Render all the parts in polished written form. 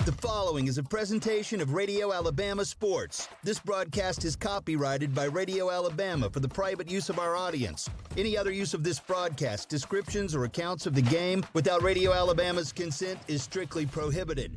The following is a presentation of Radio Alabama Sports. This broadcast is copyrighted by Radio Alabama for the private use of our audience. Any other use of this broadcast, descriptions, or accounts of the game without Radio Alabama's consent is strictly prohibited.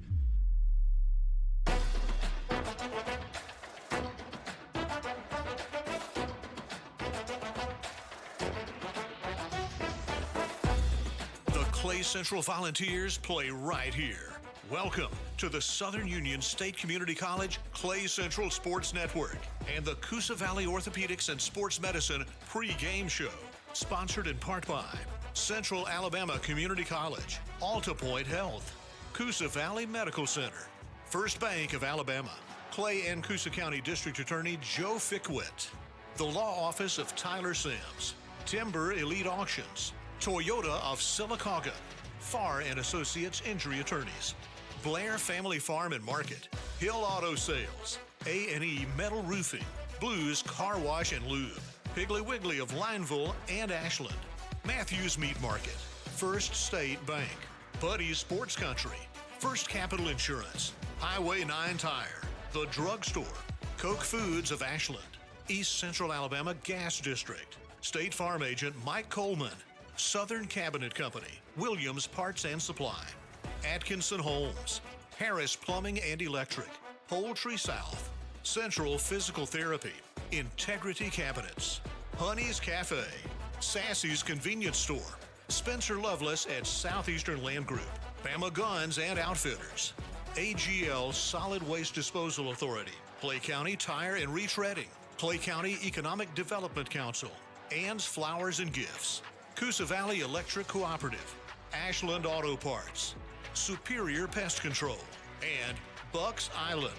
The Clay Central Volunteers play right here. Welcome to the Southern Union State Community College Clay Central Sports Network and the Coosa Valley Orthopedics and Sports Medicine pre-game show, sponsored in part by Central Alabama Community College, Alta Point Health, Coosa Valley Medical Center, First Bank of Alabama, Clay and Coosa County District Attorney Joe Fickwit, the Law Office of Tyler Sims, Timber Elite Auctions, Toyota of Sylacauga, Farr and Associates Injury Attorneys, Blair Family Farm and Market, Hill Auto Sales, A&E Metal Roofing, Blues Car Wash and Lube, Piggly Wiggly of Lineville and Ashland, Matthews Meat Market, First State Bank, Buddy's Sports Country, First Capital Insurance, Highway 9 Tire, The Drugstore, Koch Foods of Ashland, East Central Alabama Gas District, State Farm Agent Mike Coleman, Southern Cabinet Company, Williams Parts and Supply, Atkinson Homes, Harris Plumbing and Electric, Poultry South, Central Physical Therapy, Integrity Cabinets, Honey's Cafe, Sassy's Convenience Store, Spencer Loveless at Southeastern Land Group, Bama Guns and Outfitters, AGL Solid Waste Disposal Authority, Clay County Tire and Retreading, Clay County Economic Development Council, Ann's Flowers and Gifts, Coosa Valley Electric Cooperative, Ashland Auto Parts, Superior Pest Control, and Bucks Island.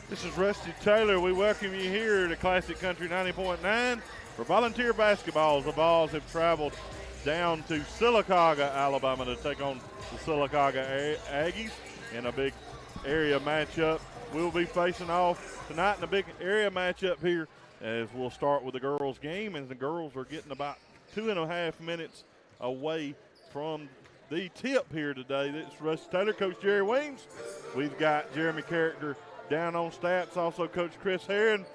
This is Rusty Taylor. We welcome you here to Classic Country 90.9 for volunteer basketballs. The balls have traveled down to Sylacauga, Alabama to take on the Sylacauga Aggies in a big area matchup. We'll be facing off tonight in a big area matchup here as we'll start with the girls' game, and the girls are getting about 2.5 minutes away from the tip here today. This is Rusty Taylor, Coach Jerry Weems. We've got Jeremy Character down on stats. Also, Coach Chris Herron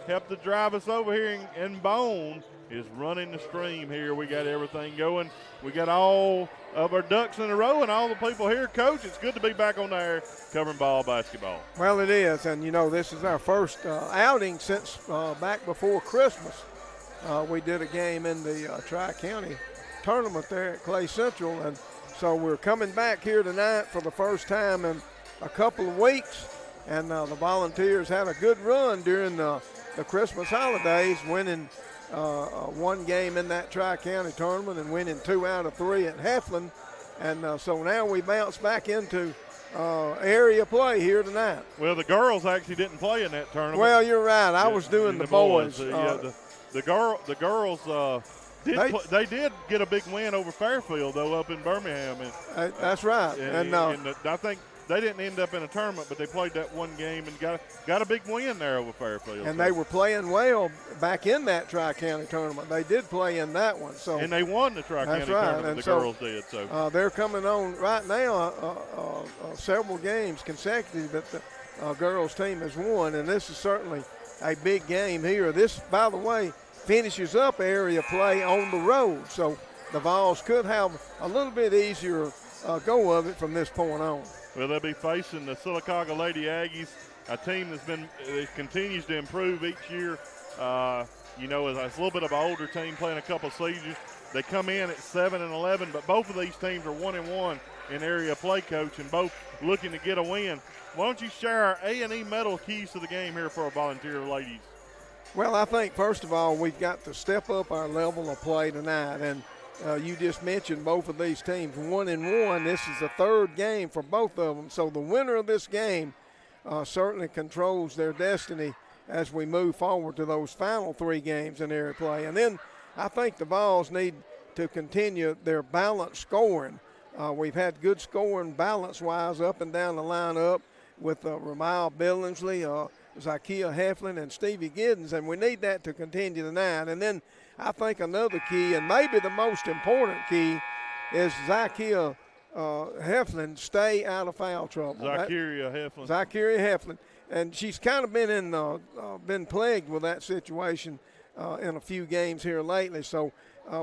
helped to drive us over here, and Bone is running the stream here. We got everything going. We got all of our ducks in a row and all the people here. Coach, it's good to be back on the air covering ball basketball. Well, it is, and, you know, this is our first outing since back before Christmas. We did a game in the Tri-County tournament there at Clay Central, and so we're coming back here tonight for the first time in a couple of weeks, and the Volunteers had a good run during the Christmas holidays, winning one game in that Tri-County tournament and winning 2 out of 3 at Heflin. And so now we bounce back into area play here tonight. Well, the girls actually didn't play in that tournament. Well, you're right. I was doing the boys. The girls they did get a big win over Fairfield, though, up in Birmingham. And, that's right. And I think they didn't end up in a tournament, but they played that one game and got a big win there over Fairfield. And they were playing well back in that Tri-County tournament. They did play in that one. And they won the Tri-County tournament, and the girls did. So they're coming on right now several games consecutive that the girls team has won, and this is certainly a big game here. This, by the way, finishes up area play on the road, so the Vols could have a little bit easier go of it from this point on. Well, they'll be facing the Sylacauga Lady Aggies, a team that continues to improve each year. You know, it's a little bit of an older team playing a couple of seasons. They come in at 7-11, but both of these teams are 1-1 in area play, Coach, and both looking to get a win. Why don't you share our A&E medal keys to the game here for our volunteer ladies? Well, I think, first of all, we've got to step up our level of play tonight. And you just mentioned both of these teams, 1-1. This is the third game for both of them. So the winner of this game certainly controls their destiny as we move forward to those final 3 games in area play. And then I think the Vols need to continue their balanced scoring. We've had good scoring balance-wise up and down the lineup with Ramal Billingsley, Zakiya Heflin, and Stevie Giddens, and we need that to continue tonight. And then I think another key, and maybe the most important key, is Zykia Heflin stay out of foul trouble. Zykeria Heflin. And she's kind of been plagued with that situation in a few games here lately. So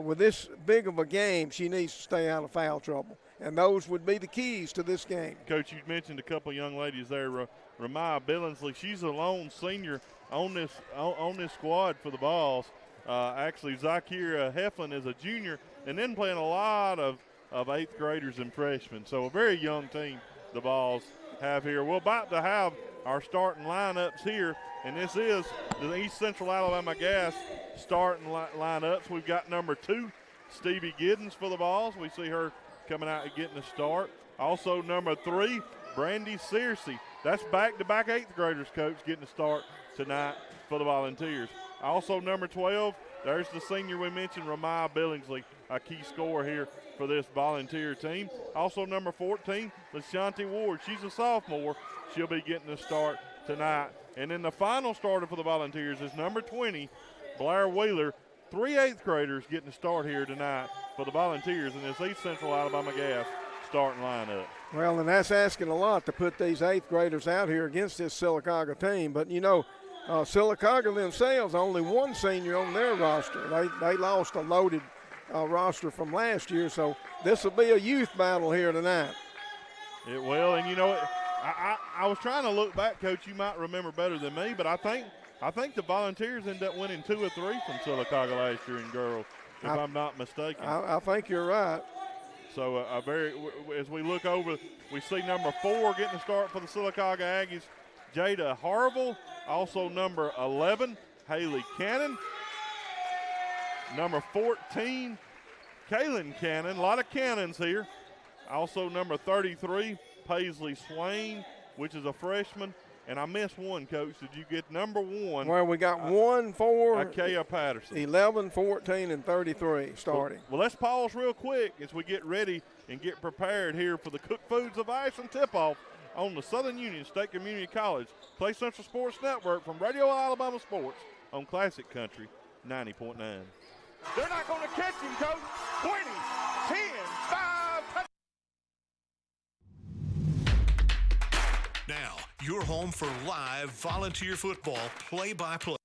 with this big of a game, she needs to stay out of foul trouble. And those would be the keys to this game. Coach, you mentioned a couple of young ladies there. Ramaya Billingsley, she's a lone senior on this squad for the Balls. Actually, Zykeria Heflin is a junior and then playing a lot of 8th graders and freshmen. So a very young team the Balls have here. We're about to have our starting lineups here, and this is the East Central Alabama Gas starting lineups. We've got number 2, Stevie Giddens for the Balls. We see her coming out and getting a start. Also number 3, Brandy Searcy. That's back-to-back 8th graders, Coach, getting a start tonight for the Volunteers. Also number 12, there's the senior we mentioned, Ramaya Billingsley, a key scorer here for this Volunteer team. Also number 14, LaShanti Ward. She's a sophomore. She'll be getting a start tonight. And then the final starter for the Volunteers is number 20, Blair Wheeler. 3 8th graders getting a start here tonight for the Volunteers in this East Central Alabama Gas starting lineup. Well, and that's asking a lot to put these 8th graders out here against this Sylacauga team. But, you know, Sylacauga themselves, only 1 senior on their roster. They lost a loaded roster from last year, so this will be a youth battle here tonight. It will, and you know, I was trying to look back, Coach. You might remember better than me, but I think the Volunteers ended up winning 2 or 3 from Sylacauga last year in girls, if I'm not mistaken. I think you're right. So as we look over, we see number 4 getting a start for the Sylacauga Aggies, Jada Harville. Also number 11, Haley Cannon. Number 14, Kaylin Cannon. A lot of cannons here. Also number 33, Paisley Swain, which is a freshman. And I missed one, Coach. Did you get number 1? Well, we got 1, 4, Akea Patterson. 11, 14, and 33 starting. Well, let's pause real quick as we get ready and get prepared here for the Cook Foods of Ice and tip-off on the Southern Union State Community College Clay Central Sports Network from Radio Alabama Sports on Classic Country 90.9. They're not going to catch him, Coach. 20, 10, 5. Now, you're home for live Volunteer football play-by-play.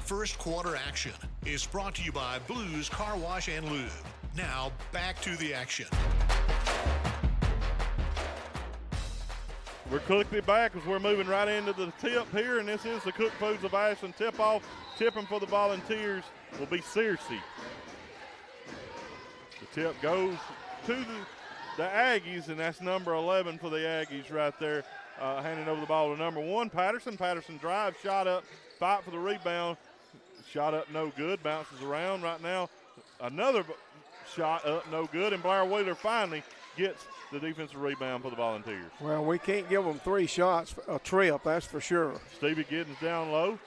First quarter action is brought to you by Blues Car Wash and Lube. Now, back to the action. We're quickly back as we're moving right into the tip here, and this is the Cook Foods of Ice and tip-off. Tipping for the Volunteers will be Searcy. The tip goes to the Aggies, and that's number 11 for the Aggies right there, handing over the ball to number 1, Patterson. Patterson drives, shot up, fight for the rebound. Shot up, no good, bounces around right now. Another shot up, no good, and Blair Wheeler finally gets the defensive rebound for the Volunteers. Well, we can't give them 3 shots a trip, that's for sure. Stevie Giddens down low,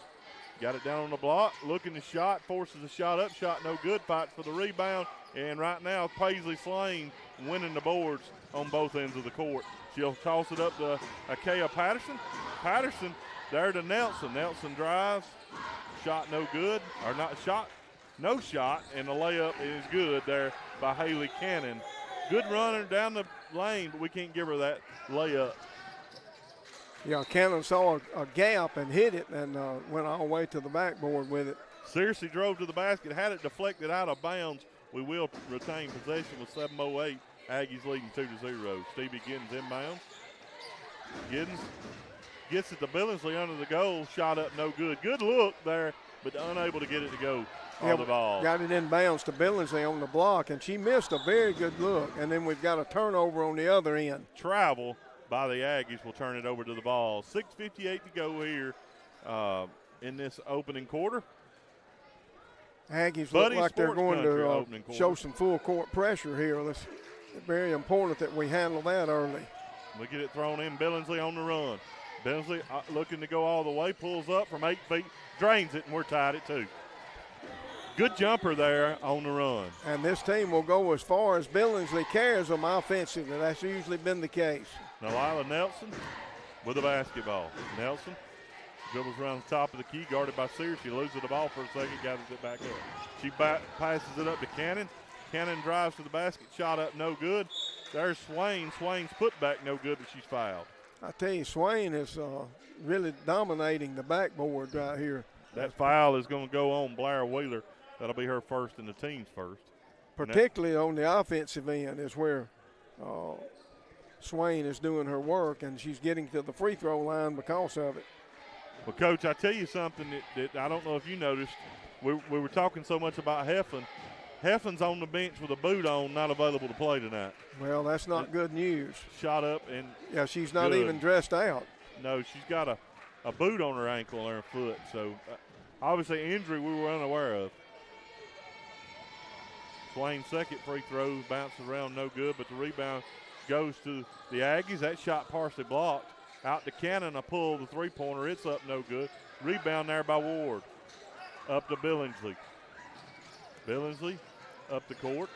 got it down on the block, looking to shot, forces a shot up, shot no good, fights for the rebound, and right now Paisley Slane winning the boards on both ends of the court. She'll toss it up to Akea Patterson. Patterson there to Nelson. Nelson drives, shot no good, or not shot, no shot, and the layup is good there by Haley Cannon. Good runner down the lane, but we can't give her that layup. Yeah, Cannon saw a gap and hit it and went all the way to the backboard with it. Searcy drove to the basket, had it deflected out of bounds. We will retain possession with 7:08. Aggies leading 2-0. Stevie Giddens inbounds. Giddens gets it to Billingsley under the goal. Shot up, no good. Good look there, but unable to get it to go on the ball. Got it in bounds to Billingsley on the block, and she missed a very good look. And then we've got a turnover on the other end. Travel by the Aggies will turn it over to the ball. 6:58 to go here in this opening quarter. Aggies look like they're going to show some full court pressure here. It's very important that we handle that early. Look at it thrown in. Billingsley on the run. Billingsley looking to go all the way, pulls up from 8 feet, drains it, and we're tied at 2. Good jumper there on the run. And this team will go as far as Billingsley carries them offensively. That's usually been the case. Now Lila Nelson with the basketball. Nelson Dribbles around the top of the key, guarded by Sears. She loses the ball for a second, gathers it back up. She passes it up to Cannon. Cannon drives to the basket, shot up, no good. There's Swain. Swain's putback, no good, but she's fouled. I tell you, Swain is really dominating the backboard right here. That foul is going to go on Blair Wheeler. That'll be her first and the team's first. Particularly on the offensive end is where Swain is doing her work, and she's getting to the free throw line because of it. Well, Coach, I tell you something that I don't know if you noticed. We were talking so much about Heflin. Heflin's on the bench with a boot on, not available to play tonight. Well, that's not good news. Shot up and yeah, she's not good. even dressed out. No, she's got a boot on her ankle or her foot. So, obviously, injury we were unaware of. Swain's second free throw bounces around, no good, but the rebound goes to the Aggies. That shot partially blocked. Out to Cannon, a pull, the three-pointer. It's up, no good. Rebound there by Ward. Up to Billingsley. Billingsley up the court.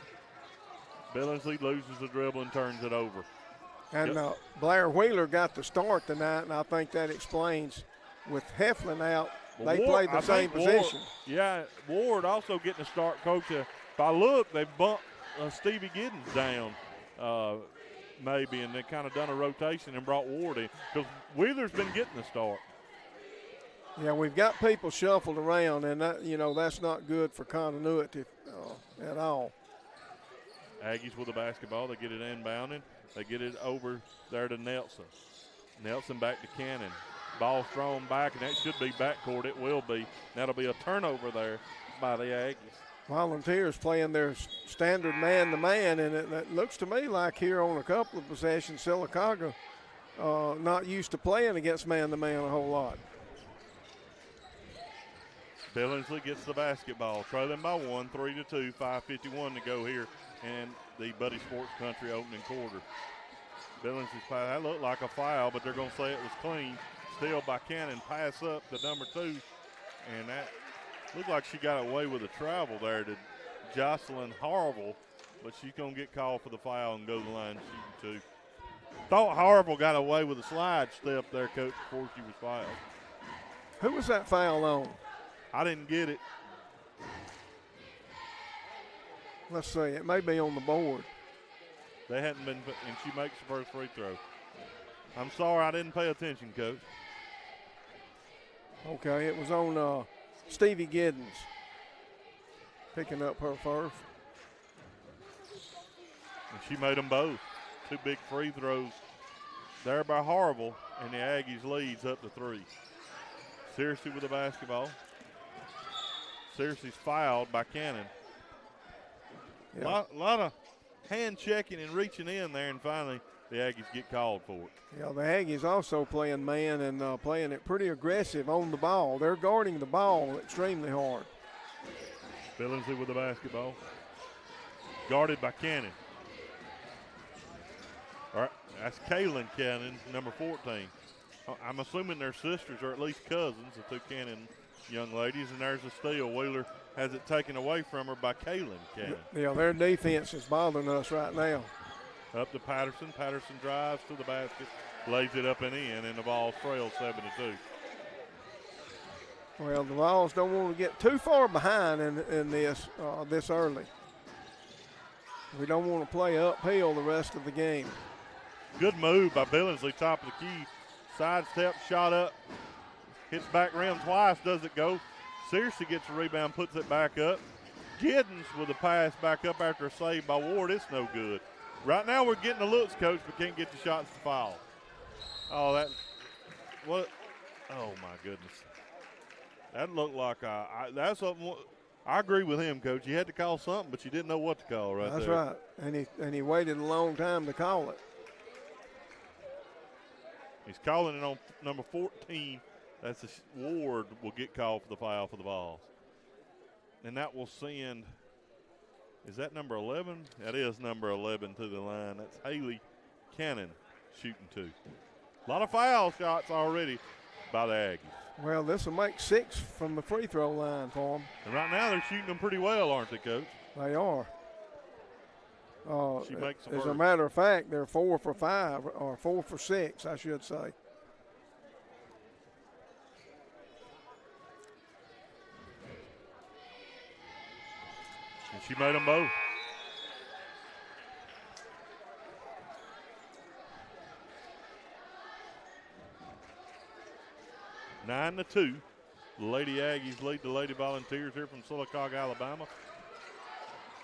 Billingsley loses the dribble and turns it over. And Blair Wheeler got the start tonight, and I think that explains with Heflin out, they played the same position. Ward also getting a start, Coach. If I look, they bumped Stevie Giddens down maybe, and they kind of done a rotation and brought Ward in because Wheeler's been getting the start. Yeah, we've got people shuffled around, and that, that's not good for continuity at all. Aggies with the basketball. They get it inbounding. They get it over there to Nelson. Nelson back to Cannon. Ball thrown back, and that should be backcourt. It will be. That'll be a turnover there by the Aggies. Volunteers playing their standard man-to-man, and it looks to me like here on a couple of possessions, Sylacauga not used to playing against man-to-man a whole lot. Billingsley gets the basketball, trailing by 1, 3-2, 5:51 to go here in the Buddy Sports Country opening quarter. Billingsley's pass, that looked like a foul, but they're going to say it was clean. Steal by Cannon, pass up to number 2, and that looked like she got away with a travel there to Jocelyn Harville, but she's going to get called for the foul and go to the line shooting 2. Thought Harville got away with a slide step there, Coach, before she was fouled. Who was that foul on? I didn't get it. Let's see. It may be on the board. They hadn't been, and she makes the first free throw. I'm sorry I didn't pay attention, Coach. Okay, it was on Stevie Giddens picking up her first. And she made them both. 2 big free throws there by Harville, and the Aggies leads up to 3. Searcy with the basketball. Searcy's fouled by Cannon. Yeah. A lot of hand checking and reaching in there, and finally the Aggies get called for it. Yeah, the Aggies also playing man and playing it pretty aggressive on the ball. They're guarding the ball extremely hard. Billingsley with the basketball. Guarded by Cannon. All right, that's Kaylin Cannon, number 14. I'm assuming they're sisters or at least cousins, the 2 Cannon young ladies, and there's a steal. Wheeler has it taken away from her by Kaylin Cannon. Yeah, their defense is bothering us right now. Up to Patterson. Patterson drives to the basket, lays it up and in, and the ball trails 7-2. Well, the Vols don't want to get too far behind in this early. We don't want to play uphill the rest of the game. Good move by Billingsley, top of the key. Sidestep, shot up, hits back rim twice, doesn't go. Searcy gets a rebound, puts it back up. Giddens with a pass back up after a save by Ward. It's no good. Right now we're getting the looks, Coach, but can't get the shots to foul. Oh, what? Oh, my goodness. That looked like that's something. I agree with him, Coach. You had to call something, but you didn't know what to call right That's there. That's right, and he waited a long time to call it. He's calling it on number 14. That's Ward will get called for the foul for the Vols. And that will send, is that number 11? That is number 11 to the line. That's Haley Cannon shooting 2. A lot of foul shots already by the Aggies. Well, this will make 6 from the free throw line for them. And right now they're shooting them pretty well, aren't they, Coach? They are. She makes as a matter of fact, they're 4 for 5, or 4 for 6, I should say. And she made them both. Nine to 2. The Lady Aggies lead the Lady Volunteers here from Sylacauga, Alabama.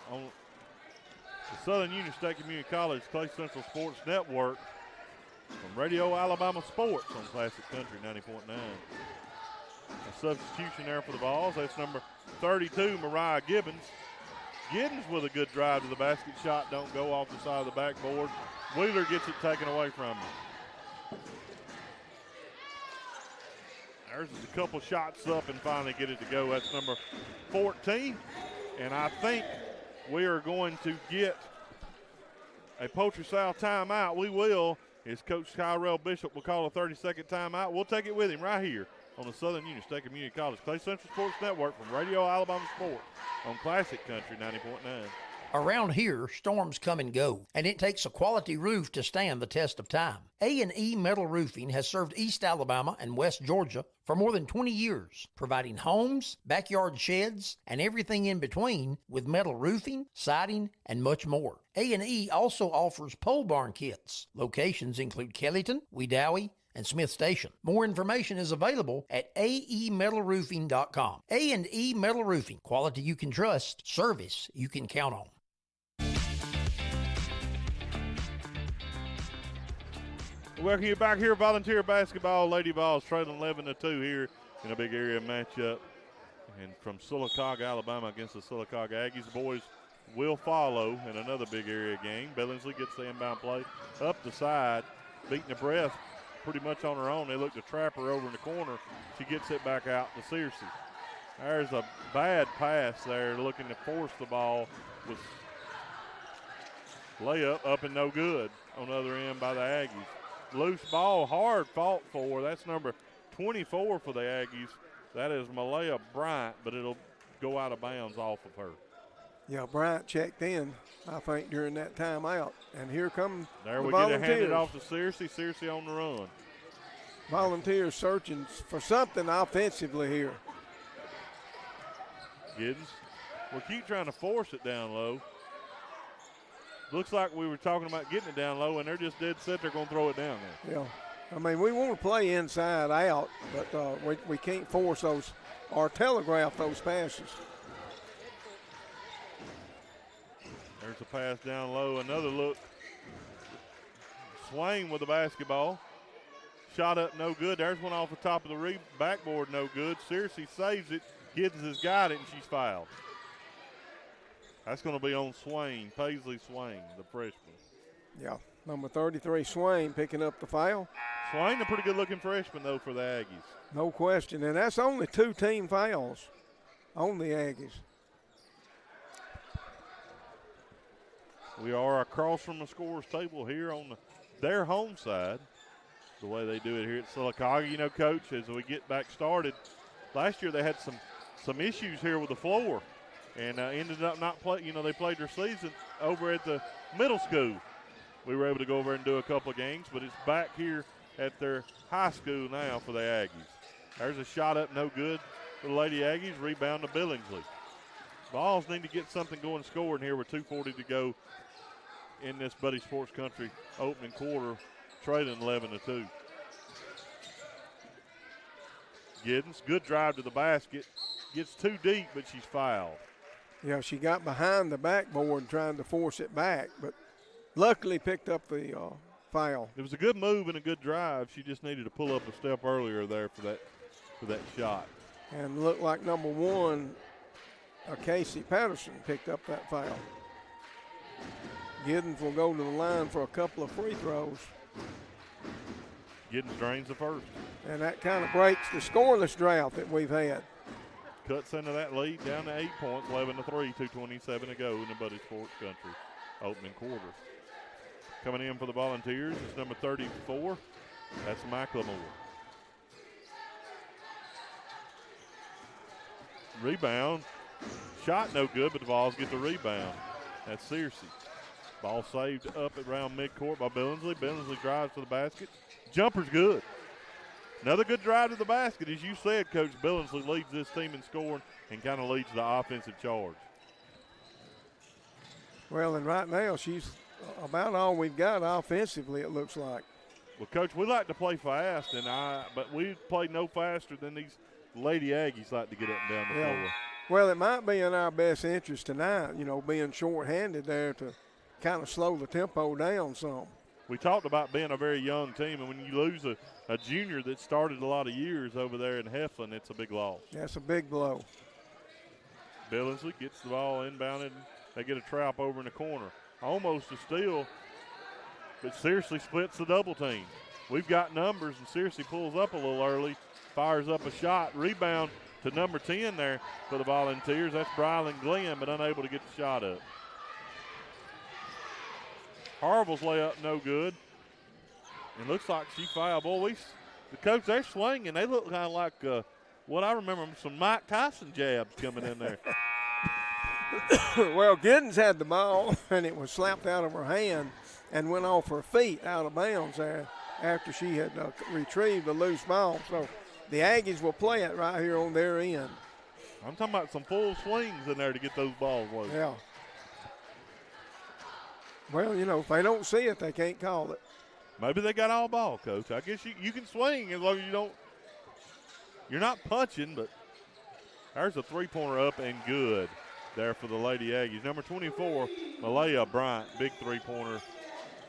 On the Southern Union State Community College Clay Central Sports Network from Radio Alabama Sports on Classic Country 90.9. A substitution there for the Vols. That's number 32, Mariah Gibbons. Gibbons with a good drive to the basket. Shot don't go off the side of the backboard. Wheeler gets it taken away from him. There's a couple shots up and finally get it to go. That's number 14. And I think we are going to get a Poultry South timeout. We will, as Coach Tyrell Bishop will call a 30-second timeout. We'll take it with him right here on the Southern Union State Community College Clay Central Sports Network from Radio Alabama Sports on Classic Country 90.9. Around here, storms come and go, and it takes a quality roof to stand the test of time. A&E Metal Roofing has served East Alabama and West Georgia for more than 20 years, providing homes, backyard sheds, and everything in between with metal roofing, siding, and much more. A&E also offers pole barn kits. Locations include Kellyton, Wedowee, and Smith Station. More information is available at aemetalroofing.com. A&E Metal Roofing, quality you can trust, service you can count on. Welcome you back here, Volunteer Basketball. Lady Vols trailing 11-2 here in a big area matchup. And from Sylacauga, Alabama against the Sylacauga Aggies. The boys will follow in another big area game. Billingsley gets the inbound play up the side, beating the breath pretty much on her own. They look to trap her over in the corner. She gets it back out to Searcy. There's a bad pass there looking to force the ball with layup up and no good on the other end by the Aggies. Loose ball, hard fought for. That's number 24 for the Aggies. That is Malaya Bryant, but it'll go out of bounds off of her. Yeah, Bryant checked in, I think, during that timeout. And here come there the we Volunteers. get it handed off to Searcy. Searcy on the run. Volunteers searching for something offensively here. Giddens will keep trying to force it down low. Looks like we were talking about getting it down low, and they're just dead set. They're going to throw it down there. Yeah. I mean, we want to play inside out, but we can't force those or telegraph those passes. There's a pass down low. Another look. Swain with the basketball. Shot up, no good. There's one off the top of the backboard, no good. Searcy saves it. Giddens has got it, and she's fouled. That's going to be on Swain, Paisley Swain, the freshman. Yeah, number 33, Swain, picking up the foul. Swain, a pretty good-looking freshman, though, for the Aggies. No question, and that's only 2 team fouls on the Aggies. We are across from the scorer's table here on their home side, the way they do it here at Sylacauga. You know, Coach, as we get back started, last year they had some issues here with the floor. And ended up not playing. You know, they played their season over at the middle school. We were able to go over and do a couple of games, but it's back here at their high school now for the Aggies. There's a shot up, no good for the Lady Aggies. Rebound to Billingsley. Vols need to get something going scoring here with 2:40 to go in this Buddy Sports Country opening quarter, trailing 11-2. Giddens, good drive to the basket. Gets too deep, but she's fouled. Yeah, she got behind the backboard trying to force it back, but luckily picked up the foul. It was a good move and a good drive. She just needed to pull up a step earlier there for that shot. And looked like number 1, Casey Patterson, picked up that foul. Giddens will go to the line for a couple of free throws. Giddens drains the first. And that kind of breaks the scoreless drought that we've had. Cuts into that lead down to 8 points, 11-3, 2:27 to go in the Buddy Sports Country opening quarter. Coming in for the Volunteers is number 34. That's McLemore. Rebound. Shot no good, but the Vols get the rebound. That's Searcy. Ball saved up around midcourt by Billingsley. Billingsley drives to the basket. Jumper's good. Another good drive to the basket. As you said, Coach, Billingsley leads this team in scoring and kind of leads the offensive charge. Well, and right now she's about all we've got offensively, it looks like. Well, Coach, we like to play fast, but we play no faster than these Lady Aggies like to get up and down the floor. Well, it might be in our best interest tonight, being short-handed there to kind of slow the tempo down some. We talked about being a very young team, and when you lose a junior that started a lot of years over there in Heflin, it's a big loss. That's a big blow. Billingsley gets the ball inbounded. They get a trap over in the corner. Almost a steal, but Searcy splits the double team. We've got numbers, and Searcy pulls up a little early, fires up a shot, rebound to number 10 there for the Volunteers. That's Brylan Glenn, but unable to get the shot up. Harville's layup no good. It looks like she fouled. Boy, the coach, they're swinging. They look kind of like what I remember, some Mike Tyson jabs coming in there. Well, Giddens had the ball, and it was slapped out of her hand and went off her feet out of bounds there after she had retrieved the loose ball. So the Aggies will play it right here on their end. I'm talking about some full swings in there to get those balls loose. Yeah. Well, if they don't see it, they can't call it. Maybe they got all ball, Coach. I guess you can swing as long as you're not punching, but there's a three-pointer up and good there for the Lady Aggies. Number 24, Malaya Bryant, big three-pointer,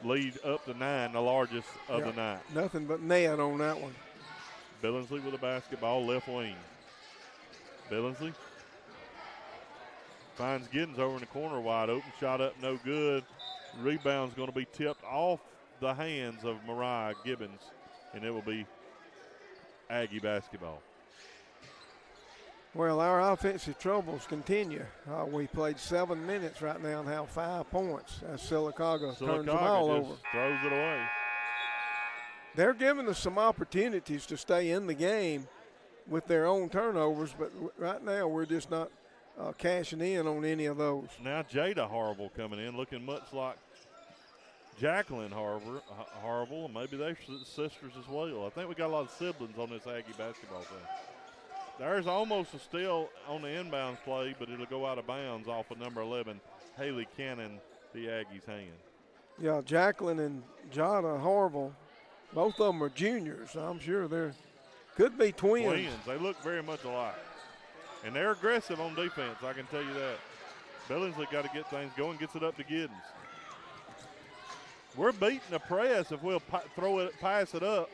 lead up to 9, the largest of the night. Nothing but net on that one. Billingsley with a basketball, left wing. Billingsley finds Giddens over in the corner, wide open, shot up, no good. Rebound's going to be tipped off the hands of Mariah Gibbons, and it will be Aggie basketball. Well, our offensive troubles continue. We played 7 minutes right now and have 5 points as Sylacauga turns the ball over. Throws it away. They're giving us some opportunities to stay in the game with their own turnovers, but right now we're just not cashing in on any of those. Now Jada Harville coming in, looking much like Jacqueline Harville, and maybe they're sisters as well. I think we got a lot of siblings on this Aggie basketball team. There's almost a steal on the inbounds play, but it'll go out of bounds off of number 11, Haley Cannon, the Aggies' hand. Yeah, Jacqueline and Jada Harville, both of them are juniors. I'm sure they could be twins. They look very much alike. And they're aggressive on defense, I can tell you that. Billingsley got to get things going, gets it up to Giddens. We're beating the press if we'll pass it up.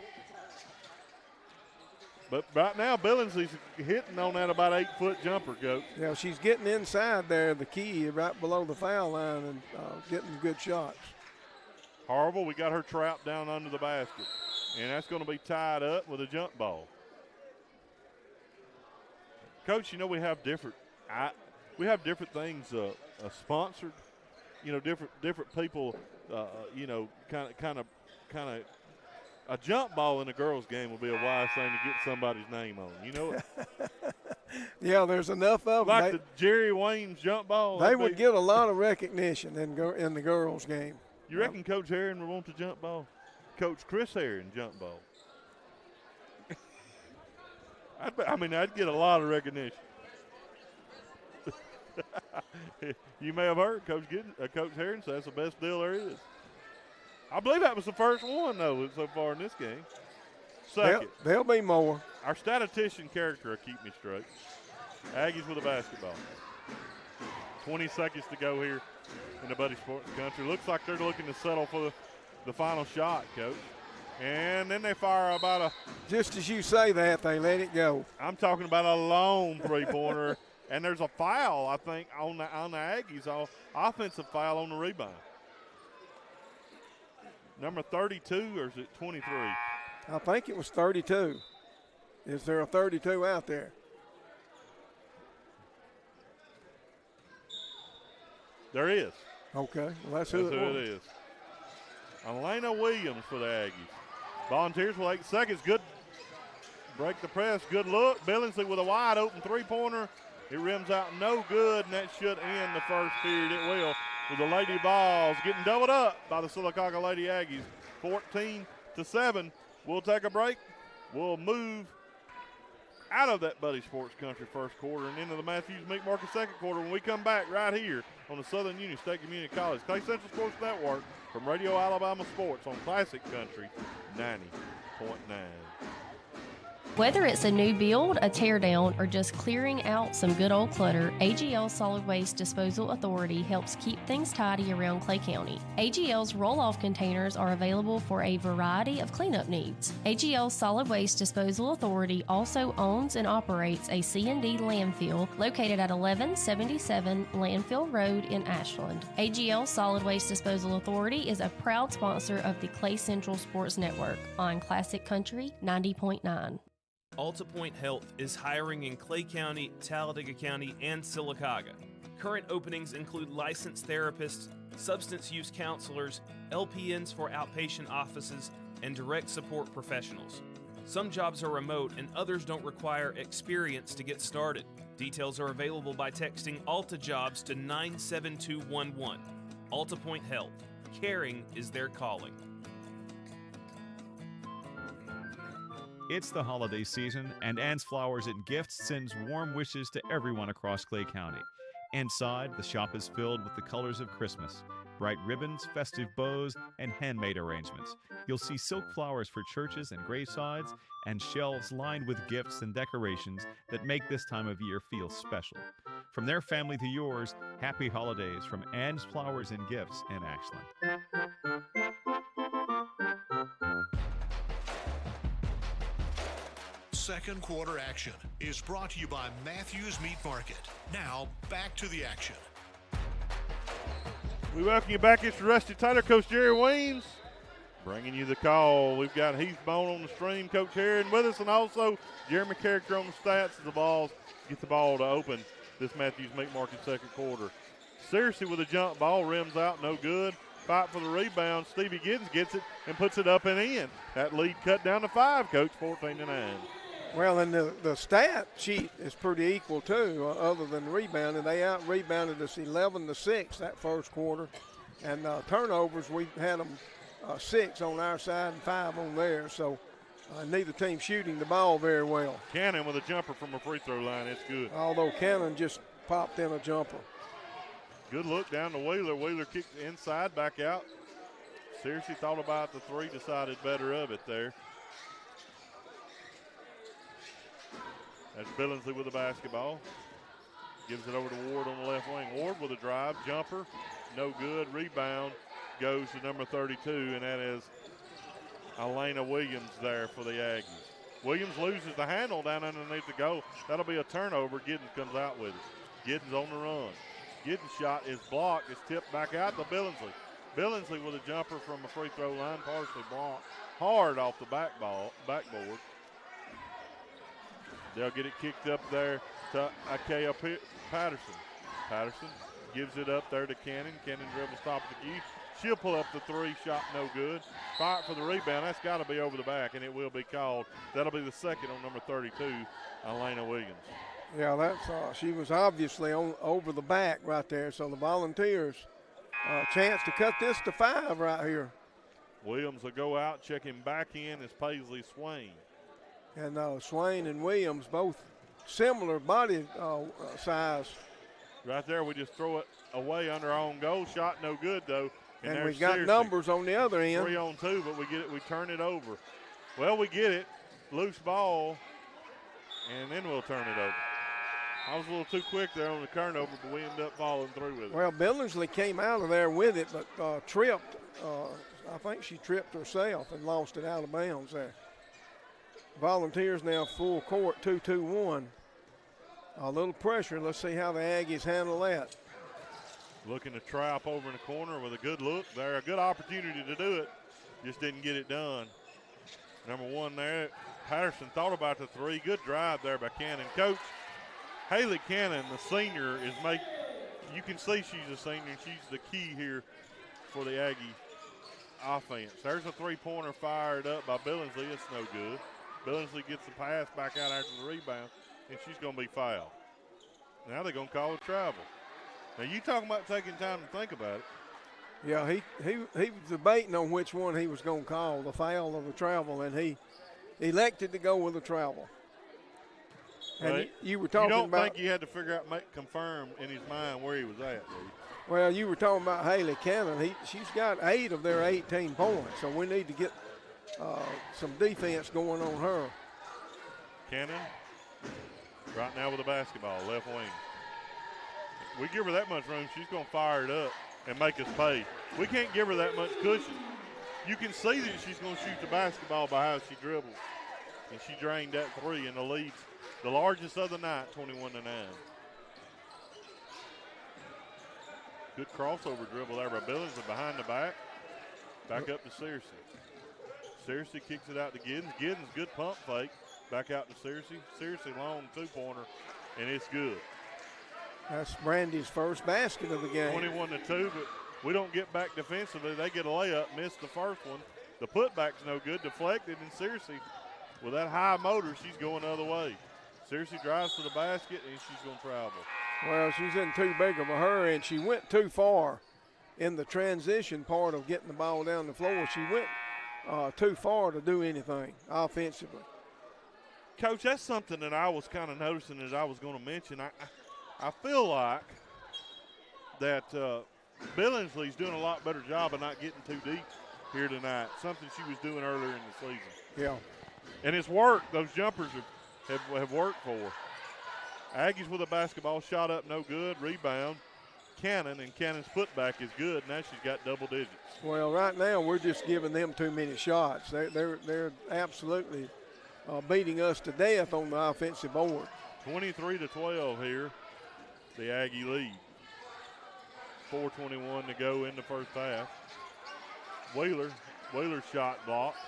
But right now, Billingsley's hitting on that about 8-foot jumper, Coach. Yeah, she's getting inside there, the key, right below the foul line, and getting good shots. Harville, we got her trapped down under the basket. And that's going to be tied up with a jump ball. Coach, we have different things sponsored. Different people. Kind of. A jump ball in a girls' game would be a wise thing to get somebody's name on. You know it. Yeah, there's enough of them. Like the Jerry Wayne's jump ball. They would get a lot of recognition in the girls' game. You reckon Coach Herron would want the jump ball? Coach Chris Herron jump ball. I'd get a lot of recognition. You may have heard Coach Herron say that's the best deal there is. I believe that was the first one, though, so far in this game. Second. There'll be more. Our statistician character will keep me straight. Aggies with a basketball. 20 seconds to go here in the Buddy Sports Country. Looks like they're looking to settle for the final shot, Coach. And then they fire about a – just as you say that, they let it go. I'm talking about a long three-pointer. And there's a foul, I think, on the Aggies, offensive foul on the rebound. Number 32, or is it 23? I think it was 32. Is there a 32 out there? There is. Okay, well, that's who it is. Elena Williams for the Aggies. Volunteers with 8 seconds. Good. Break the press. Good look. Billingsley with a wide open three-pointer. It rims out no good, and that should end the first period. It will. With the Lady Vols getting doubled up by the Sylacauga Lady Aggies. 14-7. We'll take a break. We'll move out of that Buddy Sports Country first quarter and into the Matthews Meat Market second quarter when we come back right here on the Southern Union State Community College Clay Central Sports Network from Radio Alabama Sports on Classic Country 90.9. Whether it's a new build, a tear down, or just clearing out some good old clutter, AGL Solid Waste Disposal Authority helps keep things tidy around Clay County. AGL's roll-off containers are available for a variety of cleanup needs. AGL Solid Waste Disposal Authority also owns and operates a C&D landfill located at 1177 Landfill Road in Ashland. AGL Solid Waste Disposal Authority is a proud sponsor of the Clay Central Sports Network on Classic Country 90.9. AltaPoint Health is hiring in Clay County, Talladega County, and Sylacauga. Current openings include licensed therapists, substance use counselors, LPNs for outpatient offices, and direct support professionals. Some jobs are remote and others don't require experience to get started. Details are available by texting Alta Jobs to 97211. AltaPoint Health. Caring is their calling. It's the holiday season, and Ann's Flowers and Gifts sends warm wishes to everyone across Clay County. Inside, the shop is filled with the colors of Christmas, bright ribbons, festive bows, and handmade arrangements. You'll see silk flowers for churches and gravesides, and shelves lined with gifts and decorations that make this time of year feel special. From their family to yours, happy holidays from Ann's Flowers and Gifts in Ashland. Second quarter action is brought to you by Matthews Meat Market. Now, back to the action. We welcome you back. It's Rusty Taylor, Coach Jerry Weems, bringing you the call. We've got Heath Bone on the stream, Coach Herron with us, and also Jeremy Character on the stats as the Balls get the ball to open this Matthews Meat Market second quarter. Searcy with a jump ball, rims out, no good. Fight for the rebound. Stevie Giddens gets it and puts it up and in. That lead cut down to 5, Coach, 14-9. Well, and the stat sheet is pretty equal, too, other than rebounding. They out-rebounded us 11-6 that first quarter. And turnovers, we had them 6 on our side and 5 on theirs. So neither team shooting the ball very well. Cannon with a jumper from a free throw line. It's good. Although Cannon just popped in a jumper. Good look down to Wheeler. Wheeler kicked inside, back out. Seriously thought about the three, decided better of it there. That's Billingsley with the basketball. Gives it over to Ward on the left wing. Ward with a drive, jumper, no good. Rebound goes to number 32, and that is Elena Williams there for the Aggies. Williams loses the handle down underneath the goal. That'll be a turnover. Giddens comes out with it. Giddens on the run. Giddens' shot is blocked. It's tipped back out to Billingsley. Billingsley with a jumper from a free throw line, partially blocked. Hard off the backboard. They'll get it kicked up there to Akea Patterson. Patterson gives it up there to Cannon. Cannon dribbles top of the key. She'll pull up the three, shot no good. Fight for the rebound. That's got to be over the back, and it will be called. That'll be the second on number 32, Elena Williams. Yeah, that's she was obviously over the back right there. So the Volunteers chance to cut this to 5 right here. Williams will go out, check him back in as Paisley Swain. And Swain and Williams both similar body size. Right there, we just throw it away under our own goal. Shot no good, though. And we got numbers on the other end. 3-on-2, but we get it. We turn it over. Well, we get it. Loose ball, and then we'll turn it over. I was a little too quick there on the turnover, but we ended up following through with it. Well, Billingsley came out of there with it, but tripped. I think she tripped herself and lost it out of bounds there. Volunteers now full court, 2-2-1. A little pressure. Let's see how the Aggies handle that. Looking to trap over in the corner with a good look there. A good opportunity to do it. Just didn't get it done. Number 1 there, Patterson thought about the three. Good drive there by Cannon. Coach, Haley Cannon, the senior, you can see she's a senior. She's the key here for the Aggie offense. There's a three-pointer fired up by Billingsley. It's no good. Billingsley gets the pass back out after the rebound, and she's going to be fouled. Now they're going to call a travel. Now, you talking about taking time to think about it. Yeah, he was debating on which one he was going to call, the foul or the travel, and he elected to go with the travel. And right. you were talking about. You don't think he had to figure out, confirm in his mind where he was at, do you? Well, you were talking about Haley Cannon. She's got 8 of their 18 points, so we need to get some defense going on her. Cannon right now with the basketball, left wing. We give her that much room, she's going to fire it up and make us pay. We can't give her that much cushion. You can see that she's going to shoot the basketball by how she dribbles. And she drained that 3 in the lead, the largest of the night, 21-9. Good crossover dribble there by Billingsley behind the back. Back up to Searcy. Searcy kicks it out to Giddens. Giddens, good pump fake. Back out to Searcy. Searcy long 2-pointer, and it's good. That's Brandy's first basket of the game. 21-2, but we don't get back defensively. They get a layup, missed the first one. The putback's no good, deflected, and Searcy, with that high motor, she's going the other way. Searcy drives to the basket, and she's going to travel. Well, she's in too big of a hurry, and she went too far in the transition part of getting the ball down the floor. She went too far to do anything offensively. Coach, that's something that I was kind of noticing that I was going to mention. I feel like that Billingsley's doing a lot better job of not getting too deep here tonight, something she was doing earlier in the season. Yeah. And it's worked. Those jumpers have worked for her. Aggies with a basketball, shot up, no good, rebound. Cannon, and Cannon's putback is good. Now she's got double digits. Well, right now we're just giving them too many shots. They're absolutely beating us to death on the offensive board. 23-12 here, the Aggie lead. 4:21 to go in the first half. Wheeler's shot blocked.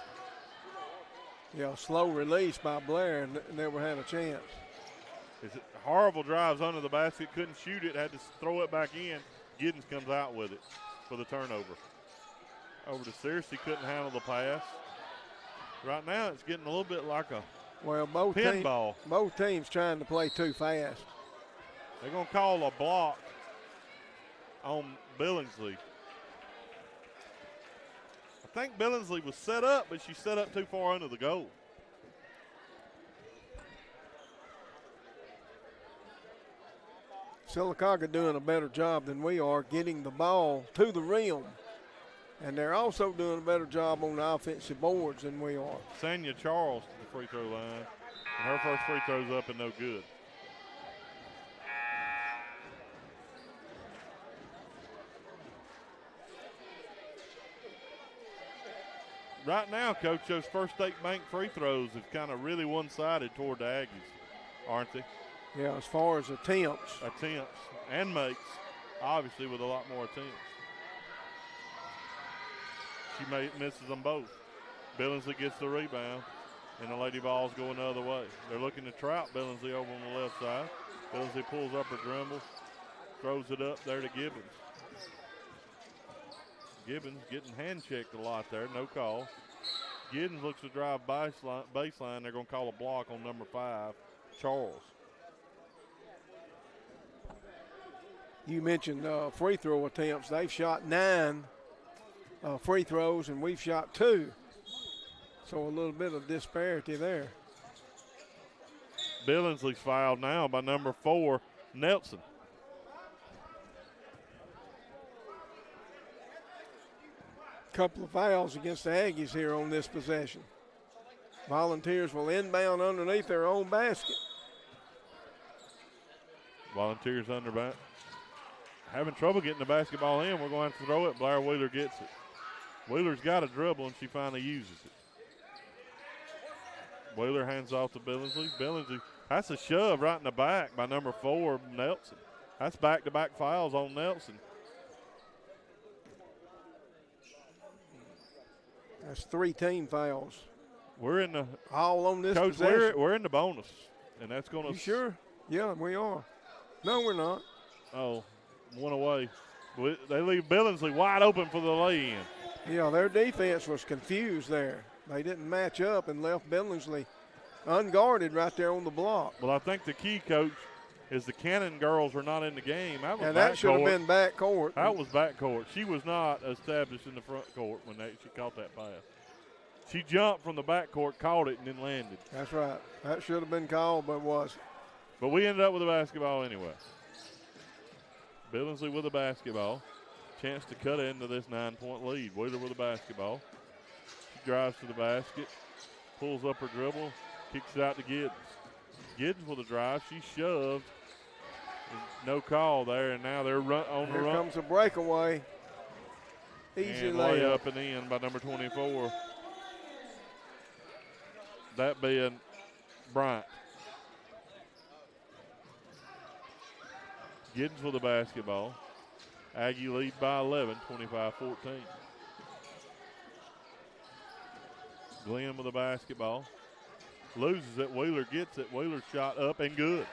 Yeah, slow release by Blair and never had a chance. It's horrible drives under the basket, couldn't shoot it, had to throw it back in. Giddens comes out with it for the turnover. Over to Searcy, couldn't handle the pass. Right now it's getting a little bit like a pinball. Both teams trying to play too fast. They're going to call a block on Billingsley. I think Billingsley was set up, but she set up too far under the goal. Sylacauga doing a better job than we are getting the ball to the rim. And they're also doing a better job on the offensive boards than we are. Sanya Charles to the free throw line. And her first free throw's up and no good. Right now, Coach, those first 8 bank free throws have kind of really one-sided toward the Aggies, aren't they? Yeah, as far as attempts. Attempts and makes, obviously with a lot more attempts. She misses them both. Billingsley gets the rebound, and the Lady Vols going the other way. They're looking to trap Billingsley over on the left side. Billingsley pulls up her dribble, throws it up there to Gibbons. Gibbons getting hand-checked a lot there, no call. Gibbons looks to drive baseline. They're going to call a block on number 5, Charles. You mentioned free throw attempts. They've shot 9 free throws, and we've shot 2. So a little bit of disparity there. Billingsley's fouled now by number 4, Nelson. Couple of fouls against the Aggies here on this possession. Volunteers will inbound underneath their own basket. Volunteers under back. Having trouble getting the basketball in. We're going to have to throw it. Blair Wheeler gets it. Wheeler's got a dribble, and she finally uses it. Wheeler hands off to Billingsley. Billingsley, that's a shove right in the back by number 4, Nelson. That's back-to-back fouls on Nelson. That's 3 team fouls. We're in the all on this Coach, possession. we're in the bonus, and that's going to. You sure? Yeah, we are. No, we're not. Oh, one away. They leave Billingsley wide open for the lay-in. Yeah, their defense was confused there. They didn't match up and left Billingsley unguarded right there on the block. Well, I think the key, Coach, is the Cannon girls were not in the game. That should have been back court. That was back court. She was not established in the front court when she caught that pass. She jumped from the back court, caught it, and then landed. That's right. That should have been called, but wasn't. But we ended up with the basketball anyway. Billingsley with the basketball. Chance to cut into this 9-point lead. Wheeler with the basketball. She drives to the basket, pulls up her dribble, kicks it out to Giddens. Giddens with a drive. She shoved. No call there, and now they're on the run. Here comes a breakaway. Easy and layup. Up and in by number 24. That being Bryant. Giddens with the basketball. Aggie lead by 11, 25-14. Glenn with the basketball. Loses it. Wheeler gets it. Wheeler shot up and good.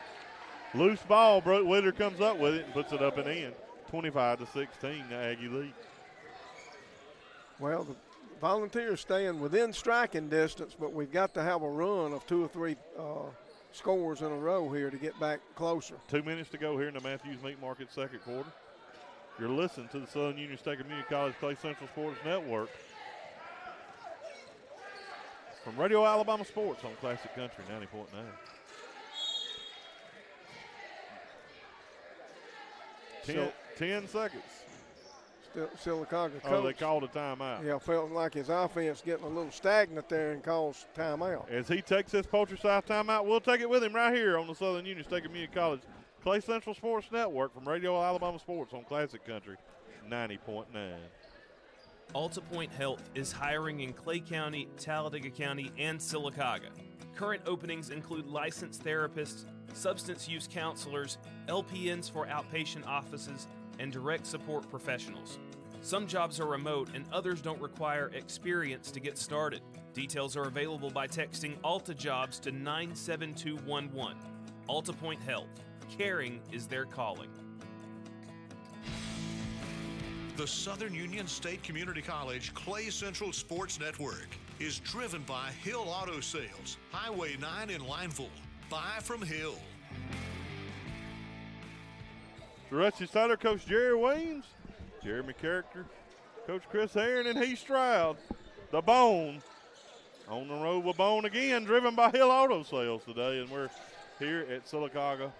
Loose ball. Wheeler comes up with it and puts it up and in. 25-16, the Aggie lead. Well, the Volunteers staying within striking distance, but we've got to have a run of 2 or 3 scores in a row here to get back closer. 2 minutes to go here in the Matthews Meat Market second quarter. You're listening to the Southern Union State Community College Clay Central Sports Network. From Radio Alabama Sports on Classic Country 90.9. So, 10 seconds. Sylacauga coach. Oh, they called a timeout. Yeah, felt like his offense getting a little stagnant there and calls timeout. As he takes this Poultry South timeout, we'll take it with him right here on the Southern Union State Community College Clay Central Sports Network from Radio Alabama Sports on Classic Country 90.9. Alta Point Health is hiring in Clay County, Talladega County, and Sylacauga. Current openings include licensed therapists, substance use counselors, LPNs for outpatient offices, and direct support professionals. Some jobs are remote and others don't require experience to get started. Details are available by texting Alta Jobs to 97211. Alta Point Health. Caring is their calling. The Southern Union State Community College Clay Central Sports Network is driven by Hill Auto Sales, Highway 9 in Lineville. Buy from Hill. Rusty Sider, Coach Jerry Weems, Jeremy Character, Coach Chris Herron, and Heath Stroud. The Bone on the road with Bone again, driven by Hill Auto Sales today, and we're here at Sylacauga,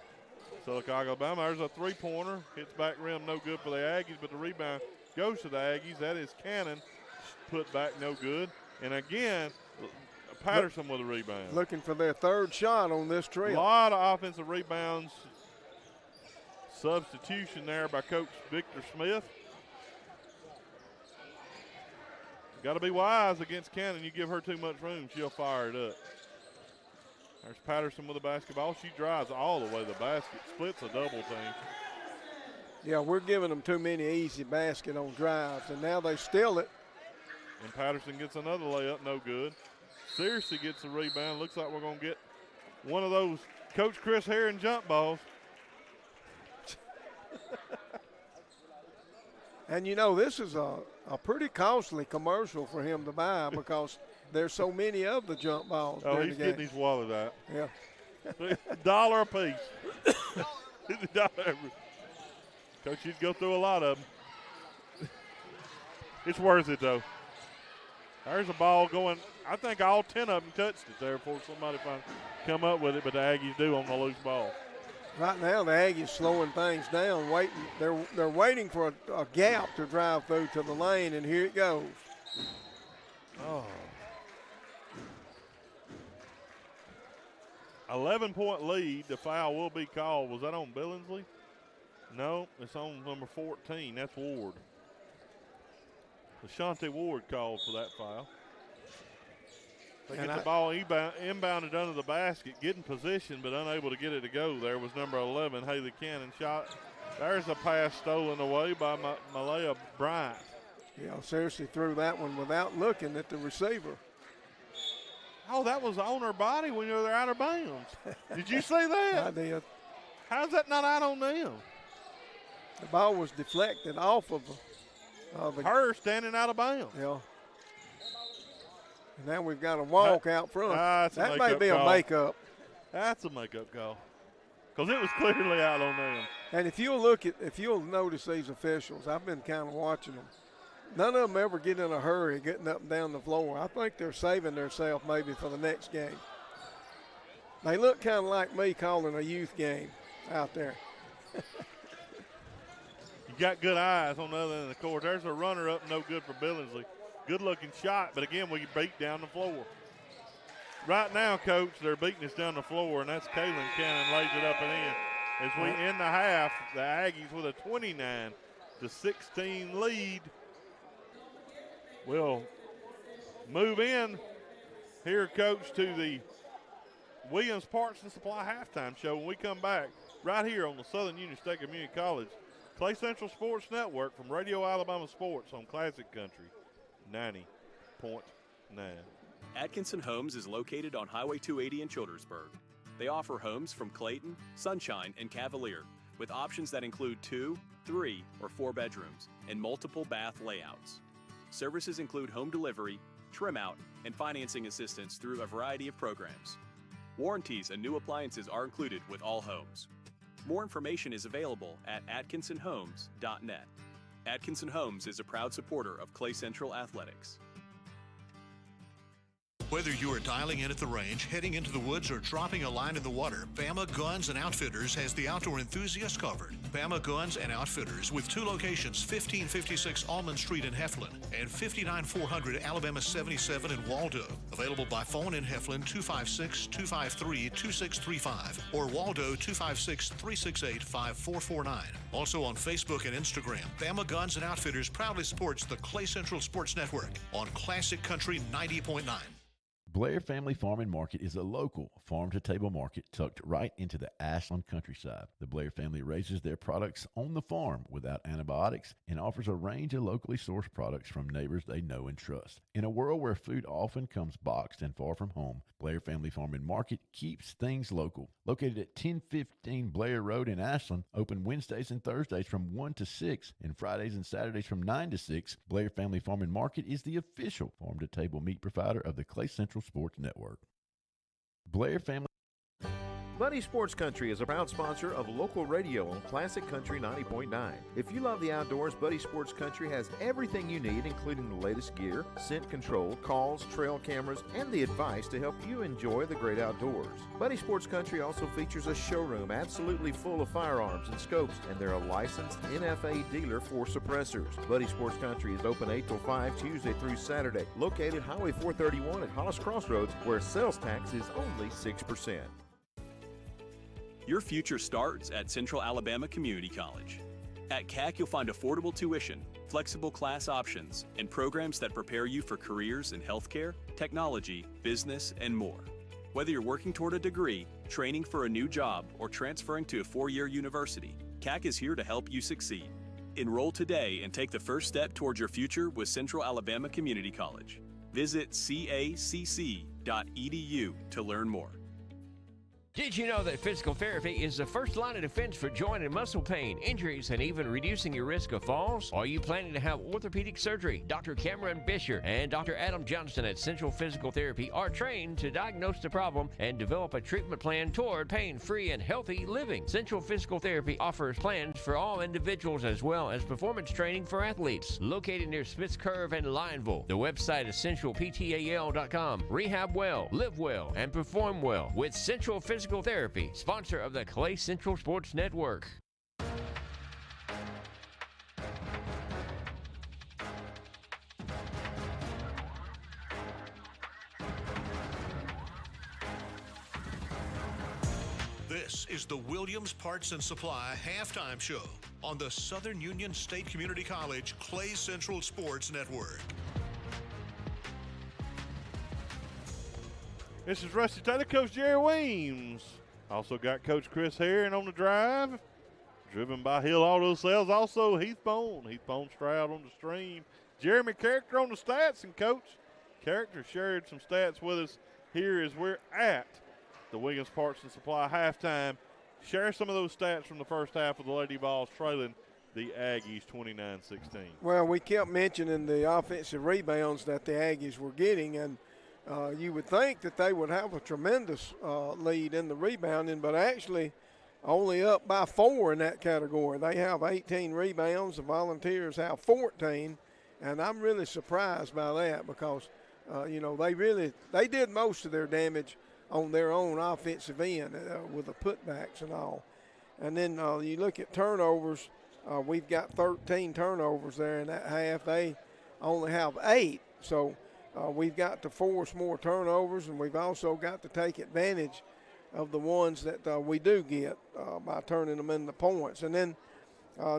Alabama. There's a three-pointer, hits back rim, no good for the Aggies, but the rebound goes to the Aggies. That is Cannon, put back, no good. And again, Patterson with a rebound. Looking for their third shot on this trip. A lot of offensive rebounds. Substitution there by Coach Victor Smith. Got to be wise against Cannon. You give her too much room, she'll fire it up. There's Patterson with the basketball. She drives all the way to the basket, splits a double team. Yeah, we're giving them too many easy basket on drives, and now they steal it. And Patterson gets another layup, no good. Searcy gets the rebound. Looks like we're going to get one of those Coach Chris Herron jump balls. And, you know, this is a pretty costly commercial for him to buy because there's so many of the jump balls. Oh, he's getting his wallet out. Yeah. $1 a piece. Coach, you'd go through a lot of them. It's worth it, though. There's a ball going. I think all 10 of them touched it there before somebody come up with it, but the Aggies do on the loose ball. Right now, the Aggies slowing things down, waiting. They're waiting for a gap to drive through to the lane, and here it goes. Oh. 11-point lead. The foul will be called. Was that on Billingsley? No, it's on number 14. That's Ward. Ashante Ward called for that foul. They get the ball inbounded under the basket, get in position, but unable to get it to go. There was number 11, Haley Cannon. Shot. There's a pass stolen away by Malaya Bryant. Yeah, seriously threw that one without looking at the receiver. Oh, that was on her body when they're out of bounds. Did you see that? I did. How's that not out on them? The ball was deflected off of her standing out of bounds. Yeah. And now we've got a walk out front. That may be a makeup. That's a makeup call. Because it was clearly out on them. And if you'll notice these officials, I've been kind of watching them. None of them ever get in a hurry getting up and down the floor. I think they're saving themselves maybe for the next game. They look kind of like me calling a youth game out there. you got good eyes on the other end of the court. There's a runner up, no good for Billingsley. Good-looking shot, but again, we beat down the floor. Right now, Coach, they're beating us down the floor, and that's Kaylin Cannon lays it up and in. As we end the half, the Aggies with a 29-16 lead. We'll move in here, Coach, to the Williams Parts and Supply halftime show when we come back right here on the Southern Union State Community College Clay Central Sports Network from Radio Alabama Sports on Classic Country 90.9. Atkinson Homes is located on Highway 280 in Childersburg. They offer homes from Clayton, Sunshine, and Cavalier with options that include 2, 3, or 4 bedrooms and multiple bath layouts. Services include home delivery, trim out, and financing assistance through a variety of programs. Warranties and new appliances are included with all homes. More information is available at atkinsonhomes.net. Atkinson Homes is a proud supporter of Clay Central Athletics. Whether you are dialing in at the range, heading into the woods, or dropping a line in the water, Bama Guns and Outfitters has the outdoor enthusiast covered. Bama Guns and Outfitters with 2 locations, 1556 Almond Street in Heflin and 59400 Alabama 77 in Waldo. Available by phone in Heflin 256-253-2635 or Waldo 256-368-5449. Also on Facebook and Instagram, Bama Guns and Outfitters proudly supports the Clay Central Sports Network on Classic Country 90.9. Blair Family Farm and Market is a local farm-to-table market tucked right into the Ashland countryside. The Blair family raises their products on the farm without antibiotics and offers a range of locally sourced products from neighbors they know and trust. In a world where food often comes boxed and far from home, Blair Family Farm and Market keeps things local. Located at 1015 Blair Road in Ashland, open Wednesdays and Thursdays from 1 to 6 and Fridays and Saturdays from 9 to 6, Blair Family Farm and Market is the official farm-to-table meat provider of the Clay Central Sports Network. Blair Family. Buddy Sports Country is a proud sponsor of local radio on Classic Country 90.9. If you love the outdoors, Buddy Sports Country has everything you need, including the latest gear, scent control, calls, trail cameras, and the advice to help you enjoy the great outdoors. Buddy Sports Country also features a showroom absolutely full of firearms and scopes, and they're a licensed NFA dealer for suppressors. Buddy Sports Country is open 8 till 5 Tuesday through Saturday, located Highway 431 at Hollis Crossroads, where sales tax is only 6%. Your future starts at Central Alabama Community College. At CAC, you'll find affordable tuition, flexible class options, and programs that prepare you for careers in healthcare, technology, business, and more. Whether you're working toward a degree, training for a new job, or transferring to a 4-year university, CAC is here to help you succeed. Enroll today and take the first step towards your future with Central Alabama Community College. Visit cacc.edu to learn more. Did you know that physical therapy is the first line of defense for joint and muscle pain, injuries, and even reducing your risk of falls? Are you planning to have orthopedic surgery? Dr. Cameron Bisher and Dr. Adam Johnston at Central Physical Therapy are trained to diagnose the problem and develop a treatment plan toward pain-free and healthy living. Central Physical Therapy offers plans for all individuals as well as performance training for athletes. Located near Smith's Curve and Lineville, the website is centralptal.com. Rehab well, live well, and perform well with Central Physical Therapy, sponsor of the Clay Central Sports Network. This is the Williams Parts and Supply halftime show on the Southern Union State Community College Clay Central Sports Network. This is Rusty Taylor, Coach Jerry Weems. Also got Coach Chris Herring on the drive, driven by Hill Auto Sales. Also Heath Bone Stroud on the stream. Jeremy Character on the stats, and Coach Character shared some stats with us here as we're at the Williams Parts and Supply halftime. Share some of those stats from the first half of the Lady Vols trailing the Aggies 29-16. Well, we kept mentioning the offensive rebounds that the Aggies were getting, and you would think that they would have a tremendous lead in the rebounding, but actually only up by 4 in that category. They have 18 rebounds. The Volunteers have 14, and I'm really surprised by that because, they did most of their damage on their own offensive end with the putbacks and all. And then you look at turnovers, we've got 13 turnovers there in that half. They only have 8. So we've got to force more turnovers, and we've also got to take advantage of the ones that we do get by turning them into points. And then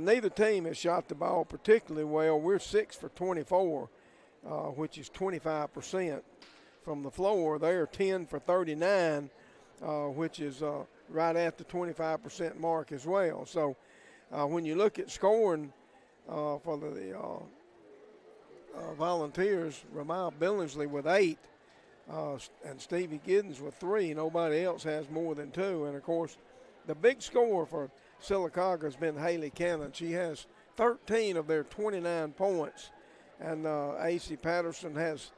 neither team has shot the ball particularly well. We're 6 for 24, which is 25% from the floor. They're 10 for 39, which is right at the 25% mark as well. So when you look at scoring for the Volunteers, Ramil Billingsley with 8, and Stevie Giddens with 3. Nobody else has more than 2. And, of course, the big scorer for Sylacauga has been Haley Cannon. She has 13 of their 29 points. And A.C. Patterson has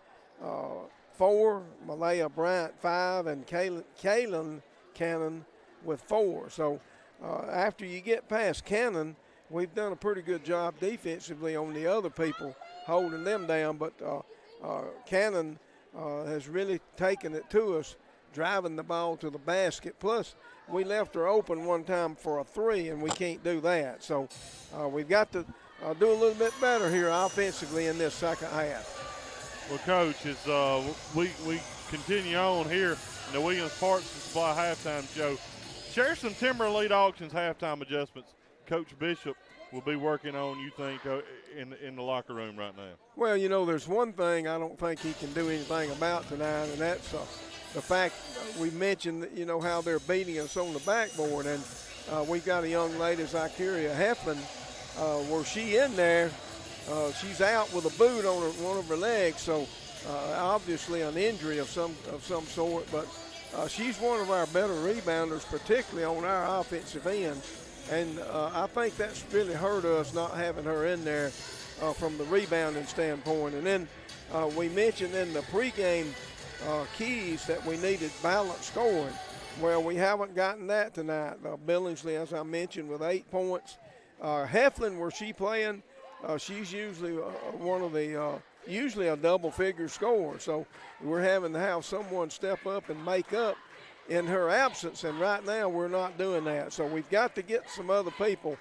4, Malaya Bryant 5, and Kaylin Cannon with 4. So after you get past Cannon, we've done a pretty good job defensively on the other people, holding them down. But Cannon has really taken it to us, driving the ball to the basket. Plus, we left her open one time for a 3, and we can't do that. So we've got to do a little bit better here offensively in this second half. Well, Coach, as we continue on here in the Williams Parts and Supply halftime show, Cherson Timber Elite Auctions halftime adjustments. Coach Bishop will be working on, you think, in the locker room right now? Well, you know, there's one thing I don't think he can do anything about tonight, and that's the fact we mentioned, you know, how they're beating us on the backboard. And we've got a young lady, Zykeria Heflin, were she in there, she's out with a boot on one of her legs, so obviously an injury of some sort. But she's one of our better rebounders, particularly on our offensive end. And I think that's really hurt us not having her in there from the rebounding standpoint. And then we mentioned in the pregame keys that we needed balanced scoring. Well, we haven't gotten that tonight. Billingsley, as I mentioned, with 8 points. Heflin, where she playing, she's usually one of the usually a double-figure scorer. So we're having to have someone step up and make up in her absence, and right now we're not doing that. So we've got to get some other people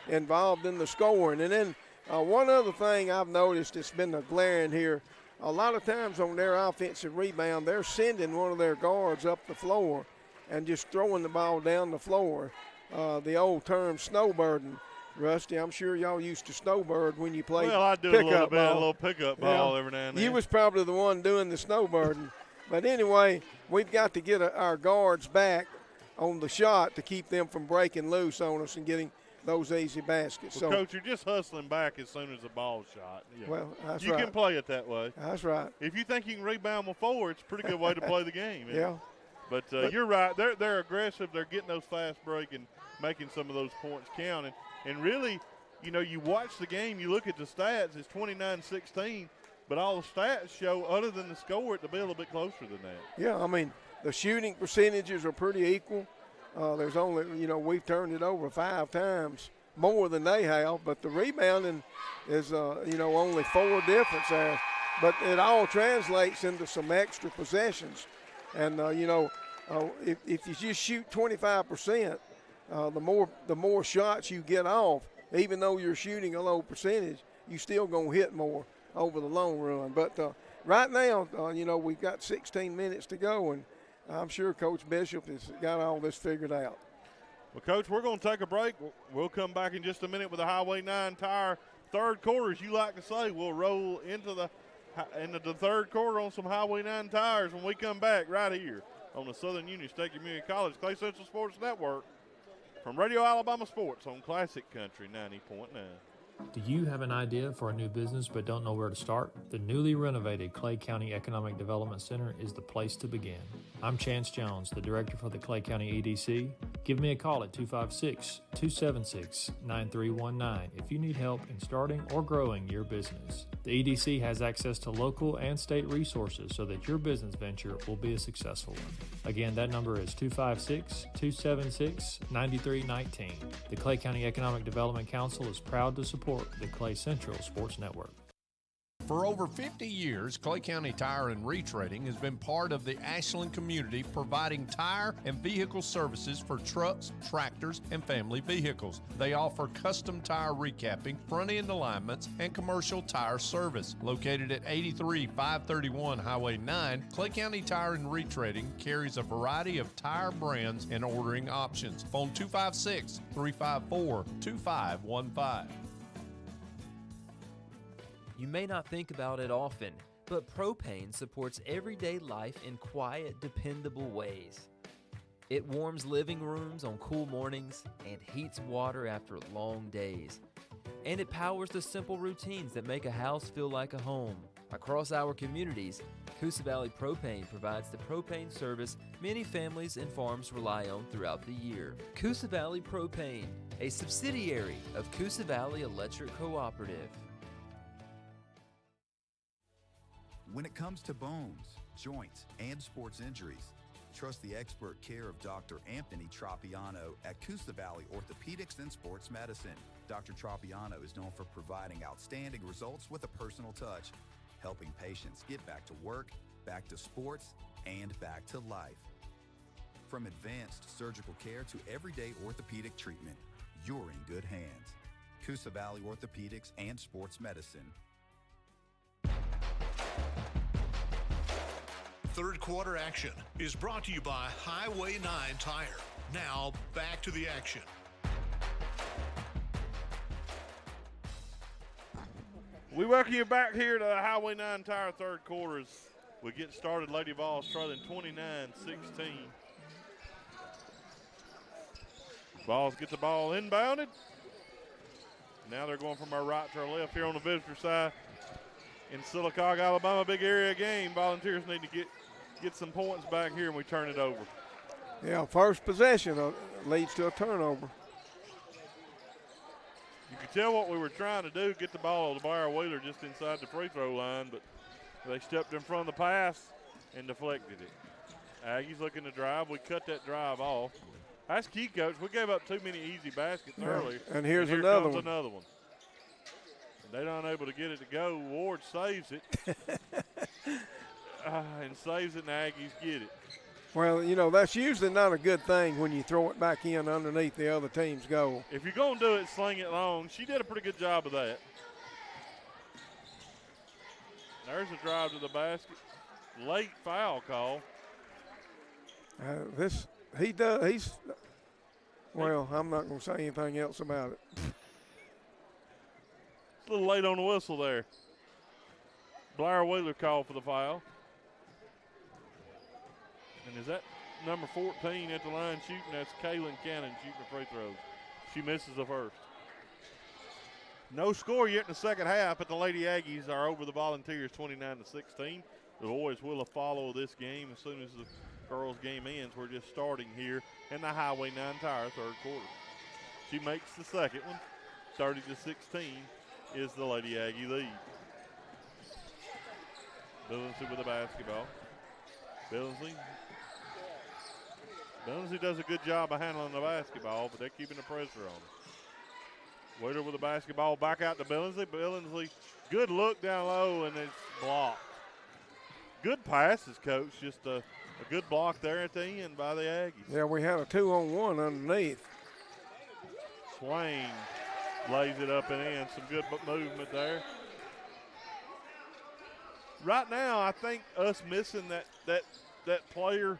involved in the scoring. And then one other thing I've noticed that's been a glaring here, a lot of times on their offensive rebound, they're sending one of their guards up the floor and just throwing the ball down the floor. The old term snowbirding. Rusty, I'm sure y'all used to snowbird when you played Well, I do a little pickup ball every now and then. You was probably the one doing the snowbirding. But anyway, we've got to get our guards back on the shot to keep them from breaking loose on us and getting those easy baskets. Well, Coach, you're just hustling back as soon as the ball's shot. Yeah. Well, that's you right. can play it that way. That's right. If you think you can rebound with 4, it's a pretty good way to play the game. Yeah. But you're right. They're aggressive. They're getting those fast break and making some of those points count. And really, you know, you watch the game, you look at the stats, it's 29-16. But all the stats show, other than the score, it to be a little bit closer than that. Yeah, I mean, the shooting percentages are pretty equal. There's only, you know, we've turned it over 5 times more than they have. But the rebounding is, you know, only 4 difference there. But it all translates into some extra possessions. And, you know, if you just shoot 25%, the more shots you get off, even though you're shooting a low percentage, you still going to hit more over the long run. But right now, you know, we've got 16 minutes to go, and I'm sure Coach Bishop has got all this figured out. Well, Coach, we're going to take a break. We'll come back in just a minute with the Highway 9 Tire third quarter, as you like to say. We'll roll into the third quarter on some Highway 9 tires when we come back right here on the Southern Union State Community College Clay Central Sports Network from Radio Alabama Sports on Classic Country 90.9. Do you have an idea for a new business but don't know where to start? The newly renovated Clay County Economic Development Center is the place to begin. I'm Chance Jones, the director for the Clay County EDC. Give me a call at 256-276-9319 if you need help in starting or growing your business. The EDC has access to local and state resources so that your business venture will be a successful one. Again, that number is 256-276-9319. The Clay County Economic Development Council is proud to support the Clay Central Sports Network. For over 50 years, Clay County Tire and Retreading has been part of the Ashland community, providing tire and vehicle services for trucks, tractors, and family vehicles. They offer custom tire recapping, front-end alignments, and commercial tire service. Located at 83531 Highway 9, Clay County Tire and Retreading carries a variety of tire brands and ordering options. Phone 256-354-2515. You may not think about it often, but propane supports everyday life in quiet, dependable ways. It warms living rooms on cool mornings and heats water after long days. And it powers the simple routines that make a house feel like a home. Across our communities, Coosa Valley Propane provides the propane service many families and farms rely on throughout the year. Coosa Valley Propane, a subsidiary of Coosa Valley Electric Cooperative. When it comes to bones, joints, and sports injuries, trust the expert care of Dr. Anthony Tropiano at Coosa Valley Orthopedics and Sports Medicine. Dr. Tropiano is known for providing outstanding results with a personal touch, helping patients get back to work, back to sports, and back to life. From advanced surgical care to everyday orthopedic treatment, you're in good hands. Coosa Valley Orthopedics and Sports Medicine. Third quarter action is brought to you by Highway 9 Tire. Now, back to the action. We welcome you back here to the Highway 9 Tire third quarters. We get started. Lady Vols trailing 29-16. Vols get the ball inbounded. Now they're going from our right to our left here on the visitor side. In Sylacauga, Alabama, big area game. Volunteers need to get some points back here, and we turn it over. Yeah, first possession leads to a turnover. You could tell what we were trying to do, get the ball to Blair Wheeler just inside the free throw line, but they stepped in front of the pass and deflected it. Aggies looking to drive. We cut that drive off. That's key, Coach. We gave up too many easy baskets earlier. And here's here another comes one. another one. They're not able to get it to go. Ward saves it. And saves it, and the Aggies get it. Well, you know, that's usually not a good thing when you throw it back in underneath the other team's goal. If you're going to do it, sling it long. She did a pretty good job of that. There's a drive to the basket. Late foul call. Well, I'm not going to say anything else about it. It's a little late on the whistle there. Blair Wheeler called for the foul. And is that number 14 at the line shooting? That's Kaylin Cannon shooting the free throws. She misses the first. No score yet in the second half, but the Lady Aggies are over the Volunteers 29-16. The boys will follow this game as soon as the girls' game ends. We're just starting here in the Highway 9 Tire third quarter. She makes the second one. 30-16 is the Lady Aggie lead. Billingsley with the basketball. Billingsley does a good job of handling the basketball, but they're keeping the pressure on him. Wheeler with the basketball back out to Billingsley. Billingsley, good look down low, and it's blocked. Good passes, Coach. Just a good block there at the end by the Aggies. Yeah, we had a 2-on-1 underneath. Swain lays it up and in. Some good movement there. Right now, I think us missing that player,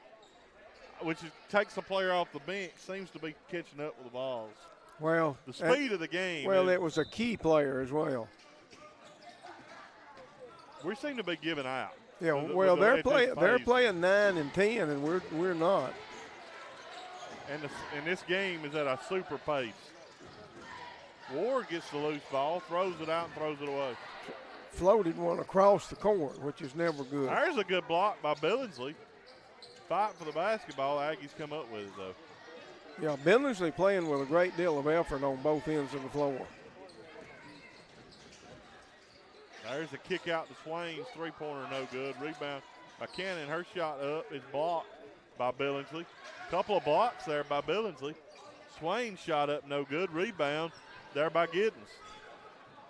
which takes the player off the bench, seems to be catching up with the balls. Well, the speed of the game. Well, it was a key player as well. We seem to be giving out. Yeah, well, they're playing 9 and 10, and we're not. And this game is at a super pace. Ward gets the loose ball, throws it out, and throws it away. Floated one across the court, which is never good. There's a good block by Billingsley. Fight for the basketball. Aggies come up with it, though. Yeah, Billingsley playing with a great deal of effort on both ends of the floor. There's a kick out to Swain's three-pointer, no good. Rebound by Cannon. Her shot up is blocked by Billingsley. Couple of blocks there by Billingsley. Swain's shot up, no good. Rebound there by Giddens.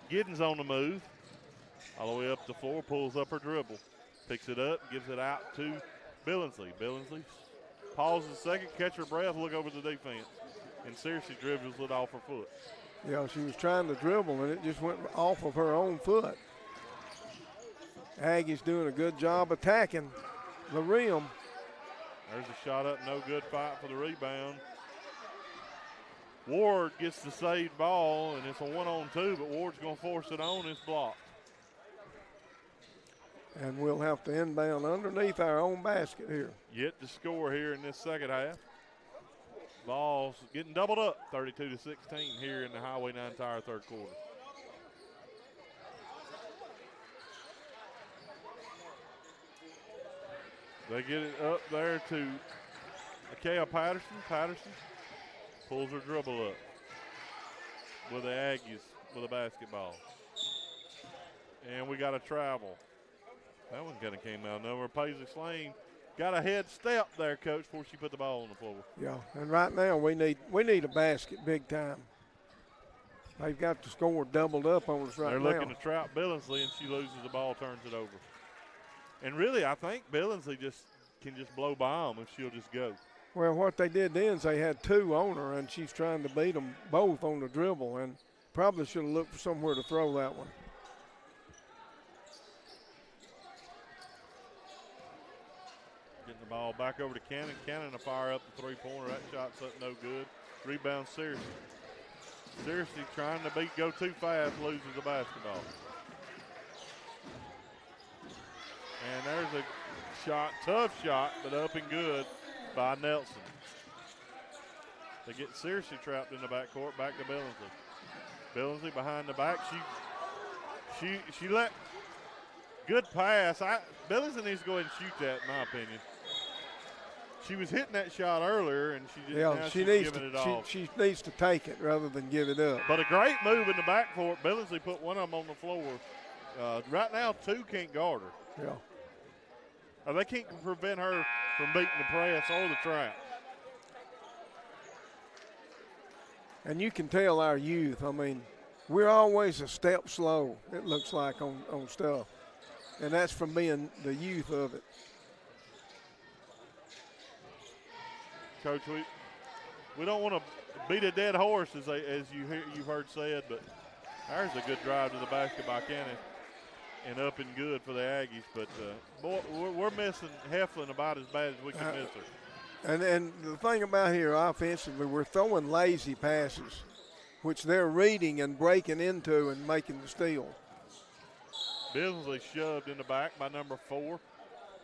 Giddens on the move. All the way up the floor, pulls up her dribble. Picks it up, gives it out to Billingsley. Billingsley pauses a second, catch her breath, look over the defense. And seriously dribbles it off her foot. Yeah, she was trying to dribble, and it just went off of her own foot. Aggie's doing a good job attacking the rim. There's a shot up, no good, fight for the rebound. Ward gets the saved ball, and it's a 1-on-2, but Ward's going to force it on. It's blocked. And we'll have to inbound underneath our own basket here. Yet to score here in this second half. Ball's getting doubled up, 32-16 here in the Highway 9 Tire third quarter. They get it up there to Akia Patterson. Patterson pulls her dribble up with the Aggies with a basketball. And we got a travel. That one kind of came out of nowhere. Paisley Slane got a head step there, Coach, before she put the ball on the floor. Yeah, and right now we need a basket big time. They've got the score doubled up on us right now. They're looking to trap Billingsley, and she loses the ball, turns it over. And really, I think Billingsley can just blow by them if she'll just go. Well, what they did then is they had two on her, and she's trying to beat them both on the dribble, and probably should have looked for somewhere to throw that one. Getting the ball back over to Cannon. Cannon to fire up the three-pointer. That shot's up no good. Rebound Searcy. Searcy trying to go too fast, loses the basketball. And there's a shot, tough shot, but up and good by Nelson. They get Searcy trapped in the backcourt, back to Billingsley. Billingsley behind the back. She let good pass. Billingsley needs to go ahead and shoot that, in my opinion. She was hitting that shot earlier, and she's giving it off. She needs to take it rather than give it up. But a great move in the backcourt. Billingsley put one of them on the floor. Right now, two can't guard her. Yeah. They can't prevent her from beating the press or the trap. And you can tell our youth, I mean, we're always a step slow, it looks like, on stuff. And that's from being the youth of it. Coach, we don't want to beat a dead horse, as you've heard said, but there's a good drive to the basket by Cannon and up and good for the Aggies. But, boy, we're missing Heflin about as bad as we can miss her. And the thing about here offensively, we're throwing lazy passes, which they're reading and breaking into and making the steal. Billingsley shoved in the back by number 4.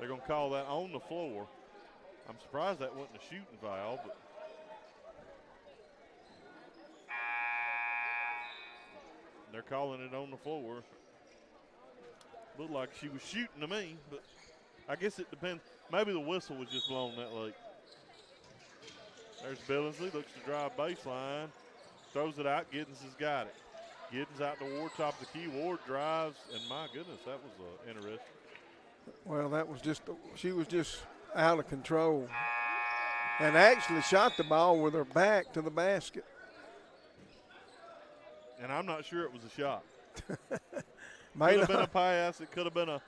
They're going to call that on the floor. I'm surprised that wasn't a shooting foul, but they're calling it on the floor. Looked like she was shooting to me, but I guess it depends. Maybe the whistle was just blown that late. There's Billingsley, looks to drive baseline, throws it out. Giddens has got it. Giddens out to Ward, top of the key. Ward drives, and my goodness, that was interesting. Well, that was she was just out of control and actually shot the ball with her back to the basket. And I'm not sure it was a shot. Could have been a pass. It could have been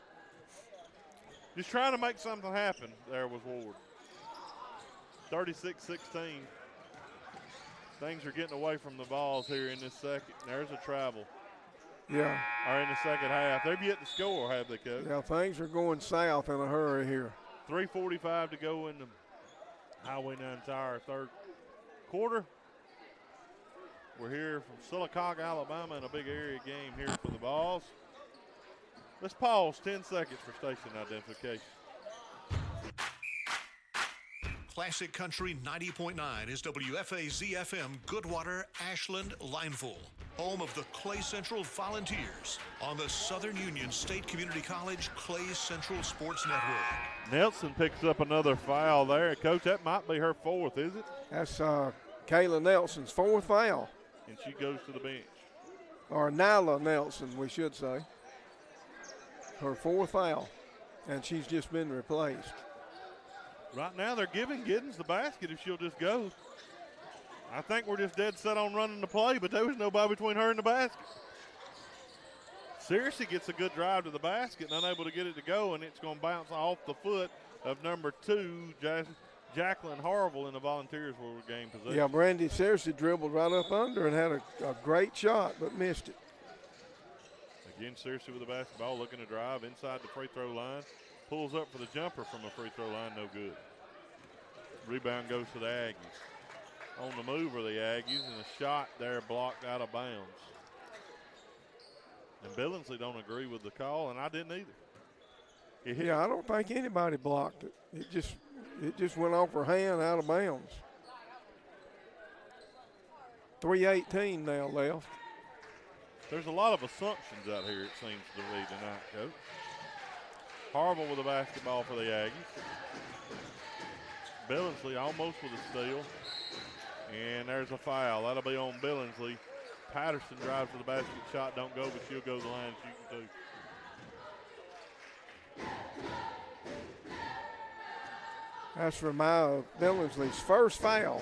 just trying to make something happen there with Ward. 36-16. Things are getting away from the balls here in this second. There's a travel. Yeah. Or in the second half. They've yet to score, have they, Coach? Yeah, things are going south in a hurry here. 3:45 to go in the Highway 9 Tire third quarter. We're here from Sylacauga, Alabama, in a big area game here for the Balls. Let's pause 10 seconds for station identification. Classic Country 90.9 is WFAZ-FM Goodwater, Ashland, Lineville, home of the Clay Central Volunteers on the Southern Union State Community College Clay Central Sports Network. Nelson picks up another foul there. Coach, that might be her fourth, is it? That's Kayla Nelson's fourth foul. And she goes to the bench. Or Nyla Nelson, we should say. Her fourth foul, and she's just been replaced. Right now they're giving Giddens the basket if she'll just go. I think we're just dead set on running the play, but there was nobody between her and the basket. Searcy gets a good drive to the basket and unable to get it to go, and it's going to bounce off the foot of number 2, Jacqueline Harville, and the Volunteers will regain possession. Yeah, Brandy Searcy dribbled right up under and had a great shot, but missed it. Again, Searcy with the basketball, looking to drive inside the free throw line. Pulls up for the jumper from a free throw line, no good. Rebound goes to the Aggies. On the move are the Aggies, and a shot there blocked out of bounds. And Billingsley don't agree with the call, and I didn't either. Yeah, I don't think anybody blocked it. It just went off her hand out of bounds. 3:18 now left. There's a lot of assumptions out here, it seems to be tonight, Coach. Harville with the basketball for the Aggies. Billingsley almost with a steal. And there's a foul. That'll be on Billingsley. Patterson drives to the basket. Shot don't go, but she'll go to the line shooting two. That's for Billingsley's first foul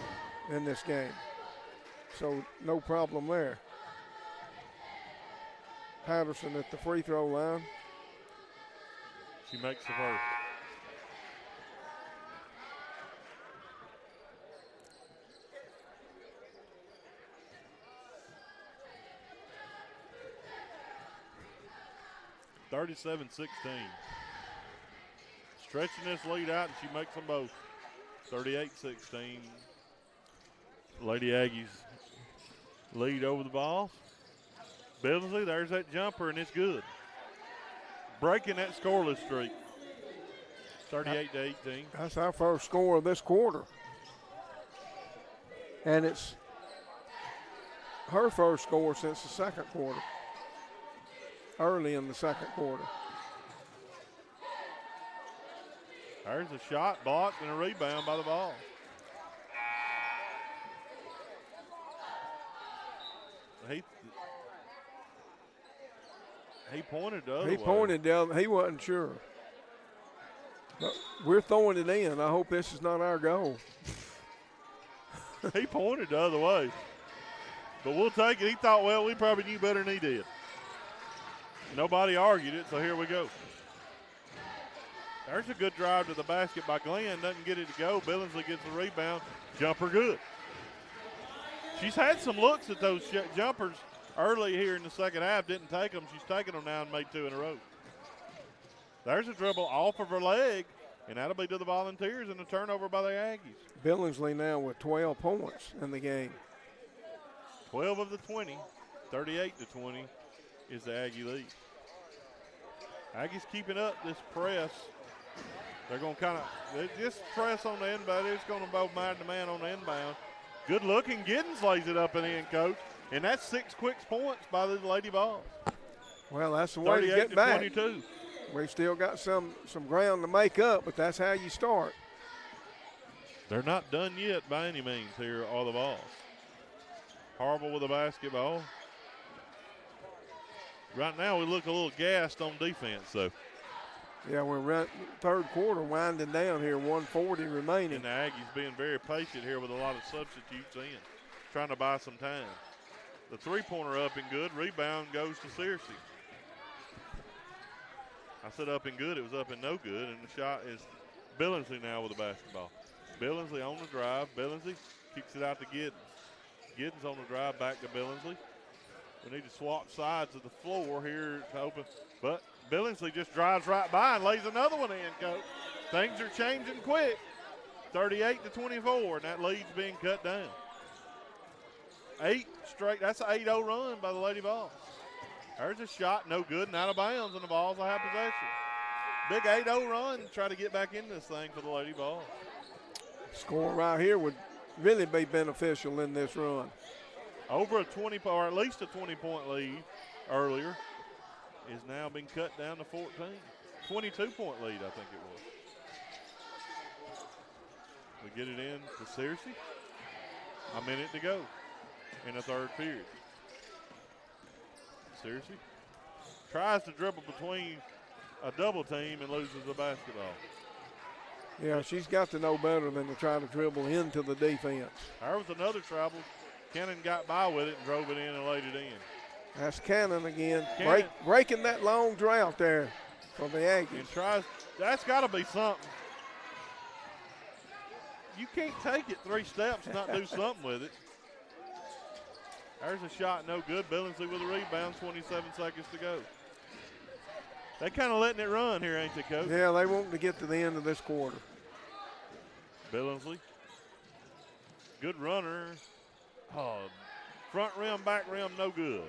in this game. So no problem there. Patterson at the free throw line. She makes the first. (37-16). Stretching this lead out, and she makes them both. 38-16. Lady Aggies lead over the ball. Billingsley, there's that jumper, and it's good. Breaking that scoreless streak. 38-18. That's our first score of this quarter. And it's her first score since the second quarter. Early in the second quarter. There's a shot blocked and a rebound by the ball. He pointed the other way. He pointed down. He wasn't sure. But we're throwing it in. I hope this is not our goal. He pointed the other way. But we'll take it. He thought, well, we probably knew better than he did. Nobody argued it, so here we go. There's a good drive to the basket by Glenn. Doesn't get it to go. Billingsley gets the rebound. Jumper good. She's had some looks at those jumpers early here in the second half. Didn't take them. She's taken them now and made 2 in a row. There's a dribble off of her leg, and that'll be to the Volunteers and a turnover by the Aggies. Billingsley now with 12 points in the game. 12 of the 20. 38-20 is the Aggie lead. Aggies keeping up this press. They're going to just press on the inbound. It's going to both man to man on the inbound. Good looking. Giddens lays it up and in, Coach. And that's 6 quick points by the Lady Vols. Well, that's the way to get back. 22. We've still got some ground to make up, but that's how you start. They're not done yet by any means here are the Vols. Harville with the basketball. Right now we look a little gassed on defense, though. Yeah, we're third quarter winding down here, 1:40 remaining. And the Aggies being very patient here with a lot of substitutes in, trying to buy some time. The three-pointer up and good. Rebound goes to Searcy. I said up and good. It was up and no good. And the shot is Billingsley now with the basketball. Billingsley on the drive. Billingsley kicks it out to Giddens. Giddens on the drive back to Billingsley. We need to swap sides of the floor here to open. But Billingsley just drives right by and lays another one in, Coach. Things are changing quick. 38-24, and that lead's being cut down. 8 straight. That's an 8-0 run by the Lady Vols. There's a shot, no good, and out of bounds, and the Vols will have possession. Big 8-0 run to try to get back in this thing for the Lady Vols. Score right here would really be beneficial in this run. Over a 20, or at least a 20-point lead earlier is now being cut down to 14. 22-point lead, I think it was. We get it in to Searcy. A minute to go in the third period. Searcy tries to dribble between a double team and loses the basketball. Yeah, she's got to know better than to try to dribble into the defense. There was another travel. Kennan got by with it and drove it in and laid it in. That's Cannon again, Cannon. breaking that long drought there for the Aggies. That's got to be something. You can't take it 3 steps and not do something with it. There's a shot, no good. Billingsley with a rebound, 27 seconds to go. They kind of letting it run here, ain't they, Coach? Yeah, they want to get to the end of this quarter. Billingsley, good runner. Oh, front rim, back rim, no good.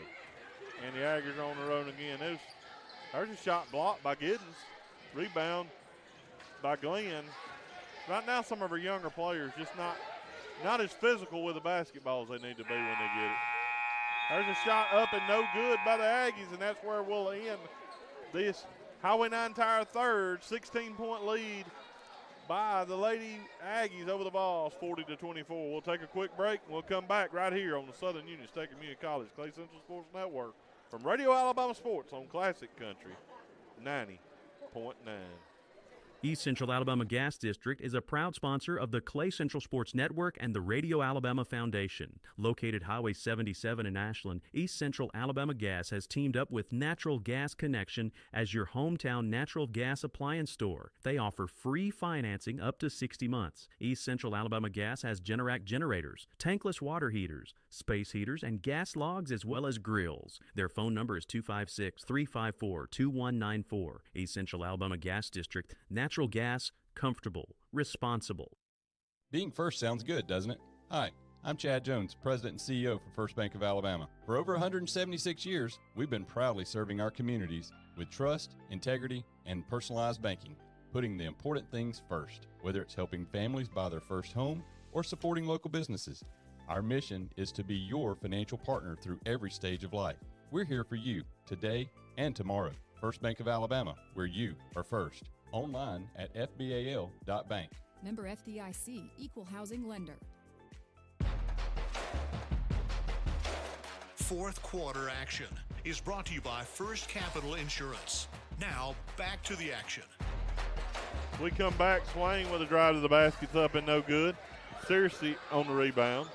And the Aggies are on the run again. There's a shot blocked by Giddens. Rebound by Glenn. Right now, some of our younger players just not as physical with the basketball as they need to be when they get it. There's a shot up and no good by the Aggies, and that's where we'll end this Highway 9 Tire third. 16-point lead by the Lady Aggies over the Vols, 40-24. We'll take a quick break, and we'll come back right here on the Southern Union State Community College Clay Central Sports Network from Radio Alabama Sports on Classic Country 90.9. East Central Alabama Gas District is a proud sponsor of the Clay Central Sports Network and the Radio Alabama Foundation. Located Highway 77 in Ashland, East Central Alabama Gas has teamed up with Natural Gas Connection as your hometown natural gas appliance store. They offer free financing up to 60 months. East Central Alabama Gas has Generac generators, tankless water heaters, space heaters, and gas logs as well as grills. Their phone number is 256-354-2194. East Central Alabama Gas District, natural gas, comfortable, responsible. Being first sounds good, doesn't it? Hi, I'm Chad Jones, President and CEO for First Bank of Alabama. For over 176 years, we've been proudly serving our communities with trust, integrity, and personalized banking, putting the important things first, whether it's helping families buy their first home or supporting local businesses. Our mission is to be your financial partner through every stage of life. We're here for you today and tomorrow. First Bank of Alabama, where you are first. Online at fbal.bank. Member FDIC, Equal Housing Lender. Fourth quarter action is brought to you by First Capital Insurance. Now, back to the action. We come back, Swain with a drive to the basket's up and no good. Searcy on the rebound.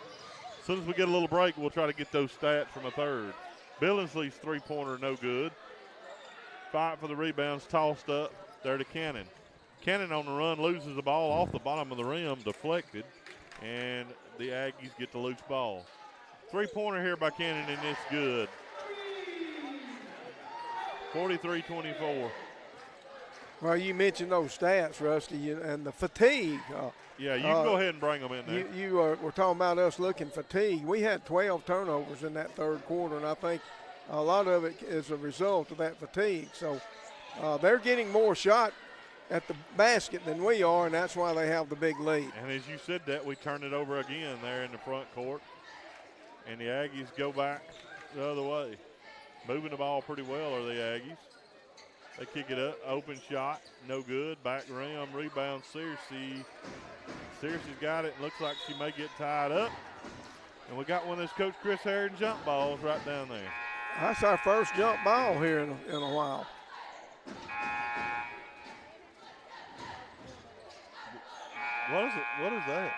As soon as we get a little break, we'll try to get those stats from a third. Billingsley's three-pointer no good. Fight for the rebounds, tossed up there to Cannon. Cannon on the run loses the ball off the bottom of the rim, deflected, and the Aggies get the loose ball. Three-pointer here by Cannon, and it's good. 43-24. Well, you mentioned those stats, Rusty, and the fatigue. Yeah, you can go ahead and bring them in there. You were talking about us looking fatigued. We had 12 turnovers in that third quarter, and I think a lot of it is a result of that fatigue. So they're getting more shot at the basket than we are, and that's why they have the big lead. And as you said that, we turn it over again there in the front court, and the Aggies go back the other way. Moving the ball pretty well are the Aggies. They kick it up, open shot, no good. Back rim, rebound, Searcy. Searcy's got it. Looks like she may get tied up. And we got one of those Coach Chris Harrington jump balls right down there. That's our first jump ball here in a while. What is it? What is that?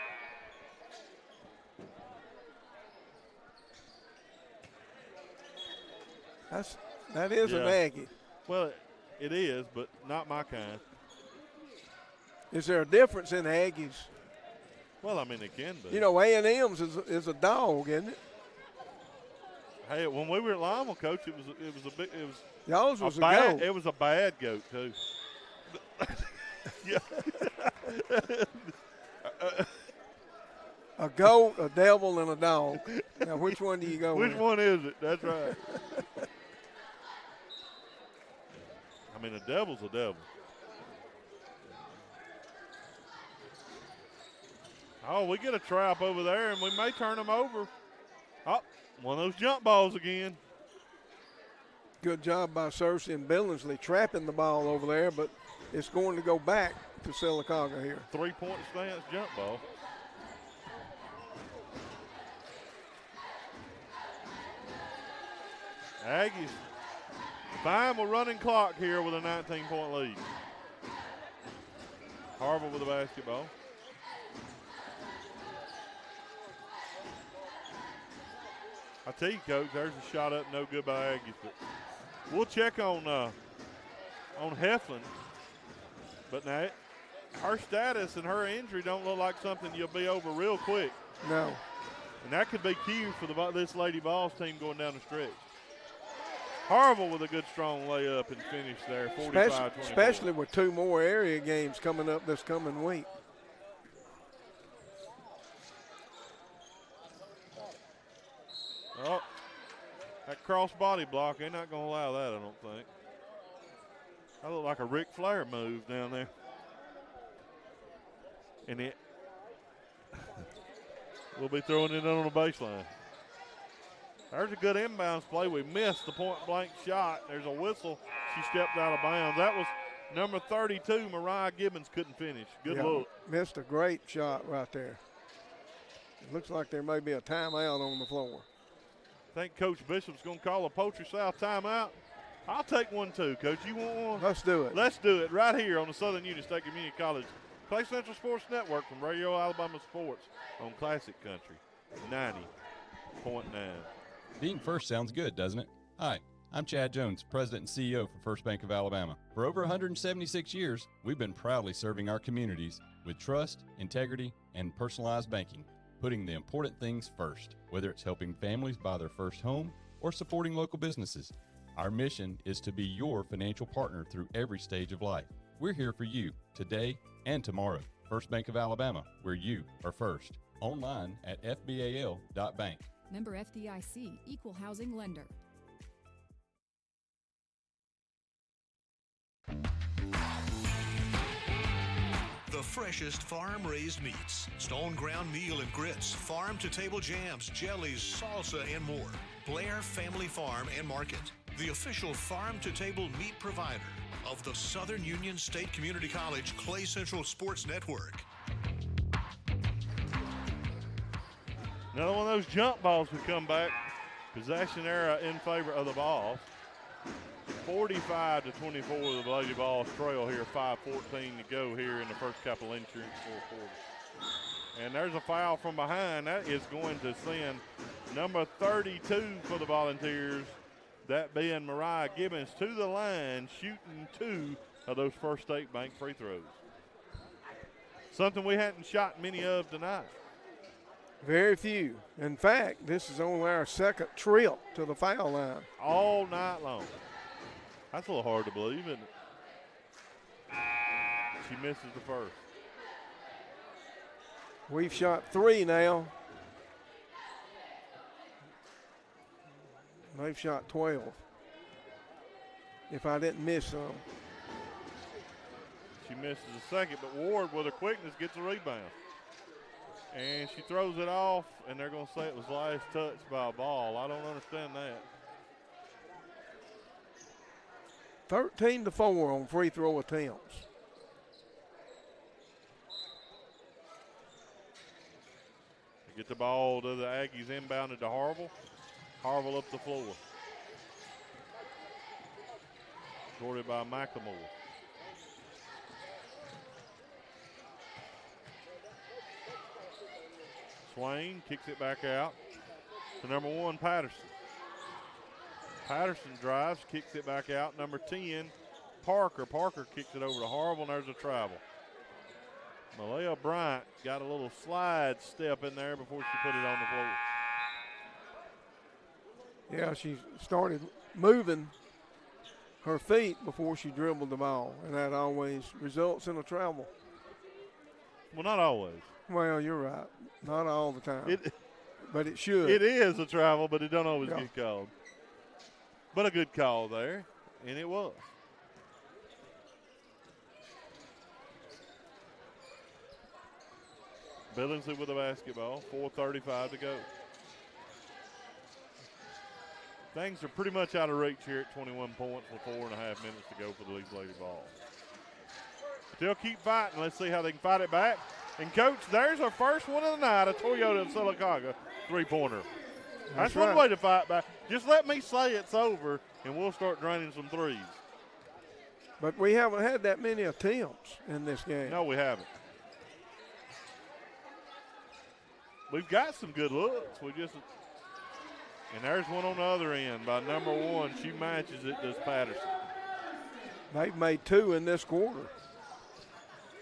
That is an Aggie. Well, it is, but not my kind. Is there a difference in Aggies? Well, I mean, it can be. You know, A&M's is a dog, isn't it? Hey, when we were at Lima, Coach, it was y'all's was a goat. It was a bad goat too. Yeah. A goat, a devil, and a dog. Now, which one do you go with? Which one is it? That's right. I mean, a devil's a devil. Oh, we get a trap over there, and we may turn them over. Oh, one of those jump balls again. Good job by Searcy and Billingsley trapping the ball over there, but it's going to go back to Sylacauga here. 3-point stance jump ball. Aggies fine with running clock here with a 19-point lead. Harville with the basketball. I tell you, Coach, there's a shot up, no good by Aggies. But we'll check on Heflin. But now her status and her injury don't look like something you'll be over real quick. No. And that could be key for this Lady Vols team going down the stretch. Harville with a good strong layup and finish there, 45-24. Especially with 2 more area games coming up this coming week. Oh, that cross body block, they're not going to allow that, I don't think. That looked like a Ric Flair move down there. And we'll be throwing it on the baseline. There's a good inbounds play. We missed the point-blank shot. There's a whistle. She stepped out of bounds. That was number 32, Mariah Gibbons, couldn't finish. Good look. Missed a great shot right there. It looks like there may be a timeout on the floor. I think Coach Bishop's going to call a Poultry South timeout. I'll take one too, Coach. You want one? Let's do it. Let's do it right here on the Southern Union State Community College Clay Central Sports Network from Radio Alabama Sports on Classic Country 90.9. Being first sounds good, doesn't it? Hi, I'm Chad Jones, President and CEO for First Bank of Alabama. For over 176 years, we've been proudly serving our communities with trust, integrity, and personalized banking, putting the important things first, whether it's helping families buy their first home or supporting local businesses. Our mission is to be your financial partner through every stage of life. We're here for you today and tomorrow. First Bank of Alabama, where you are first. Online at fbal.bank. Member FDIC, Equal Housing Lender. The freshest farm-raised meats, stone ground meal and grits, farm-to-table jams, jellies, salsa, and more. Blair Family Farm and Market, the official farm-to-table meat provider of the Southern Union State Community College Clay Central Sports Network. Another one of those jump balls would come back. Possession era in favor of the Vols. 45-24 the Lady Vols trail here. 5:14 to go here in the first Capital Insurance fourth quarter. And there's a foul from behind. That is going to send number 32 for the Volunteers, that being Mariah Gibbons, to the line, shooting 2 of those First State Bank free throws. Something we hadn't shot many of tonight. Very few. In fact, this is only our second trip to the foul line. All night long. That's a little hard to believe, isn't it? She misses the first. We've shot 3 now. They've shot 12. If I didn't miss some. She misses the second, but Ward with her quickness gets a rebound. And she throws it off, and they're going to say it was last touch by a ball. I don't understand that. 13-4 on free throw attempts. They get the ball to the Aggies, inbounded to Harville. Harville up the floor. Guarded by McLemore. Swain kicks it back out to number 1, Patterson. Patterson drives, kicks it back out. Number 10, Parker. Parker kicks it over to Harville, and there's a travel. Malaya Bryant got a little slide step in there before she put it on the floor. Yeah, she started moving her feet before she dribbled the ball, and that always results in a travel. Well, not always. Well, you're right. Not all the time. But it should. It is a travel, but it don't always get called. But a good call there, and it was. Billingsley with the basketball, 4:35 to go. Things are pretty much out of reach here at 21 points with 4.5 minutes to go for the Leeds Lady Vols. Still keep fighting. Let's see how they can fight it back. And, Coach, there's our first one of the night, a Toyota of Sylacauga three-pointer. That's right. One way to fight back. Just let me say it's over, and we'll start draining some threes. But we haven't had that many attempts in this game. No, we haven't. We've got some good looks. We just And there's one on the other end by number 1. She matches it, does Patterson. They've made 2 in this quarter.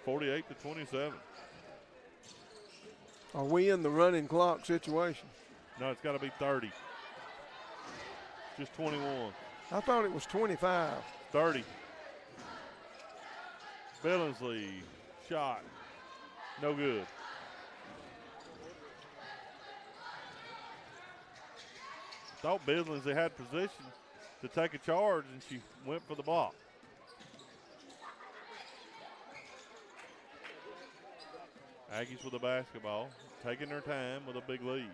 48-27. Are we in the running clock situation? No, it's got to be 30. Just 21. I thought it was 25. 30. Billingsley shot. No good. Thought Billingsley had position to take a charge, and she went for the block. Aggies with the basketball, taking their time with a big lead.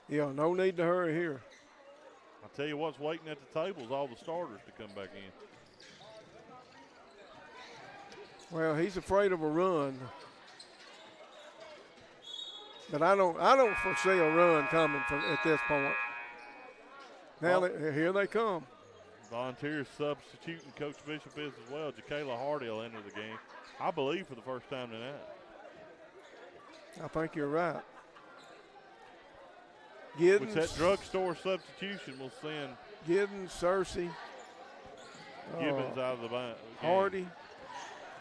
Yeah, no need to hurry here. I'll tell you what's waiting at the table is all the starters to come back in. Well, he's afraid of a run. But I don't foresee a run coming at this point. Now here they come. Volunteers substituting. Coach Bishop is as well. Jacayla Hardy will enter the game, I believe, for the first time tonight. I think you're right. Giddens, with that drugstore substitution, we'll send Giddens, Searcy, Gibbons out of the game. Hardy,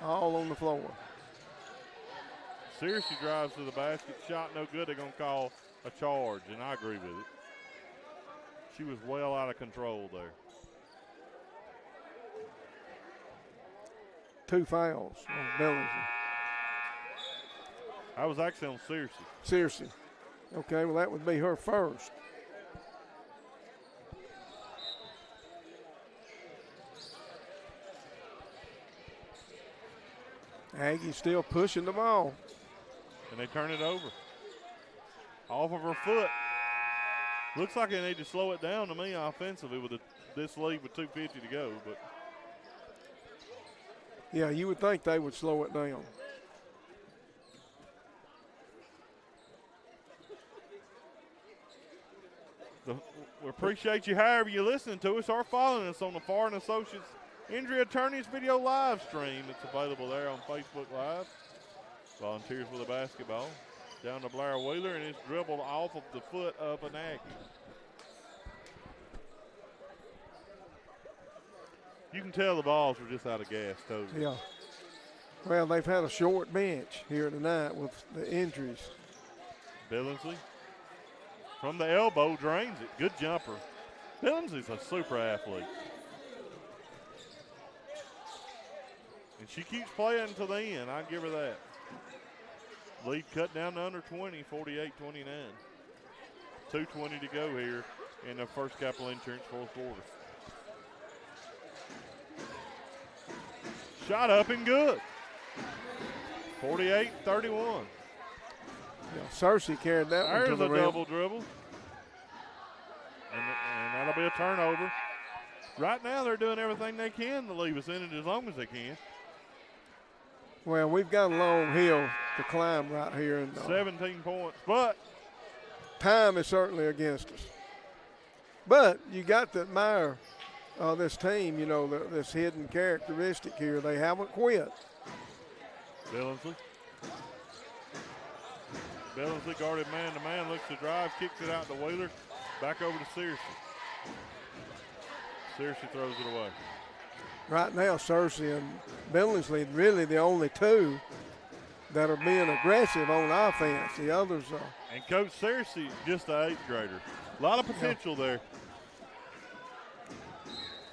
all on the floor. Seriously drives to the basket, shot no good. They're going to call a charge, and I agree with it. She was well out of control there. 2 fouls on Billingsley. I was actually on Searcy. Searcy. Okay, well, that would be her first. Aggie still pushing the ball. And they turn it over. Off of her foot. Looks like they need to slow it down to me offensively with this lead with 2:50 to go. But yeah, you would think they would slow it down. We appreciate you however you're listening to us or following us on the Foreign Associates Injury Attorneys video live stream. It's available there on Facebook Live. Volunteers with a basketball. Down to Blair Wheeler, and it's dribbled off of the foot of an Aggie. You can tell the balls were just out of gas, totally. Yeah. Well, they've had a short bench here tonight with the injuries. Billingsley from the elbow drains it. Good jumper. Billingsley's a super athlete. And she keeps playing to the end. I'll give her that. Lead cut down to under 20, 48-29. 2:20 to go here in the First Capital Insurance fourth quarter. Shot up and good. 48-31. Yeah, Searcy carried that one to the rim. There's a double dribble. And that'll be a turnover. Right now they're doing everything they can to leave us in it as long as they can. Well, we've got a long hill to climb right here. And 17 points, but time is certainly against us. But you got to admire this team, you know, this hidden characteristic here. They haven't quit. Billingsley guarded man-to-man, looks to drive, kicks it out to Wheeler. Back over to Searcy. Searcy throws it away. Right now, Searcy and Billingsley really the only two that are being aggressive on offense. The others are. And Coach Searcy, just an 8th grader. A lot of potential there.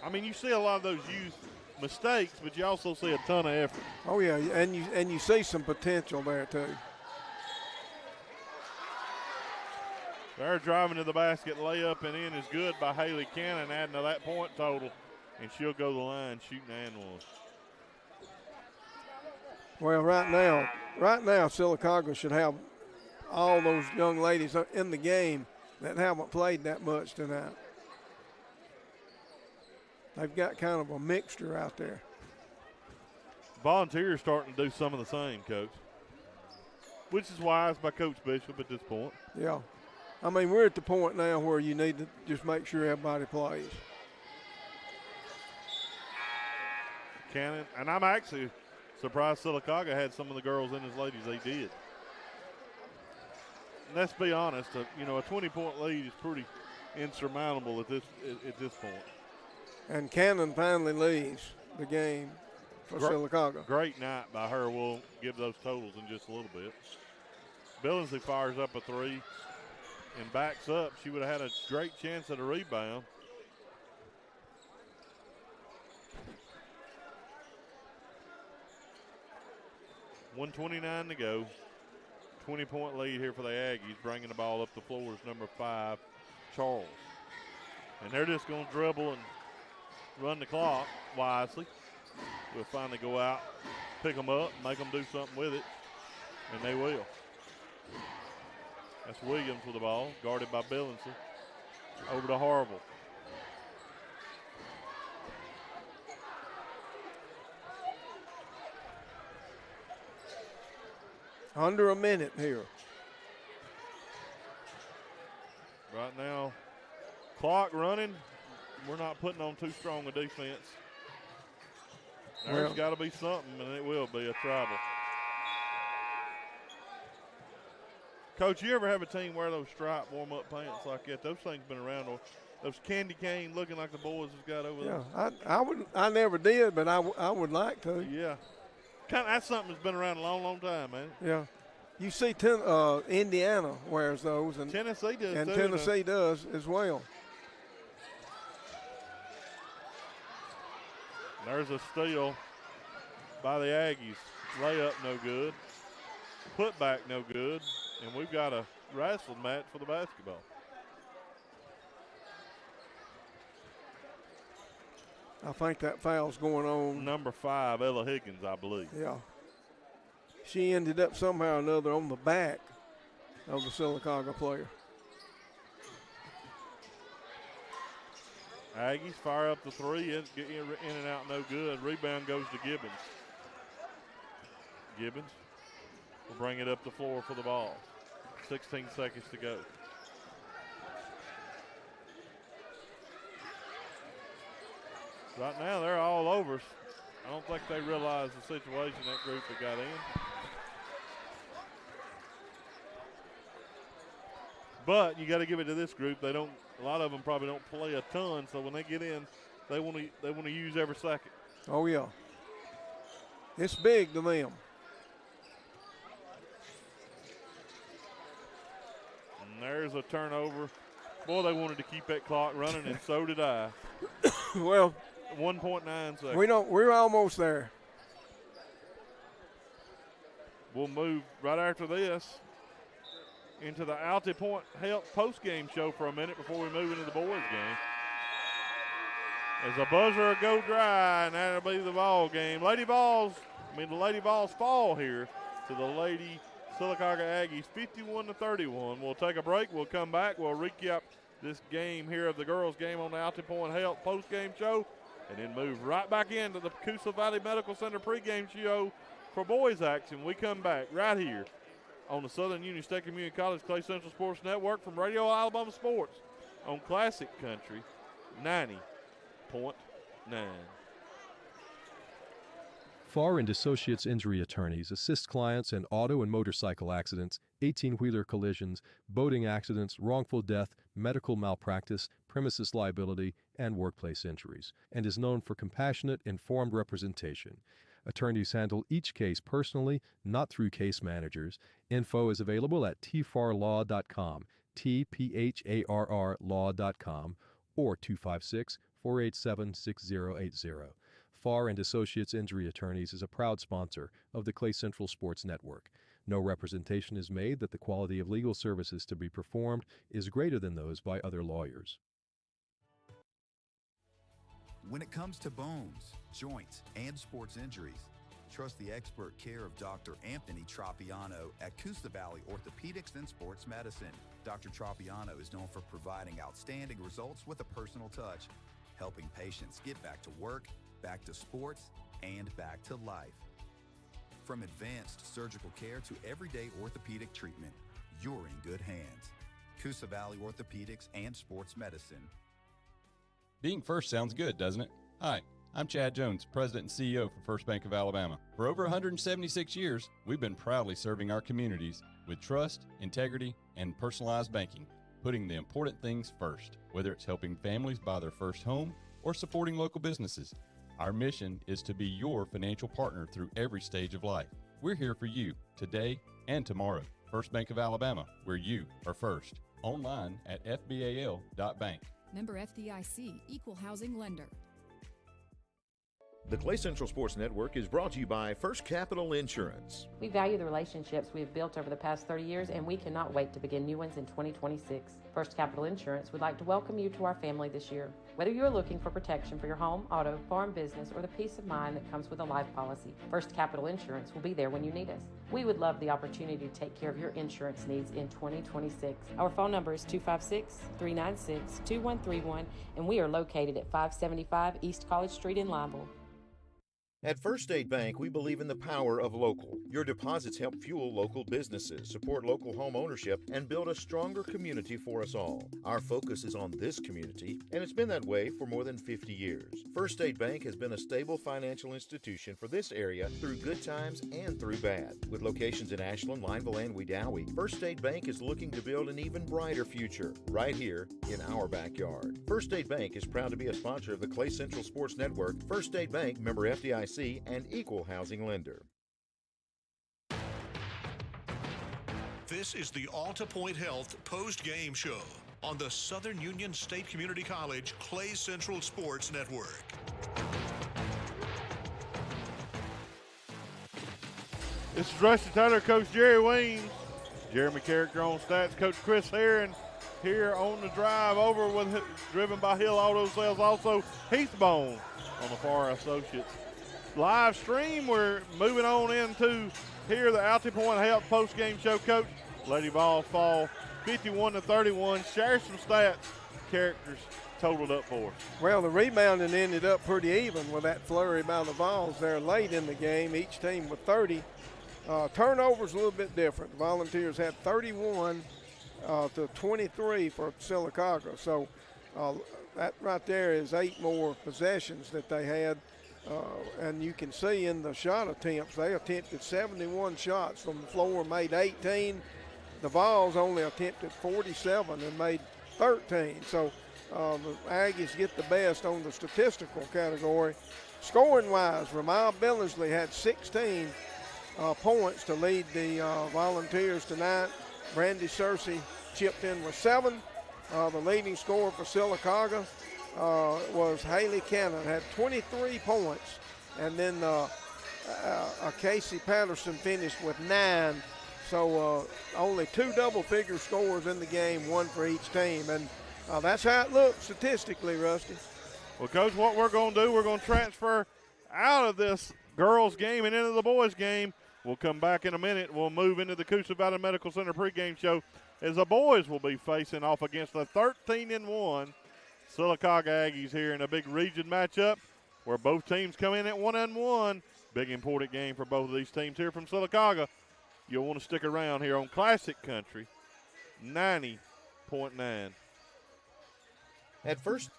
I mean, you see a lot of those youth mistakes, but you also see a ton of effort. Oh yeah, and you see some potential there too. They're driving to the basket, layup and in is good by Haley Cannon, adding to that point total, and she'll go to the line shooting and one. Well, right now, Sylacauga should have all those young ladies in the game that haven't played that much tonight. They've got kind of a mixture out there. Volunteers starting to do some of the same, Coach, which is wise by Coach Bishop at this point. Yeah. I mean, we're at the point now where you need to just make sure everybody plays. Cannon, and I'm actually surprised Sylacauga had some of the girls in as late as they did. let's be honest, a 20-point lead is pretty insurmountable at this point. And Cannon finally leads the game for Sylacauga. Great night by her. We'll give those totals in just a little bit. Billingsley fires up a three and backs up. She would have had a great chance at a rebound. $1:29 to go. 20-point lead here for the Aggies. Bringing the ball up the floor is number 5, Charles. And they're just going to dribble and run the clock wisely. We'll finally go out, pick them up, make them do something with it, and they will. That's Williams with the ball, guarded by Billingsley. Over to Harville. Under a minute here. Right now, clock running. We're not putting on too strong a defense. There's got to be something, and it will be a travel. Coach, you ever have a team wear those striped warm-up pants like that? Those things been around. Those candy cane looking like the boys has got over there. Yeah, I never did, but I would like to. Yeah. That's something that's been around a long, long time, man. Yeah. You see Indiana wears those. And Tennessee does, and too. Tennessee does as well. There's a steal by the Aggies. Layup no good. Putback no good. And we've got a wrestling match for the basketball. I think that foul's going on. Number 5, Ella Higgins, I believe. Yeah. She ended up somehow or another on the back of the Sylacauga player. Aggies fire up the three, get in and out, no good. Rebound goes to Gibbons. Gibbons will bring it up the floor for the ball. 16 seconds to go. Right now, they're all over us. I don't think they realize the situation that group that got in. But you got to give it to this group. They don't. A lot of them probably don't play a ton. So when they get in, they want to use every second. Oh yeah, it's big to them. And there's a turnover. Boy, they wanted to keep that clock running, and so did I. Well, 1.9 seconds. We're almost there. We'll move right after this into the Alti Point Health post-game show for a minute before we move into the boys' game. As a buzzer will go dry, and that'll be the ball game. The Lady Vols fall here to the Lady Sylacauga Aggies, 51-31. We'll take a break. We'll come back. We'll recap this game here of the girls' game on the Alti Point Health post-game show, and then move right back into the Coosa Valley Medical Center pregame show for boys action. We come back right here on the Southern Union State Community College Clay Central Sports Network from Radio Alabama Sports on Classic Country 90.9. Farr and Associates Injury Attorneys assist clients in auto and motorcycle accidents, 18-wheeler collisions, boating accidents, wrongful death, medical malpractice, premises liability, and workplace injuries, and is known for compassionate, informed representation. Attorneys handle each case personally, not through case managers. Info is available at tfarlaw.com, TPHARR law.com, or 256-487-6080. Farr and Associates Injury Attorneys is a proud sponsor of the Clay Central Sports Network. No representation is made that the quality of legal services to be performed is greater than those by other lawyers. When it comes to bones, joints, and sports injuries, trust the expert care of Dr. Anthony Tropiano at Coosa Valley Orthopedics and Sports Medicine. Dr. Tropiano is known for providing outstanding results with a personal touch, helping patients get back to work, back to sports, and back to life. From advanced surgical care to everyday orthopedic treatment, you're in good hands. Coosa Valley Orthopedics and Sports Medicine. Being first sounds good, doesn't it? Hi, I'm Chad Jones, President and CEO for First Bank of Alabama. For over 176 years, we've been proudly serving our communities with trust, integrity, and personalized banking, putting the important things first, whether it's helping families buy their first home or supporting local businesses. Our mission is to be your financial partner through every stage of life. We're here for you today and tomorrow. First Bank of Alabama, where you are first. Online at fbal.bank. Member FDIC, Equal Housing Lender. The Clay Central Sports Network is brought to you by First Capital Insurance. We value the relationships we have built over the past 30 years, and we cannot wait to begin new ones in 2026. First Capital Insurance would like to welcome you to our family this year. Whether you are looking for protection for your home, auto, farm, business, or the peace of mind that comes with a life policy, First Capital Insurance will be there when you need us. We would love the opportunity to take care of your insurance needs in 2026. Our phone number is 256-396-2131, and we are located at 575 East College Street in Lineville. At First State Bank, we believe in the power of local. Your deposits help fuel local businesses, support local home ownership, and build a stronger community for us all. Our focus is on this community, and it's been that way for more than 50 years. First State Bank has been a stable financial institution for this area through good times and through bad. With locations in Ashland, Lineville, and Wedowee, First State Bank is looking to build an even brighter future right here in our backyard. First State Bank is proud to be a sponsor of the Clay Central Sports Network. First State Bank, member FDIC, and Equal Housing Lender. This is the Alta Point Health post-game show on the Southern Union State Community College Clay Central Sports Network. This is Rusty Tyler, Coach Jerry Weems, Jeremy Character on stats, Coach Chris Herron here on the drive over with driven by Hill Auto Sales, also Heathbone on the Far Associates. Live stream, we're moving on into here the Alta Point Health post-game show. Coach, Lady Vols fall 51-31. Share some stats, Characters totaled up for us. Well, the rebounding ended up pretty even with that flurry by the Vols there late in the game, each team with 30. Turnovers a little bit different. The Volunteers had 31 to 23 for Sylacauga. So that right there is 8 more possessions that they had. And you can see in the shot attempts, they attempted 71 shots from the floor, made 18. The Vols only attempted 47 and made 13. So the Aggies get the best on the statistical category. Scoring-wise, Ramil Billingsley had 16 points to lead the Volunteers tonight. Brandy Searcy chipped in with 7. The leading scorer for Sylacauga was Haley Cannon, had 23 points, and then Casey Patterson finished with 9. So only 2 double-figure scores in the game, 1 for each team, and that's how it looks statistically, Rusty. Well, Coach, what we're going to do, we're going to transfer out of this girls' game and into the boys' game. We'll come back in a minute. We'll move into the Coosa Valley Medical Center pregame show as the boys will be facing off against the 13-1 Sylacauga Aggies here in a big region matchup where both teams come in at 1-1. Big important game for both of these teams here from Sylacauga. You'll want to stick around here on Classic Country 90.9. At first,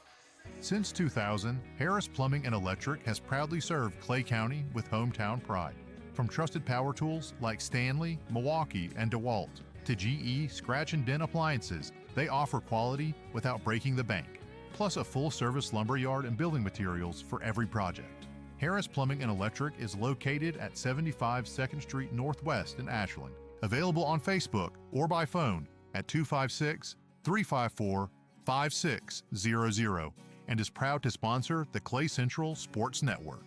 since 2000, Harris Plumbing and Electric has proudly served Clay County with hometown pride. From trusted power tools like Stanley, Milwaukee, and DeWalt to GE scratch and dent appliances, they offer quality without breaking the bank. Plus a full-service lumber yard and building materials for every project. Harris Plumbing and Electric is located at 75 2nd Street Northwest in Ashland. Available on Facebook or by phone at 256-354-5600 and is proud to sponsor the Clay Central Sports Network.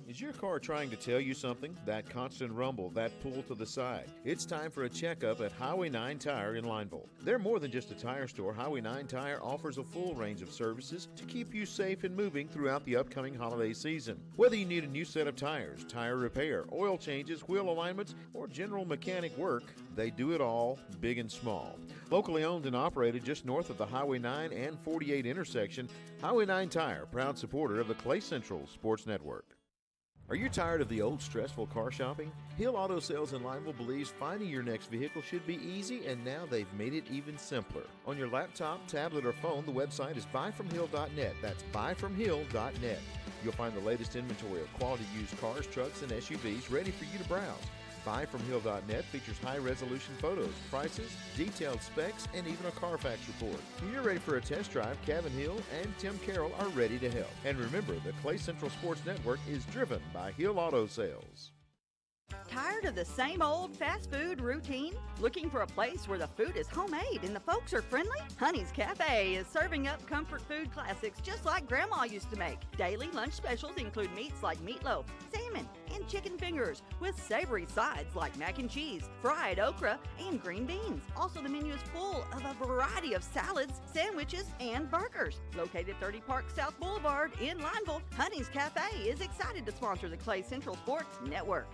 Is your car trying to tell you something? That constant rumble, that pull to the side. It's time for a checkup at Highway 9 Tire in Lineville. They're more than just a tire store. Highway 9 Tire offers a full range of services to keep you safe and moving throughout the upcoming holiday season. Whether you need a new set of tires, tire repair, oil changes, wheel alignments, or general mechanic work, they do it all, big and small. Locally owned and operated just north of the Highway 9 and 48 intersection, Highway 9 Tire, proud supporter of the Clay Central Sports Network. Are you tired of the old stressful car shopping? Hill Auto Sales in Lineville believes finding your next vehicle should be easy, and now they've made it even simpler. On your laptop, tablet, or phone, the website is buyfromhill.net. That's buyfromhill.net. You'll find the latest inventory of quality used cars, trucks, and SUVs ready for you to browse. Buyfromhill.net features high-resolution photos, prices, detailed specs, and even a Carfax report. When you're ready for a test drive, Kevin Hill and Tim Carroll are ready to help. And remember, the Clay Central Sports Network is driven by Hill Auto Sales. Tired of the same old fast food routine? Looking for a place where the food is homemade and the folks are friendly? Honey's Cafe is serving up comfort food classics just like Grandma used to make. Daily lunch specials include meats like meatloaf, salmon, and chicken fingers with savory sides like mac and cheese, fried okra, and green beans. Also, the menu is full of a variety of salads, sandwiches, and burgers. Located 30 Park South Boulevard in Lineville, Honey's Cafe is excited to sponsor the Clay Central Sports Network.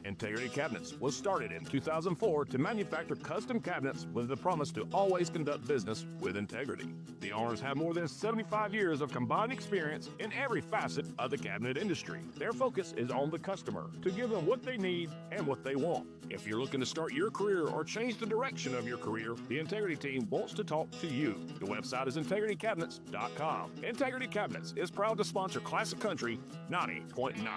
Integrity Cabinets was started in 2004 to manufacture custom cabinets with the promise to always conduct business with integrity. The owners have more than 75 years of combined experience in every facet of the cabinet industry. Their focus is on the customer to give them what they need and what they want. If you're looking to start your career or change the direction of your career, the Integrity team wants to talk to you. The website is integritycabinets.com. Integrity Cabinets is proud to sponsor Classic Country 90.9.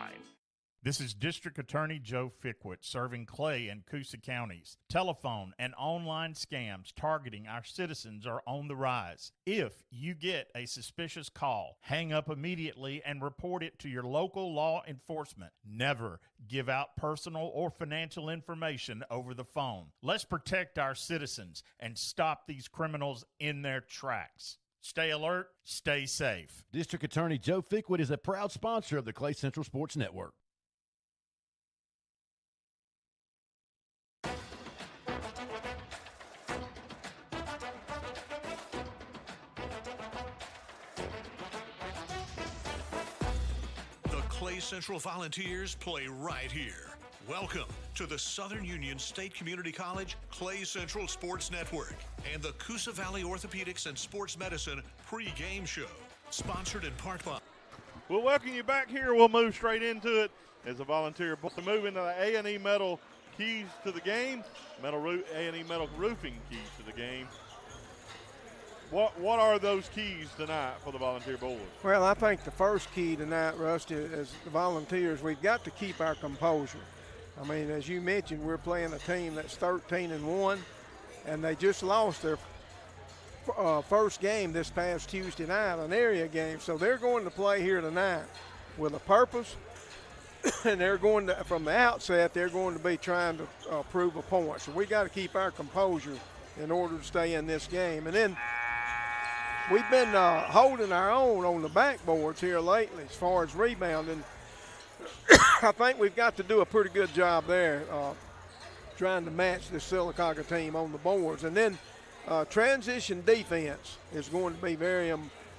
This is District Attorney Joe Fickwit serving Clay and Coosa counties. Telephone and online scams targeting our citizens are on the rise. If you get a suspicious call, hang up immediately and report it to your local law enforcement. Never give out personal or financial information over the phone. Let's protect our citizens and stop these criminals in their tracks. Stay alert, stay safe. District Attorney Joe Fickwit is a proud sponsor of the Clay Central Sports Network. Clay Central Volunteers play right here. Welcome to the Southern Union State Community College Clay Central Sports Network and the Coosa Valley Orthopedics and Sports Medicine pre-game show, sponsored in part by. We'll welcome you back here. We'll move straight into it as a volunteer to move into the A&E Metal keys to the game, A&E Metal roofing keys to the game. What are those keys tonight for the Volunteer Boys? Well, I think the first key tonight, Rusty, is the Volunteers, we've got to keep our composure. I mean, as you mentioned, we're playing a team that's 13-1, and they just lost their first game this past Tuesday night, an area game. So they're going to play here tonight with a purpose, and they're going to, from the outset, they're going to be trying to prove a point. So we got to keep our composure in order to stay in this game. And then we've been holding our own on the backboards here lately as far as rebounding. I think we've got to do a pretty good job there trying to match the Sylacauga team on the boards. And then transition defense is going to be very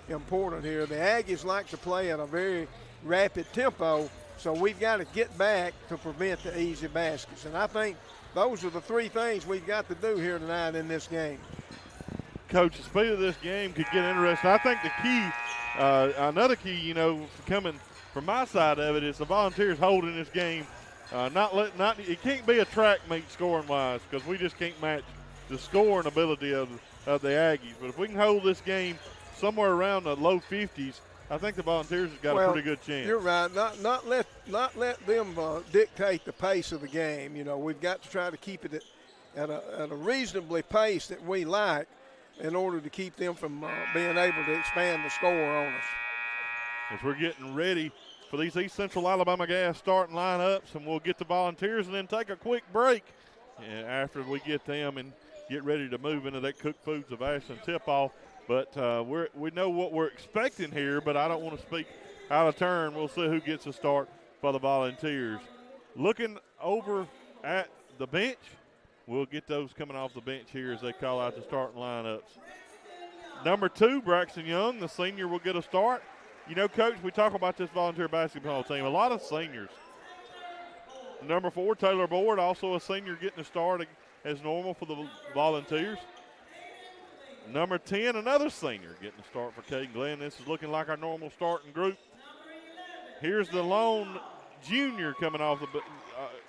important here. The Aggies like to play at a very rapid tempo, so we've got to get back to prevent the easy baskets. And I think those are the three things we've got to do here tonight in this game. Coach, the speed of this game could get interesting. I think the key, another key, coming from my side of it is the Volunteers holding this game. It can't be a track meet scoring-wise because we just can't match the scoring ability of the Aggies. But if we can hold this game somewhere around the low 50s, I think the Volunteers has got a pretty good chance. You're right. Not let them dictate the pace of the game. We've got to try to keep it at a reasonably pace that we like, in order to keep them from being able to expand the score on us. As we're getting ready for these East Central Alabama Gas starting lineups, and we'll get the Volunteers and then take a quick break after we get them and get ready to move into that Cook Foods of Ashland tip-off. But we know what we're expecting here, but I don't want to speak out of turn. We'll see who gets a start for the Volunteers. Looking over at the bench, we'll get those coming off the bench here as they call out the starting lineups. Number 2, Braxton Young, the senior, will get a start. Coach, we talk about this Volunteer basketball team, a lot of seniors. Number 4, Taylor Board, also a senior, getting a start as normal for the Volunteers. Number 10, another senior, getting a start for Caden Glenn. This is looking like our normal starting group. Here's the lone junior coming off the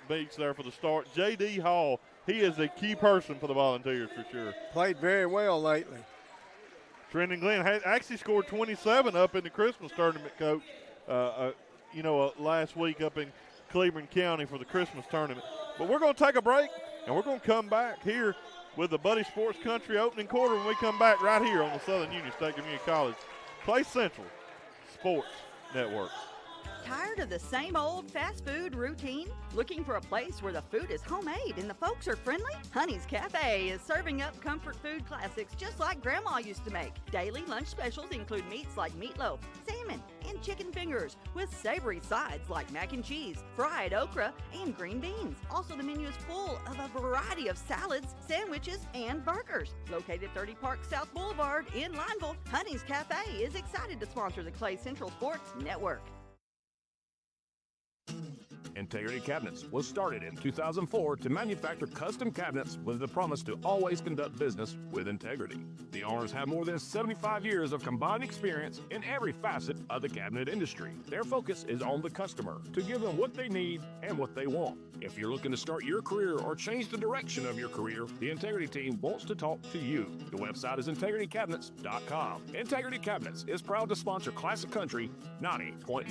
beach there for the start. J.D. Hall, he is a key person for the Volunteers for sure. Played very well lately. Trendon Glenn actually scored 27 up in the Christmas tournament, Coach, last week up in Cleveland County for the Christmas tournament. But we're going to take a break, and we're going to come back here with the Buddy Sports Country opening quarter when we come back right here on the Southern Union State Community College Clay Central Sports Network. Tired of the same old fast food routine? Looking for a place where the food is homemade and the folks are friendly? Honey's Cafe is serving up comfort food classics just like Grandma used to make. Daily lunch specials include meats like meatloaf, salmon, and chicken fingers with savory sides like mac and cheese, fried okra, and green beans. Also, the menu is full of a variety of salads, sandwiches, and burgers. Located 30 Park South Boulevard in Lineville, Honey's Cafe is excited to sponsor the Clay Central Sports Network. Integrity Cabinets was started in 2004 to manufacture custom cabinets with the promise to always conduct business with integrity. The owners have more than 75 years of combined experience in every facet of the cabinet industry. Their focus is on the customer to give them what they need and what they want. If you're looking to start your career or change the direction of your career, the Integrity team wants to talk to you. The website is integritycabinets.com. Integrity Cabinets is proud to sponsor Classic Country 90.9.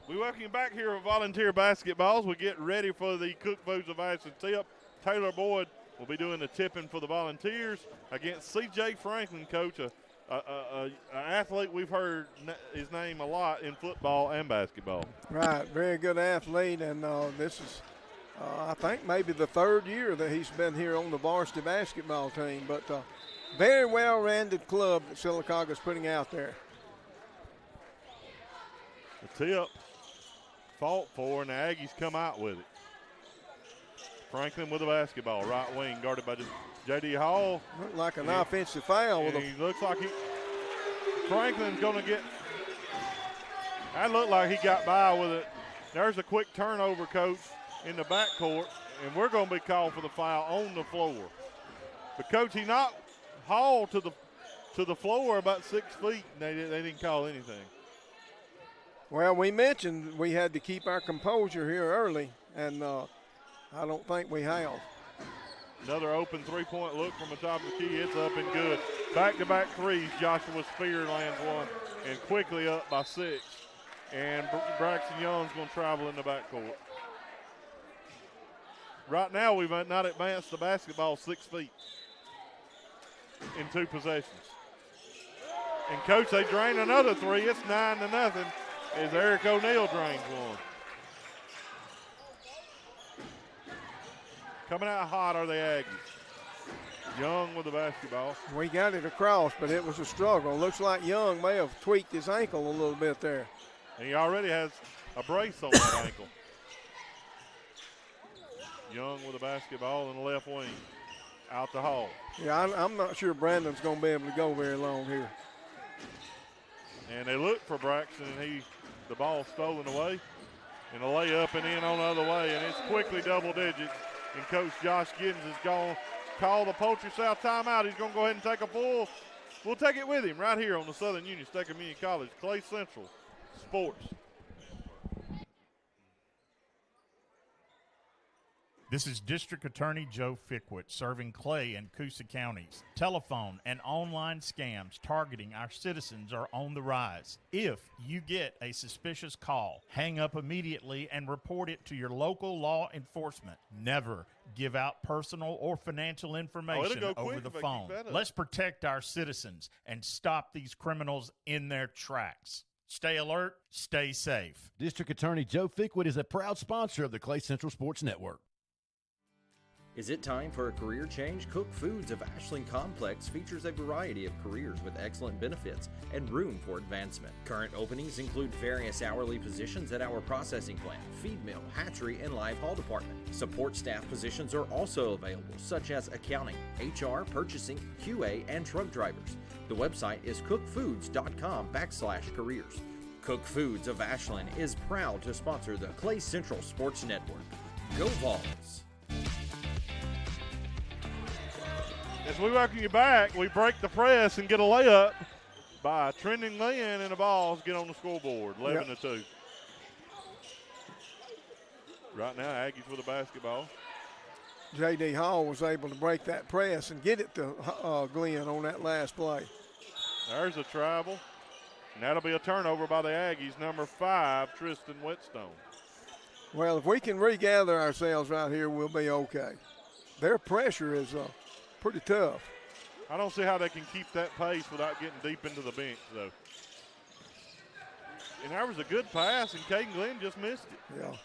We welcome you back here with Volunteer Basketballs. We get ready for the Cook Foods of Ashland tip. Taylor Boyd will be doing the tipping for the Volunteers against C.J. Franklin, Coach, an athlete we've heard his name a lot in football and basketball. Right, very good athlete, and this is, I think, maybe the third year that he's been here on the varsity basketball team. But very well-rounded club that Sylacauga is putting out there. The tip. Fought for, and the Aggies come out with it. Franklin with the basketball, right wing, guarded by J.D. Hall. Looked like an offensive foul. He looks like Franklin's going to get, that looked like he got by with it. There's a quick turnover, Coach, in the backcourt, and we're going to be called for the foul on the floor. But, Coach, he knocked Hall to the floor about 6 feet, and they didn't call anything. Well, we mentioned we had to keep our composure here early, and I don't think we have. Another open three-point look from the top of the key. It's up and good. Back-to-back threes. Joshua Spear lands one, and quickly up by 6. And Braxton Young's going to travel in the backcourt. Right now, we've not advanced the basketball 6 feet in 2 possessions. And, Coach, they drain another 3. It's 9-0. As Eric O'Neal drains one. Coming out hot are the Aggies. Young with the basketball. We got it across, but it was a struggle. Looks like Young may have tweaked his ankle a little bit there. And he already has a brace on that ankle. Young with the basketball in the left wing. Out the hall. Yeah, I'm not sure Brandon's going to be able to go very long here. And they look for Braxton, and the ball stolen away. And a layup and in on the other way, and it's quickly double digits. And Coach Josh Giddens is going to call the Poultry South timeout. He's going to go ahead and take a full. We'll take it with him right here on the Southern Union State Community College Clay Central Sports. This is District Attorney Joe Fickwit serving Clay and Coosa counties. Telephone and online scams targeting our citizens are on the rise. If you get a suspicious call, hang up immediately and report it to your local law enforcement. Never give out personal or financial information over the phone. Let's protect our citizens and stop these criminals in their tracks. Stay alert, stay safe. District Attorney Joe Fickwit is a proud sponsor of the Clay Central Sports Network. Is it time for a career change? Cook Foods of Ashland Complex features a variety of careers with excellent benefits and room for advancement. Current openings include various hourly positions at our processing plant, feed mill, hatchery, and live haul department. Support staff positions are also available, such as accounting, HR, purchasing, QA, and truck drivers. The website is cookfoods.com/careers. Cook Foods of Ashland is proud to sponsor the Clay Central Sports Network. Go Vols! As we welcome you back, we break the press and get a layup by Trending Glenn, and the balls get on the scoreboard, 11-2. Right now, Aggies with a basketball. J.D. Hall was able to break that press and get it to Glenn on that last play. There's a travel, and that'll be a turnover by the Aggies, number 5, Tristan Whetstone. Well, if we can regather ourselves right here, we'll be okay. Their pressure is pretty tough. I don't see how they can keep that pace without getting deep into the bench, though. And that was a good pass, and Caden Glenn just missed it. Yeah,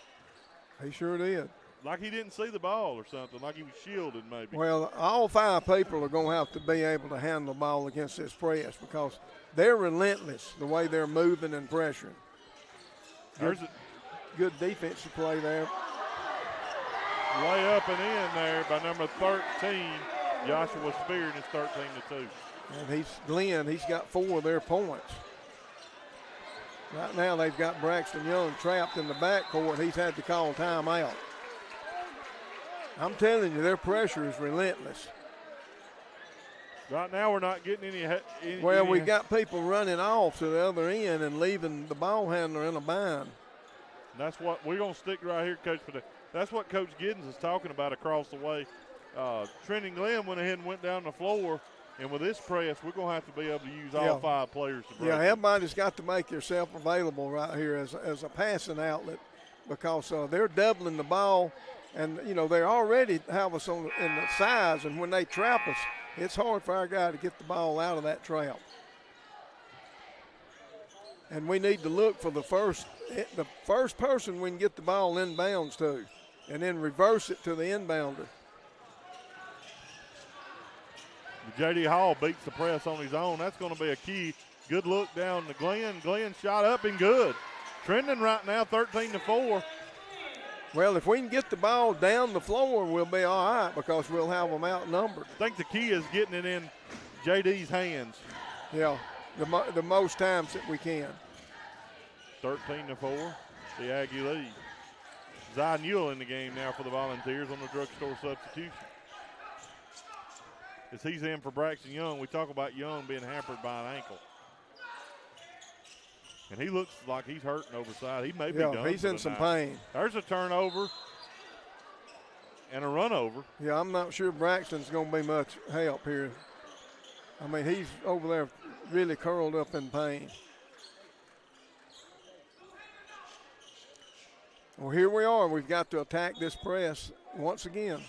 he sure did. Like he didn't see the ball or something, like he was shielded maybe. Well, all 5 people are going to have to be able to handle the ball against this press because they're relentless the way they're moving and pressuring. Good defensive play there. Way up and in there by number 13, Joshua Spear, and it's 13-2. And Glenn, he's got 4 of their points. Right now they've got Braxton Young trapped in the backcourt. He's had to call timeout. I'm telling you, their pressure is relentless. Right now we're not getting any well, we got people running off to the other end and leaving the ball handler in a bind. And that's what we're going to stick right here, Coach. That's what Coach Giddens is talking about across the way. Trending Glenn went ahead and went down the floor, and with this press, we're going to have to be able to use all 5 players to break. Yeah, everybody's got to make yourself available right here as a passing outlet because they're doubling the ball. And, you know, they already have us in the size, and when they trap us, it's hard for our guy to get the ball out of that trap. And we need to look for the first person we can get the ball inbounds to, and then reverse it to the inbounder. J.D. Hall beats the press on his own. That's going to be a key. Good look down to Glenn. Glenn shot up and good. Trending right now 13-4. Well, if we can get the ball down the floor, we'll be all right because we'll have them outnumbered. I think the key is getting it in J.D.'s hands. Yeah, the most times that we can. 13-4, the Aggie lead. Zy Newell in the game now for the Volunteers on the drugstore substitution. As he's in for Braxton Young, we talk about Young being hampered by an ankle. And he looks like he's hurting overside. He may be done. He's in some pain. There's a turnover and a run over. Yeah, I'm not sure Braxton's going to be much help here. I mean, he's over there really curled up in pain. Well, here we are. We've got to attack this press once again.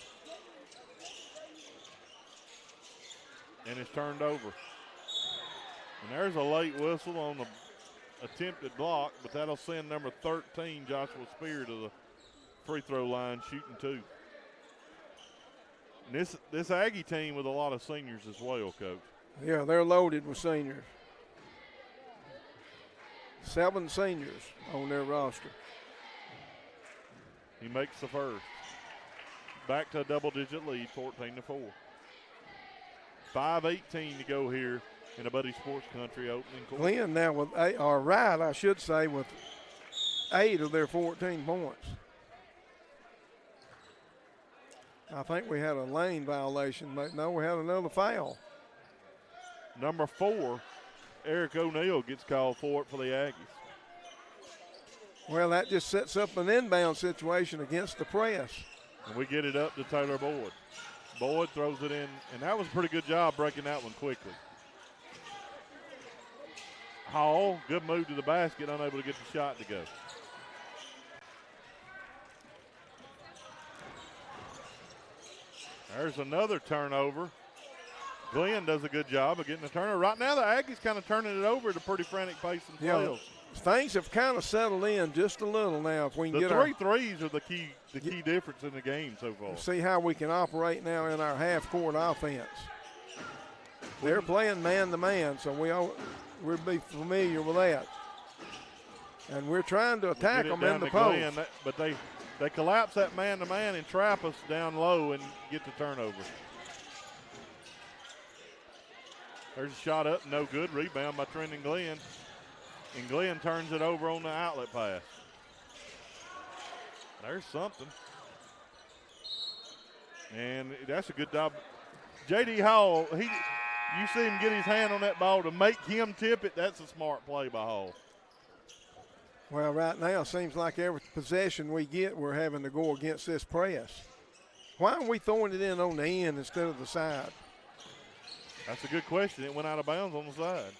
And it's turned over. And there's a late whistle on the attempted block, but that'll send number 13, Joshua Spear, to the free throw line shooting 2. And this Aggie team with a lot of seniors as well, Coach. Yeah, they're loaded with seniors. 7 seniors on their roster. He makes the first. Back to a double-digit lead, 14-4. 5:18 to go here in the Buddy Sports Country opening quarter. Glenn now with 8 with 8 of their 14 points. I think we had a lane violation, but no, we had another foul. Number 4, Eric O'Neill gets called for it for the Aggies. Well, that just sets up an inbound situation against the press. And we get it up to Taylor Boyd. Boyd throws it in, and that was a pretty good job breaking that one quickly. Hall, good move to the basket, unable to get the shot to go. There's another turnover. Glenn does a good job of getting the turnover. Right now, the Aggies kind of turning it over at a pretty frantic pace themselves. Things have kind of settled in just a little now. If we can the get three threes are the key difference in the game so far. See how we can operate now in our half-court offense. They're playing man-to-man, so we'll be familiar with that. And we're trying to attack them in the post. But they collapse that man-to-man and trap us down low and get the turnover. There's a shot up, no good. Rebound by Trending Glenn. And Glenn turns it over on the outlet pass. There's something. And that's a good job J.D. Hall, you see him get his hand on that ball to make him tip it. That's a smart play by Hall. Well, right now it seems like every possession we get, we're having to go against this press. Why are we throwing it in on the end instead of the side? That's a good question. It went out of bounds on the side.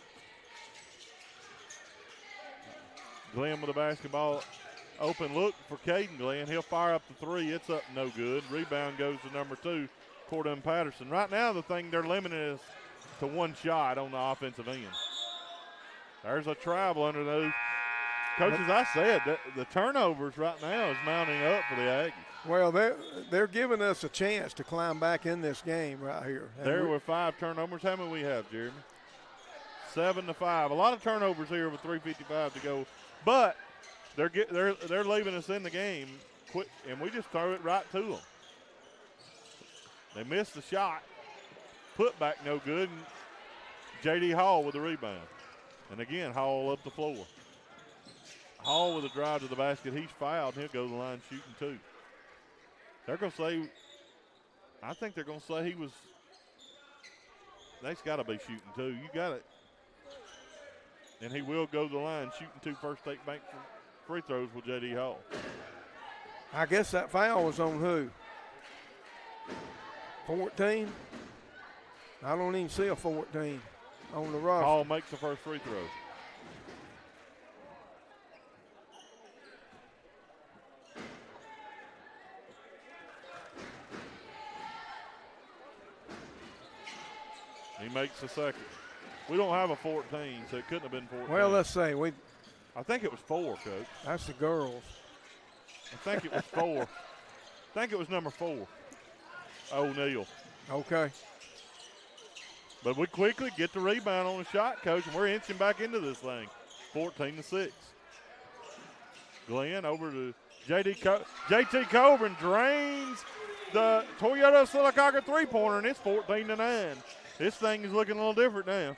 Glenn with the basketball. Open look for Caden Glenn. He'll fire up the three. It's up no good. Rebound goes to number 2, Cordell Patterson. Right now the thing they're limiting is to one shot on the offensive end. There's a travel under those. Coach, as I said, the turnovers right now is mounting up for the Aggies. Well, they're giving us a chance to climb back in this game right here. There were 5 turnovers. How many we have, Jeremy? 7-5. A lot of turnovers here with 3:55 to go. But they're leaving us in the game quick, and we just throw it right to them. They missed the shot. Put back no good. And J.D. Hall with the rebound. And again, Hall up the floor. Hall with a drive to the basket. He's fouled, and he'll go to the line shooting 2. They're going to say, I think they're going to say he was, they's got to be shooting 2. You got it. And he will go to the line shooting 2 first take bank free throws with J.D. Hall. I guess that foul was on who? 14? I don't even see a 14 on the roster. Hall makes the first free throw. He makes the second. We don't have a 14, so it couldn't have been 14. Well, let's see. I think it was 4, Coach. That's the girls. I think it was 4. I think it was number 4, O'Neal. Okay. But we quickly get the rebound on the shot, Coach, and we're inching back into this thing, 14-6. Glenn over to J.T. Coburn drains the Toyota Sylacauga three-pointer, and it's 14-9. This thing is looking a little different now.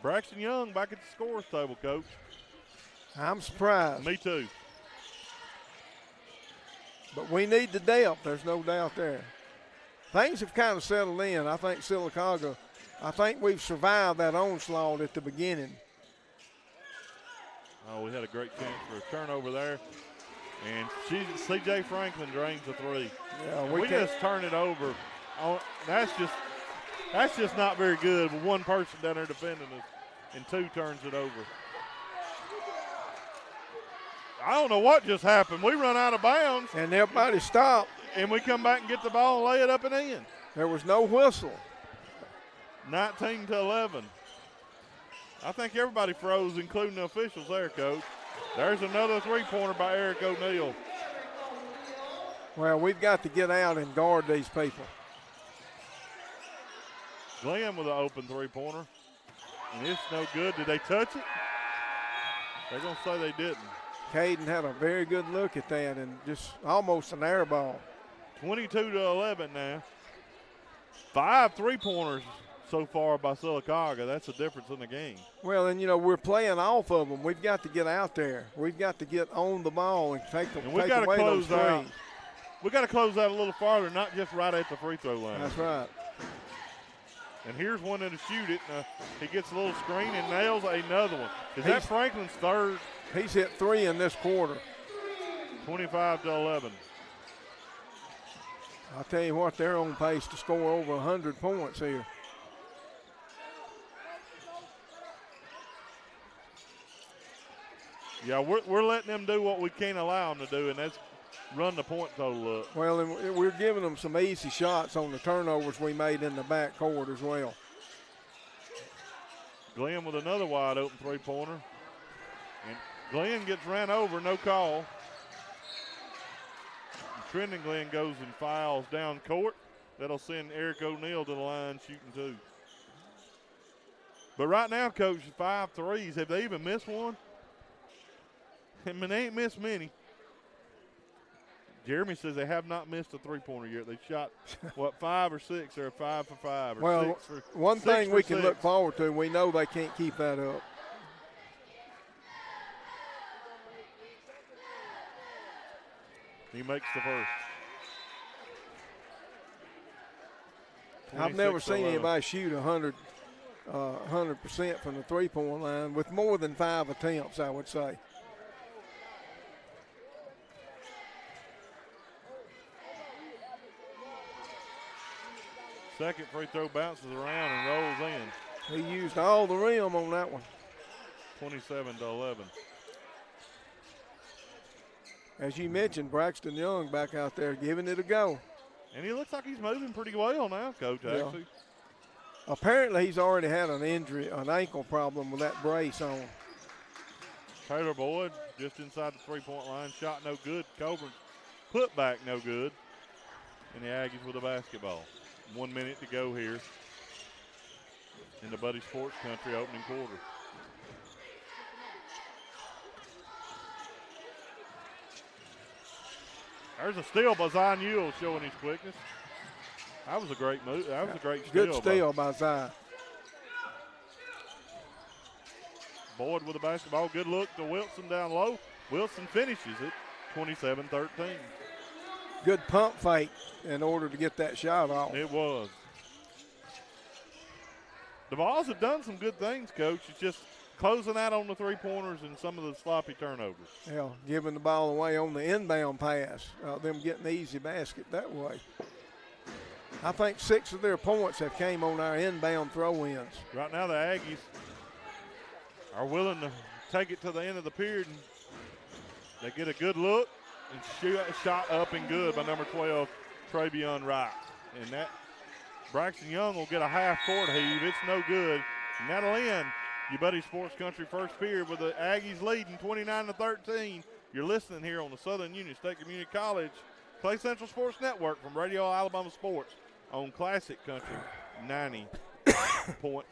Braxton Young back at the scores table, Coach. I'm surprised. Me too. But we need the depth. There's no doubt there. Things have kind of settled in. I think Sylacauga, we've survived that onslaught at the beginning. Oh, we had a great chance for a turnover there. And C.J. Franklin drains the 3. Yeah, we just turn it over. That's just not very good with one person down there defending us, and 2 turns it over. I don't know what just happened. We run out of bounds. And everybody stopped. And we come back and get the ball and lay it up and in. There was no whistle. 19-11. I think everybody froze, including the officials there, Coach. There's another three-pointer by Eric O'Neal. Well, we've got to get out and guard these people. Glenn with an open three-pointer. And it's no good. Did they touch it? They're going to say they didn't. Caden had a very good look at that and just almost an air ball. 22-11 now. 5 three-pointers so far by Sylacauga. That's the difference in the game. Well, and, we're playing off of them. We've got to get out there. We've got to get on the ball and take away those threes. We got to close out a little farther, not just right at the free throw line. That's right. And here's one to shoot it. He gets a little screen and nails another one. Is that Franklin's third? He's hit 3 in this quarter. 25-11. I'll tell you what, they're on pace to score over 100 points here. Yeah, we're letting them do what we can't allow them to do, and that's run the point total up. Well, and we're giving them some easy shots on the turnovers we made in the backcourt as well. Glenn with another wide open three-pointer. And Glenn gets ran over, no call. And Trendon Glenn goes and fouls down court. That'll send Eric O'Neal to the line shooting 2. But right now, Coach, 5 threes. Have they even missed one? I mean, they ain't missed many. Jeremy says they have not missed a three-pointer yet. They shot, 5 or 6? They're 5 for 5. Or well, 6 for, one 6 thing for we can 6. look forward to, we know they can't keep that up. He makes the first. I've never 26-11. seen anybody shoot 100% from the three-point line with more than 5 attempts, I would say. Second free throw bounces around and rolls in. He used all the rim on that one. 27-11. As you mentioned, Braxton Young back out there giving it a go. And he looks like he's moving pretty well now, Coach, actually. Apparently he's already had an injury, an ankle problem with that brace on. Taylor Boyd just inside the three-point line. Shot no good. Coburn's put back no good. And the Aggies with a basketball. 1 minute to go here in the Buddy Sports Country opening quarter. There's a steal by Zion Ewell showing his quickness. That was a great move. That was a great steal. Good steal by Zion. Boyd with the basketball. Good look to Wilson down low. Wilson finishes it 27-13. Good pump fake in order to get that shot off. It was. The Vols have done some good things, Coach. It's just closing out on the three-pointers and some of the sloppy turnovers. Yeah, giving the ball away on the inbound pass, them getting the easy basket that way. I think 6 of their points have came on our inbound throw-ins. Right now the Aggies are willing to take it to the end of the period. And they get a good look and shot up and good by number 12, Travion Wright. And that Braxton Young will get a half-court heave. It's no good. And that'll end your Buddy Sports Country first period with the Aggies leading 29-13. You're listening here on the Southern Union State Community College Clay Central Sports Network from Radio Alabama Sports on Classic Country 90.9.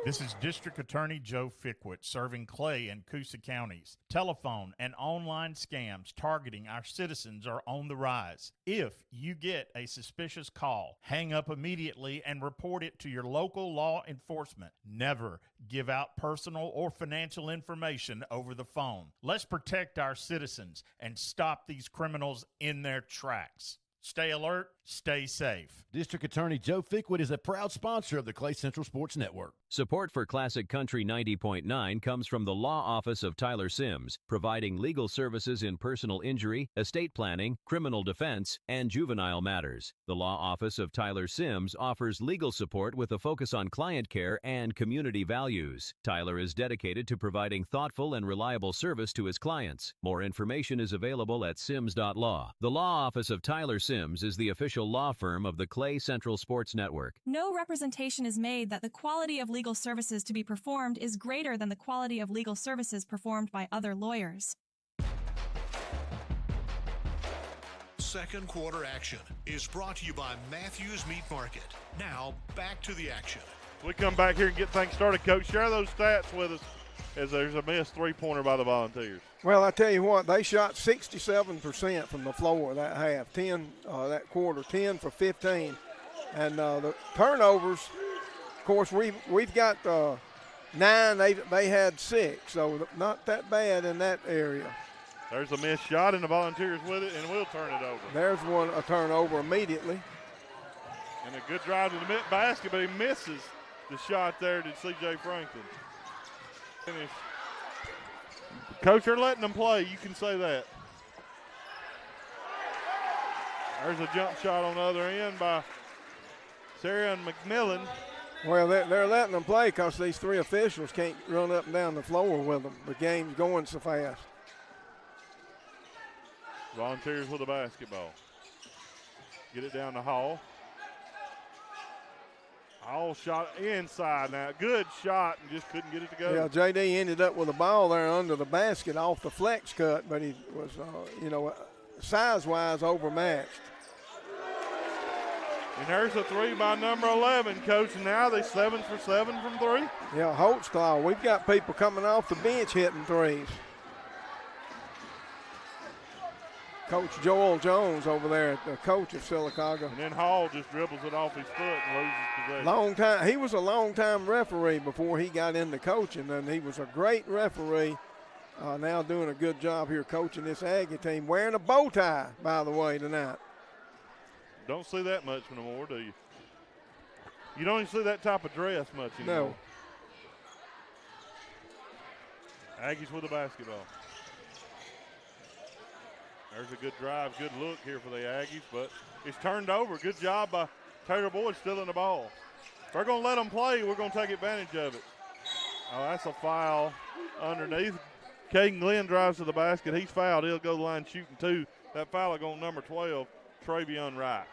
This is District Attorney Joe Fickwit serving Clay and Coosa counties. Telephone and online scams targeting our citizens are on the rise. If you get a suspicious call, hang up immediately and report it to your local law enforcement. Never give out personal or financial information over the phone. Let's protect our citizens and stop these criminals in their tracks. Stay alert, stay safe. District Attorney Joe Fickwit is a proud sponsor of the Clay Central Sports Network. Support for Classic Country 90.9 comes from the Law Office of Tyler Sims, providing legal services in personal injury, estate planning, criminal defense, and juvenile matters. The Law Office of Tyler Sims offers legal support with a focus on client care and community values. Tyler is dedicated to providing thoughtful and reliable service to his clients. More information is available at sims.law. The Law Office of Tyler Sims is the official law firm of the Clay Central Sports Network. No representation is made that the quality of legal services to be performed is greater than the quality of legal services performed by other lawyers. Second quarter action is brought to you by Matthews Meat Market. Now, back to the action. We come back here and get things started, Coach. Share those stats with us as there's a missed three-pointer by the Volunteers. Well, I tell you what, they shot 67% from the floor that half, that quarter, 10 for 15. And the turnovers, of course, we've got 9. They had 6, so not that bad in that area. There's a missed shot, and the Volunteers with it, and we'll turn it over. There's a turnover immediately. And a good drive to the mid basket, but he misses the shot there to C.J. Franklin. Finish. Coach, they're letting them play. You can say that. There's a jump shot on the other end by Sarah and McMillan. Well, they're letting them play because these 3 officials can't run up and down the floor with them. The game's going so fast. Volunteers with the basketball. Get it down to Hall. Hall shot inside now. Good shot and just couldn't get it to go. Yeah, J.D. ended up with a ball there under the basket off the flex cut, but he was, size-wise overmatched. And there's a 3 by number 11, Coach. And now they 7 for 7 from 3. Yeah, Holtzclaw. We've got people coming off the bench hitting threes. Coach Joel Jones over there, the coach of Sylacauga. And then Hall just dribbles it off his foot and loses possession. He was a long-time referee before he got into coaching, and he was a great referee. Now doing a good job here coaching this Aggie team. Wearing a bow tie, by the way, tonight. Don't see that much no more, do you? You don't even see that type of dress much anymore. No. Aggies with the basketball. There's a good drive, good look here for the Aggies, but it's turned over. Good job by Taylor Boyd stealing the ball. If they're going to let them play, we're going to take advantage of it. Oh, that's a foul underneath. Caden Glenn drives to the basket. He's fouled. He'll go to the line shooting 2. That foul will go on number 12, Travion Wright.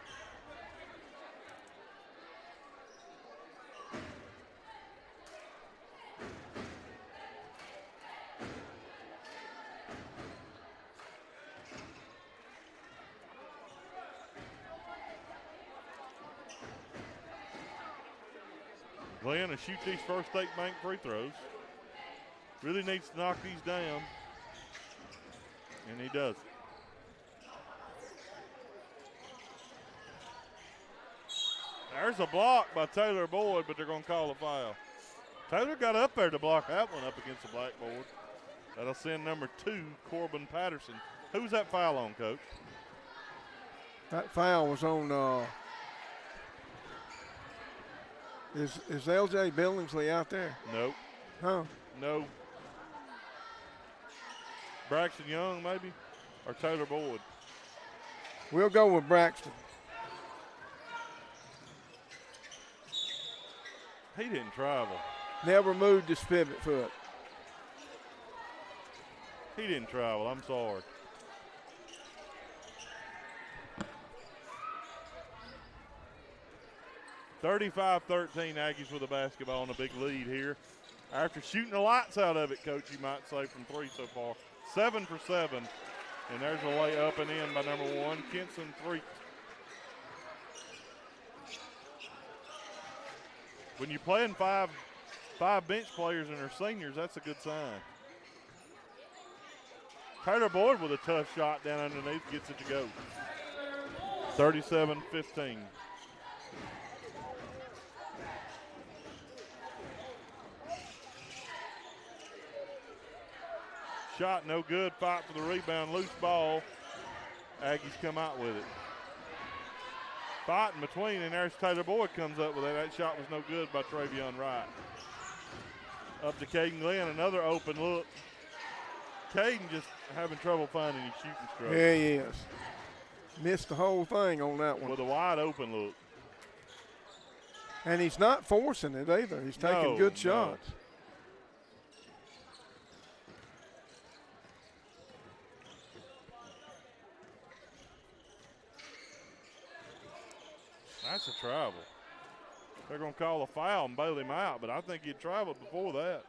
Glenn will shoot these First State Bank free throws. Really needs to knock these down, and he does. There's a block by Taylor Boyd, but they're going to call a foul. Taylor got up there to block that one up against the blackboard. That'll send number 2, Corbin Patterson. Who's that foul on, Coach? That foul was on Is LJ Billingsley out there? Nope. Huh? No. Braxton Young, maybe? Or Taylor Boyd? We'll go with Braxton. He didn't travel. Never moved his pivot foot. He didn't travel. I'm sorry. (35-13) Aggies with the basketball and a big lead here. After shooting the lights out of it, Coach, you might say, from 3 so far. 7 for 7. And there's a lay up and in by number 1, Kenson Threet. When you're playing five bench players and they're seniors, that's a good sign. Taylor Boyd with a tough shot down underneath, gets it to go. 37-15. Shot no good, fight for the rebound, loose ball. Aggies come out with it. Fight in between, and there's Taylor Boyd comes up with it. That shot was no good by Travion Wright. Up to Caden Glenn, another open look. Caden just having trouble finding his shooting stroke. Yeah, he is. Missed the whole thing on that one. With a wide open look. And he's not forcing it either. He's taking good shots. That's a travel. They're going to call a foul and bail him out, but I think he traveled before that.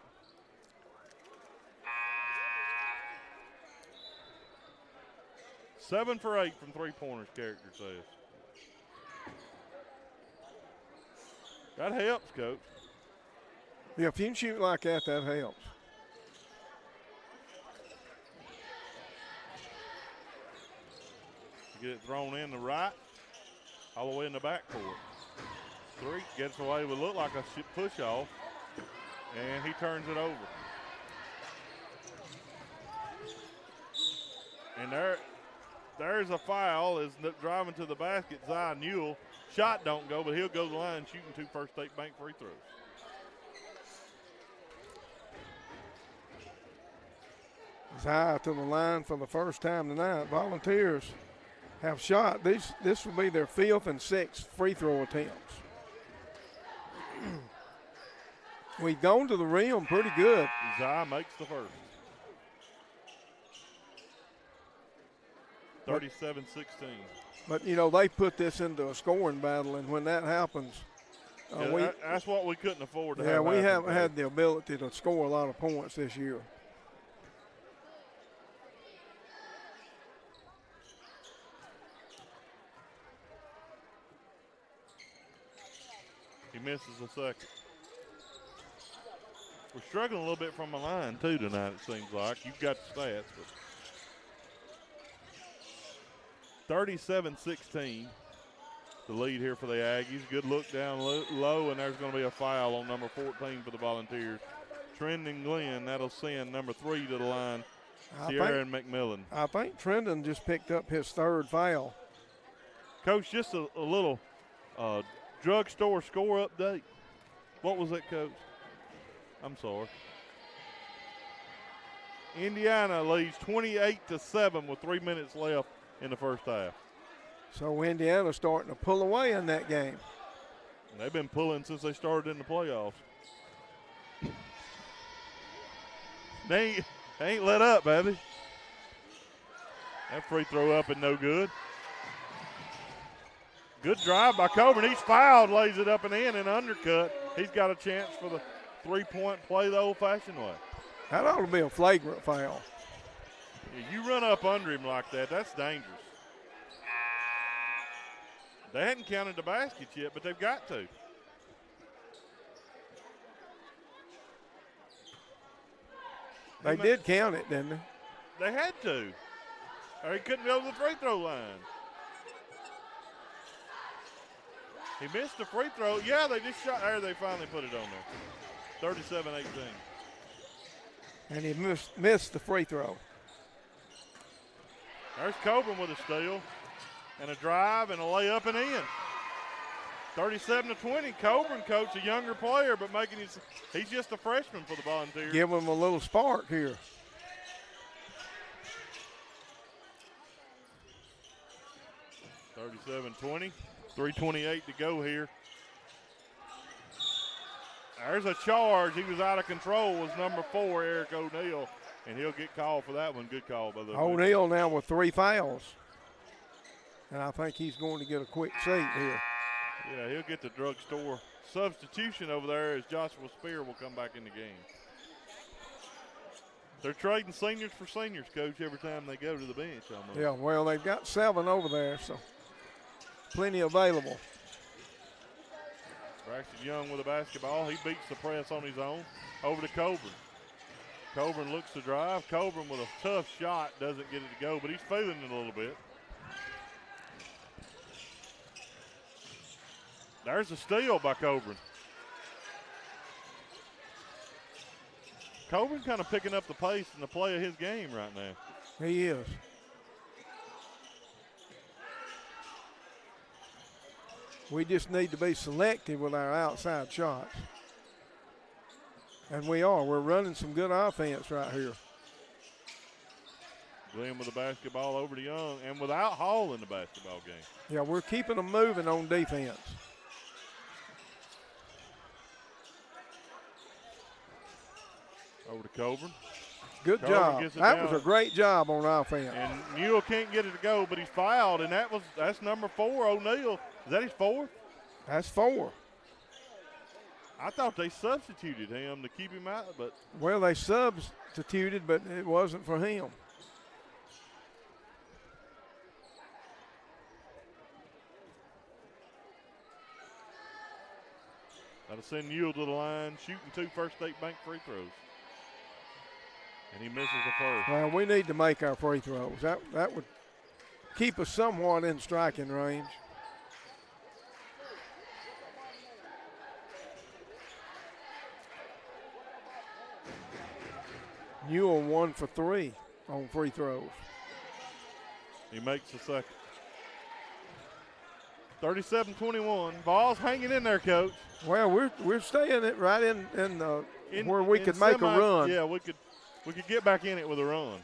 Seven for 8 from three-pointers, character says. That helps, Coach. Yeah, if you can shoot like that, that helps. Get it thrown in the right, all the way in the backcourt. Three gets away with look like a push off, and he turns it over. And there's a foul. Is driving to the basket. Zion Newell. Shot don't go, but he'll go to the line shooting 2 First State Bank free throws. Zion to the line for the first time tonight. Volunteers have shot. This will be their 5th and 6th free throw attempts. We've gone to the rim pretty good. Zion makes the first. 37-16. But, you know, they put this into a scoring battle, and when that happens, that's what we couldn't afford to have. Yeah, we haven't had the ability to score a lot of points this year. He misses a second. We're struggling a little bit from the line, too, tonight, it seems like. You've got the stats, but 37-16, the lead here for the Aggies. Good look down low, and there's going to be a foul on number 14 for the Volunteers. Trendon Glenn, that'll send number 3 to the line, Sierra and McMillan. I think Trendon just picked up his 3rd foul. Coach, just a little Drugstore score update. What was that, Coach? I'm sorry. Indiana leads 28-7 with 3 minutes left in the first half. So Indiana's starting to pull away in that game. They've been pulling since they started in the playoffs. They ain't let up, have they? That free throw up and no good. Good drive by Coburn. He's fouled, lays it up and in, and undercut. He's got a chance for the three-point play the old-fashioned way. That ought to be a flagrant foul. Yeah, you run up under him like that, that's dangerous. They hadn't counted the basket yet, but they've got to. They did count it, didn't they? They had to. Or he couldn't go to the free throw line. He missed the free throw. Yeah, they just shot there. They finally put it on there. 37-18. And he missed the free throw. There's Coburn with a steal and a drive and a layup and in. 37-20. Coburn, coach, a younger player, but he's just a freshman for the Volunteers. Give him a little spark here. $37-20. 3:28 to go here. There's a charge. He was out of control. Was number 4, Eric O'Neal, and he'll get called for that one. Good call by the O'Neal now with 3 fouls. And I think he's going to get a quick seat here. Yeah, he'll get the drugstore substitution over there as Joshua Spear will come back in the game. They're trading seniors for seniors, Coach, every time they go to the bench almost. Yeah, well, they've got 7 over there, so plenty available. Braxton Young with a basketball. He beats the press on his own. Over to Coburn. Coburn looks to drive. Coburn with a tough shot. Doesn't get it to go, but he's feeling it a little bit. There's a steal by Coburn. Coburn kind of picking up the pace and the play of his game right now. He is. We just need to be selective with our outside shots. And we are. We're running some good offense right here. Glenn with the basketball over to Young, and without Hall in the basketball game. Yeah, we're keeping them moving on defense. Over to Coburn. Good job. That was a great job on offense. And Newell can't get it to go, but he's fouled, and that's number 4, O'Neal. Is that his 4th? That's 4. I thought they substituted him to keep him out, but. Well, they substituted, but it wasn't for him. That'll send Newell to the line, shooting 2 First State Bank free throws. And he misses the first. Well, we need to make our free throws. That would keep us somewhat in striking range. Newell 1 for 3 on free throws. He makes the second. 37-21. Ball's hanging in there, Coach. Well, we're staying it right in where we could make a run. Yeah, we could get back in it with a run.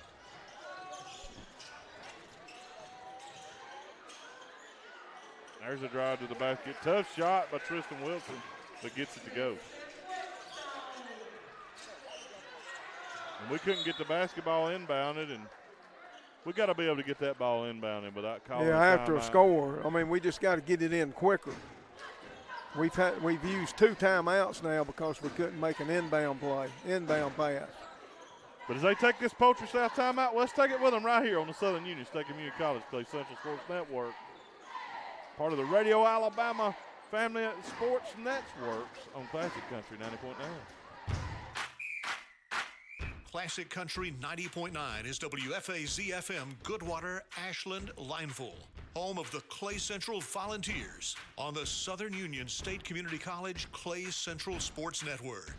There's a drive to the basket. Tough shot by Tristan Wilson, but gets it to go. And we couldn't get the basketball inbounded, and we got to be able to get that ball inbounded without calling. Yeah, after a score. I mean, we just got to get it in quicker. We've used 2 timeouts now because we couldn't make an inbound pass. But as they take this Poultry South timeout, let's take it with them right here on the Southern Union State Community College Clay Central Sports Network. Part of the Radio Alabama Family Sports Networks on Classic Country 90.9. Classic Country 90.9 is WFAZ-FM Goodwater, Ashland, Lineville, home of the Clay Central Volunteers on the Southern Union State Community College Clay Central Sports Network.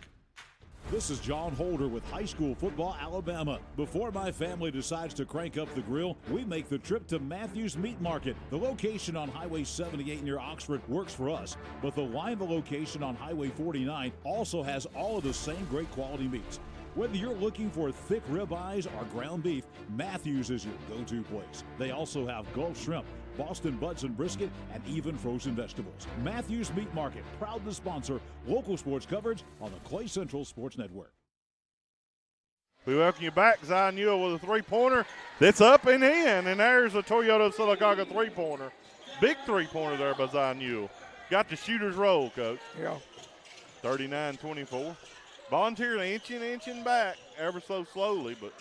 This is John Holder with High School Football Alabama. Before my family decides to crank up the grill, we make the trip to Matthews Meat Market. The location on Highway 78 near Oxford works for us, but the Lima location on Highway 49 also has all of the same great quality meats. Whether you're looking for thick ribeyes or ground beef, Matthews is your go-to place. They also have Gulf shrimp, Boston butts and brisket, and even frozen vegetables. Matthews Meat Market, proud to sponsor local sports coverage on the Clay Central Sports Network. We welcome you back. Zion Ewell with a three-pointer that's up and in, and there's a Toyota Sylacauga three-pointer. Big three-pointer there by Zion Ewell. Got the shooter's roll, Coach. Yeah. 39-24. Volunteer inching back ever so slowly, but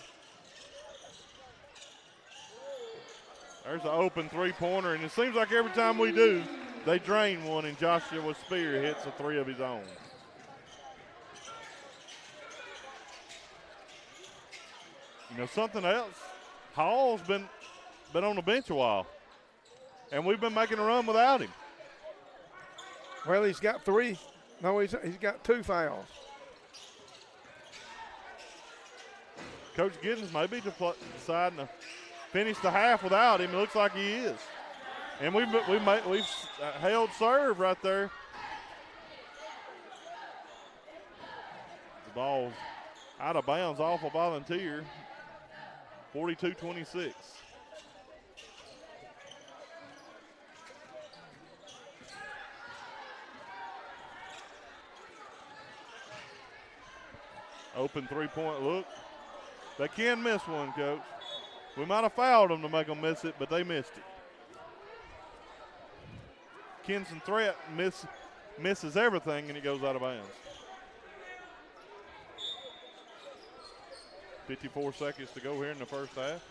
there's an open three-pointer, and it seems like every time we do, they drain one, and Joshua Spear hits a three of his own. You know, something else, Hall's been on the bench a while, and we've been making a run without him. Well, he's got three. No, he's got 2 fouls. Coach Giddens may be deciding to finish the half without him. It looks like he is. And we've held serve right there. The ball's out of bounds off a Volunteer. 42-26. Open three-point look. They can miss one, Coach. We might have fouled them to make them miss it, but they missed it. Kenson Threat misses everything, and it goes out of bounds. 54 seconds to go here in the first half.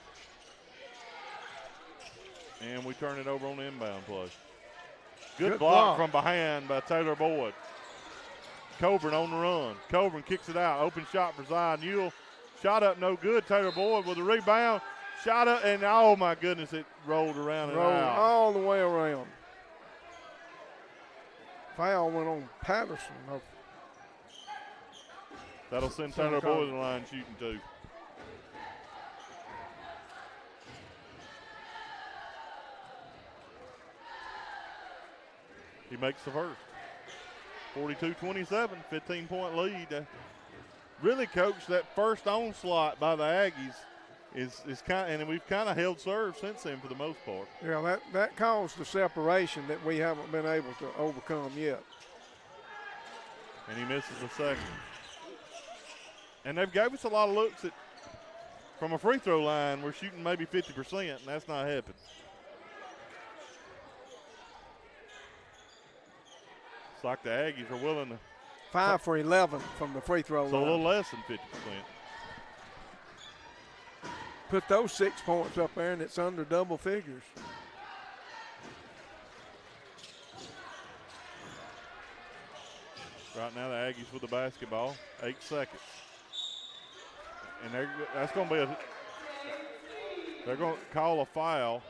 And we turn it over on the inbound play. Good block from behind by Taylor Boyd. Coburn on the run. Coburn kicks it out. Open shot for Zion Ewell. Shot up no good. Taylor Boyd with a rebound. Shot up, and oh my goodness, it rolled around and out. All the way around. Foul went on Patterson. That'll send Taylor Boyd in the line shooting too. He makes the first. 42-27, 15-point lead. Really, Coach, that first onslaught by the Aggies is kind of, and we've kind of held serve since then for the most part. Yeah, that caused the separation that we haven't been able to overcome yet. And he misses the second. And they've gave us a lot of looks at from a free throw line. We're shooting maybe 50%, and that's not happening. It's like the Aggies are willing to. 5 for 11 from the free throw line. So a little less than 50%. Put those 6 points up there, and it's under double figures. Right now, the Aggies with the basketball. 8 seconds. And that's going to be they're going to call a foul.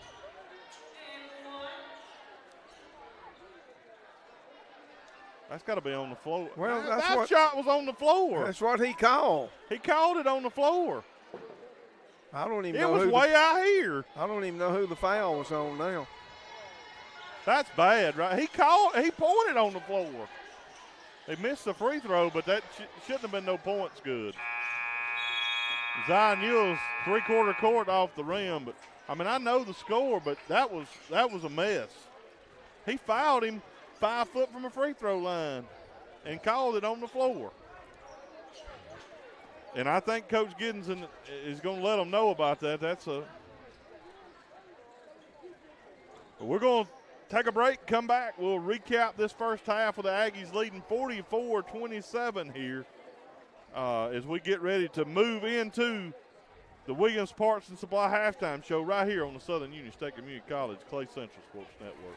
That's got to be on the floor. Well, that shot was on the floor. That's what he called. He called it on the floor. I don't even know. It was way out here. I don't even know who the foul was on now. That's bad, right? He pointed on the floor. They missed the free throw, but that shouldn't have been no points good. Zion Ewell's three-quarter court off the rim, but I mean I know the score, but that was a mess. He fouled him 5 foot from a free throw line and called it on the floor. And I think Coach Giddens is going to let them know about that. We're going to take a break, come back. We'll recap this first half with the Aggies leading 44-27 here as we get ready to move into the Williams Parts and Supply halftime show right here on the Southern Union State Community College Clay Central Sports Network.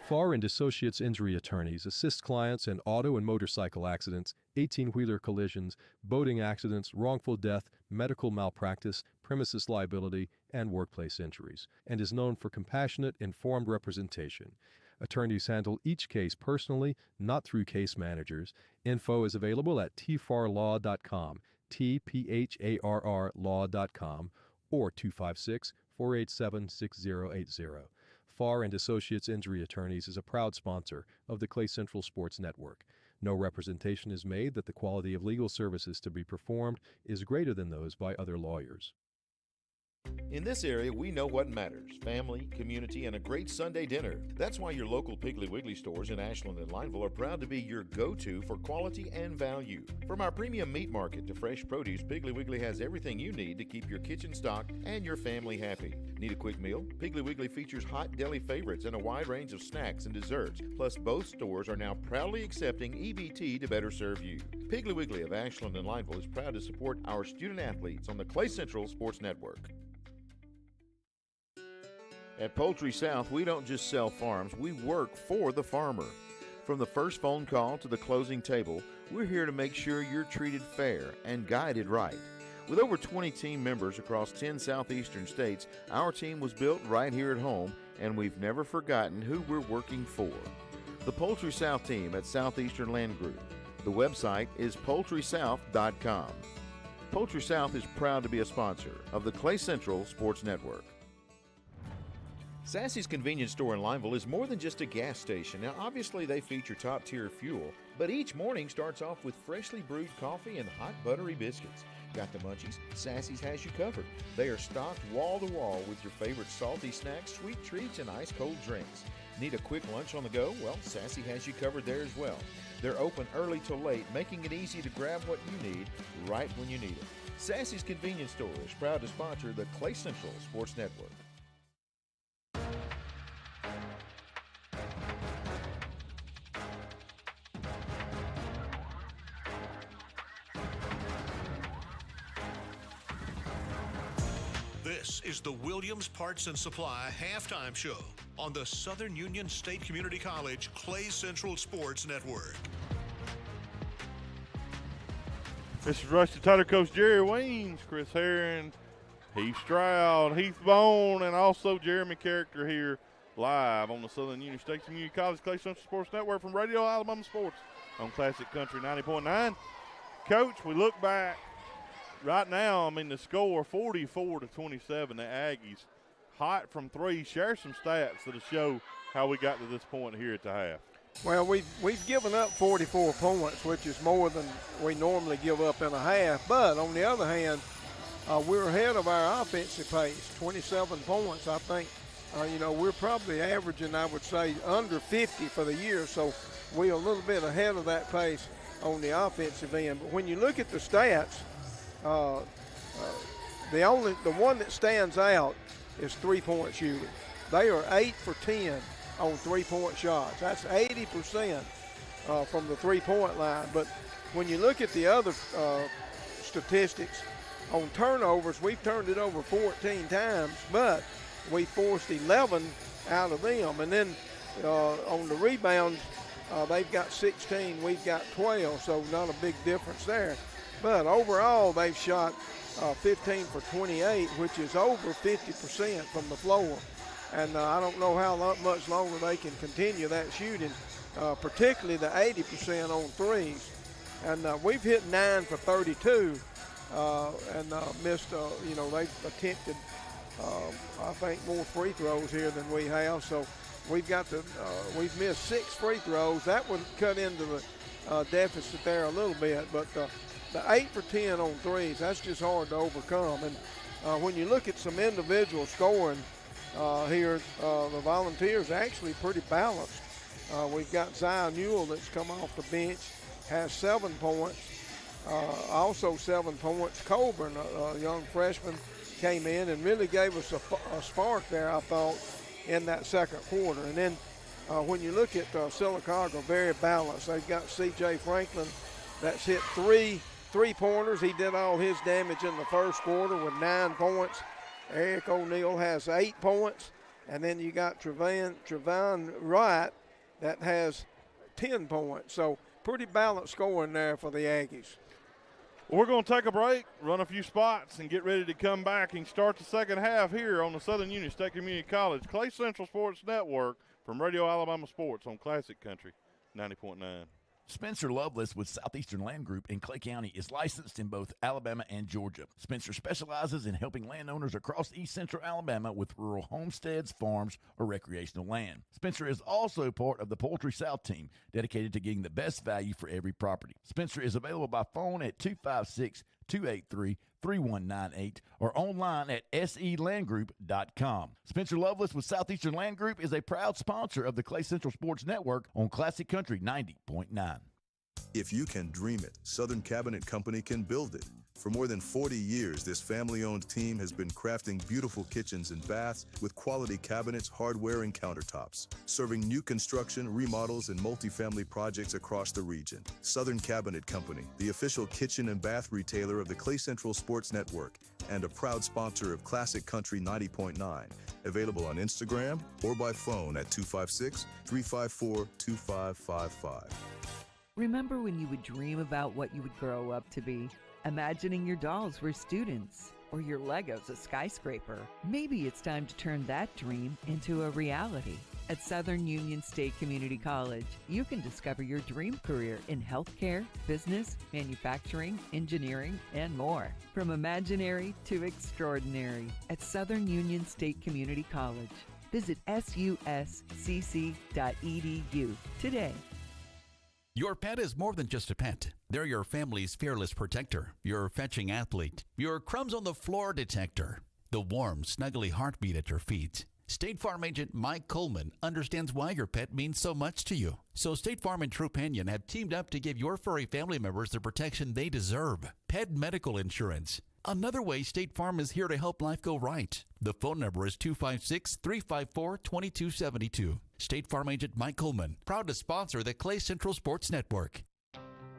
Farr and Associates Injury Attorneys assist clients in auto and motorcycle accidents, 18-wheeler collisions, boating accidents, wrongful death, medical malpractice, premises liability, and workplace injuries, and is known for compassionate, informed representation. Attorneys handle each case personally, not through case managers. Info is available at tfarlaw.com, TPHARR law.com, or 256-487-6080. Farr and Associates Injury Attorneys is a proud sponsor of the Clay Central Sports Network. No representation is made that the quality of legal services to be performed is greater than those by other lawyers. In this area, we know what matters: family, community, and a great Sunday dinner. That's why your local Piggly Wiggly stores in Ashland and Lineville are proud to be your go-to for quality and value. From our premium meat market to fresh produce, Piggly Wiggly has everything you need to keep your kitchen stocked and your family happy. Need a quick meal? Piggly Wiggly features hot deli favorites and a wide range of snacks and desserts. Plus, both stores are now proudly accepting EBT to better serve you. Piggly Wiggly of Ashland and Lineville is proud to support our student athletes on the Clay Central Sports Network. At Poultry South, we don't just sell farms, we work for the farmer. From the first phone call to the closing table, we're here to make sure you're treated fair and guided right. With over 20 team members across 10 southeastern states, our team was built right here at home, and we've never forgotten who we're working for. The Poultry South team at Southeastern Land Group. The website is poultrysouth.com. Poultry South is proud to be a sponsor of the Clay Central Sports Network. Sassy's convenience store in Lineville is more than just a gas station. Now, obviously, they feature top-tier fuel, but each morning starts off with freshly brewed coffee and hot buttery biscuits. Got the munchies? Sassy's has you covered. They are stocked wall-to-wall with your favorite salty snacks, sweet treats, and ice-cold drinks. Need a quick lunch on the go? Well, Sassy has you covered there as well. They're open early till late, making it easy to grab what you need right when you need it. Sassy's convenience store is proud to sponsor the Clay Central Sports Network. This is the Williams Parts and Supply halftime show on the Southern Union State Community College Clay Central Sports Network. This is Rusty Tyler, Coach Jerry Weems, Chris Herron, Heath Stroud, Heath Bone, and also Jeremy Character here live on the Southern Union State Community College Clay Central Sports Network from Radio Alabama Sports on Classic Country 90.9. Coach, we look back. Right now, I mean, the score 44-27, the Aggies hot from three. Share some stats that'll show how we got to this point here at the half. Well, we've given up 44 points, which is more than we normally give up in a half. But on the other hand, we're ahead of our offensive pace, 27 points. I think, we're probably averaging, I would say, under 50 for the year. So we're a little bit ahead of that pace on the offensive end. But when you look at the stats, the one that stands out is three-point shooting. They are 8 for 10 on three-point shots. That's 80% from the three-point line. But when you look at the other statistics, on turnovers, we've turned it over 14 times, but we forced 11 out of them. And then on the rebounds, they've got 16, we've got 12, so not a big difference there. But overall, they've shot 15 for 28, which is over 50% from the floor. And I don't know how much longer they can continue that shooting, particularly the 80% on threes. And we've hit 9 for 32 and missed, they've attempted, I think, more free throws here than we have. So we've missed 6 free throws. That would cut into the deficit there a little bit. But the 8 for 10 on threes, that's just hard to overcome. And when you look at some individual scoring here, the Volunteers are actually pretty balanced. We've got Zion Newell that's come off the bench, has 7 points. Also 7 points. Colburn, a young freshman, came in and really gave us a spark there, I thought, in that second quarter. And then when you look at Sylacauga, very balanced. They've got C.J. Franklin that's hit 3 3-pointers. He did all his damage in the first quarter with 9 points. Eric O'Neal has 8 points. And then you got Trevon Wright that has 10 points. So pretty balanced scoring there for the Aggies. Well, we're going to take a break, run a few spots, and get ready to come back and start the second half here on the Southern Union State Community College Clay Central Sports Network from Radio Alabama Sports on Classic Country 90.9. Spencer Loveless with Southeastern Land Group in Clay County is licensed in both Alabama and Georgia. Spencer specializes in helping landowners across East Central Alabama with rural homesteads, farms, or recreational land. Spencer is also part of the Poultry South team, dedicated to getting the best value for every property. Spencer is available by phone at 256-283-3198 or online at selandgroup.com. Spencer Loveless with Southeastern Land Group is a proud sponsor of the Clay Central Sports Network on Classic Country 90.9. If you can dream it, Southern Cabinet Company can build it. For more than 40 years, this family-owned team has been crafting beautiful kitchens and baths with quality cabinets, hardware, and countertops, serving new construction, remodels, and multifamily projects across the region. Southern Cabinet Company, the official kitchen and bath retailer of the Clay Central Sports Network and a proud sponsor of Classic Country 90.9. Available on Instagram or by phone at 256-354-2555. Remember when you would dream about what you would grow up to be? Imagining your dolls were students or your Legos a skyscraper. Maybe it's time to turn that dream into a reality. At Southern Union State Community College, you can discover your dream career in healthcare, business, manufacturing, engineering, and more. From imaginary to extraordinary at Southern Union State Community College. Visit suscc.edu today. Your pet is more than just a pet. They're your family's fearless protector, your fetching athlete, your crumbs on the floor detector, the warm, snuggly heartbeat at your feet. State Farm agent Mike Coleman understands why your pet means so much to you. So State Farm and Trupanion have teamed up to give your furry family members the protection they deserve. Pet medical insurance. Another way State Farm is here to help life go right. The phone number is 256-354-2272. State Farm agent Mike Coleman, proud to sponsor the Clay Central Sports Network.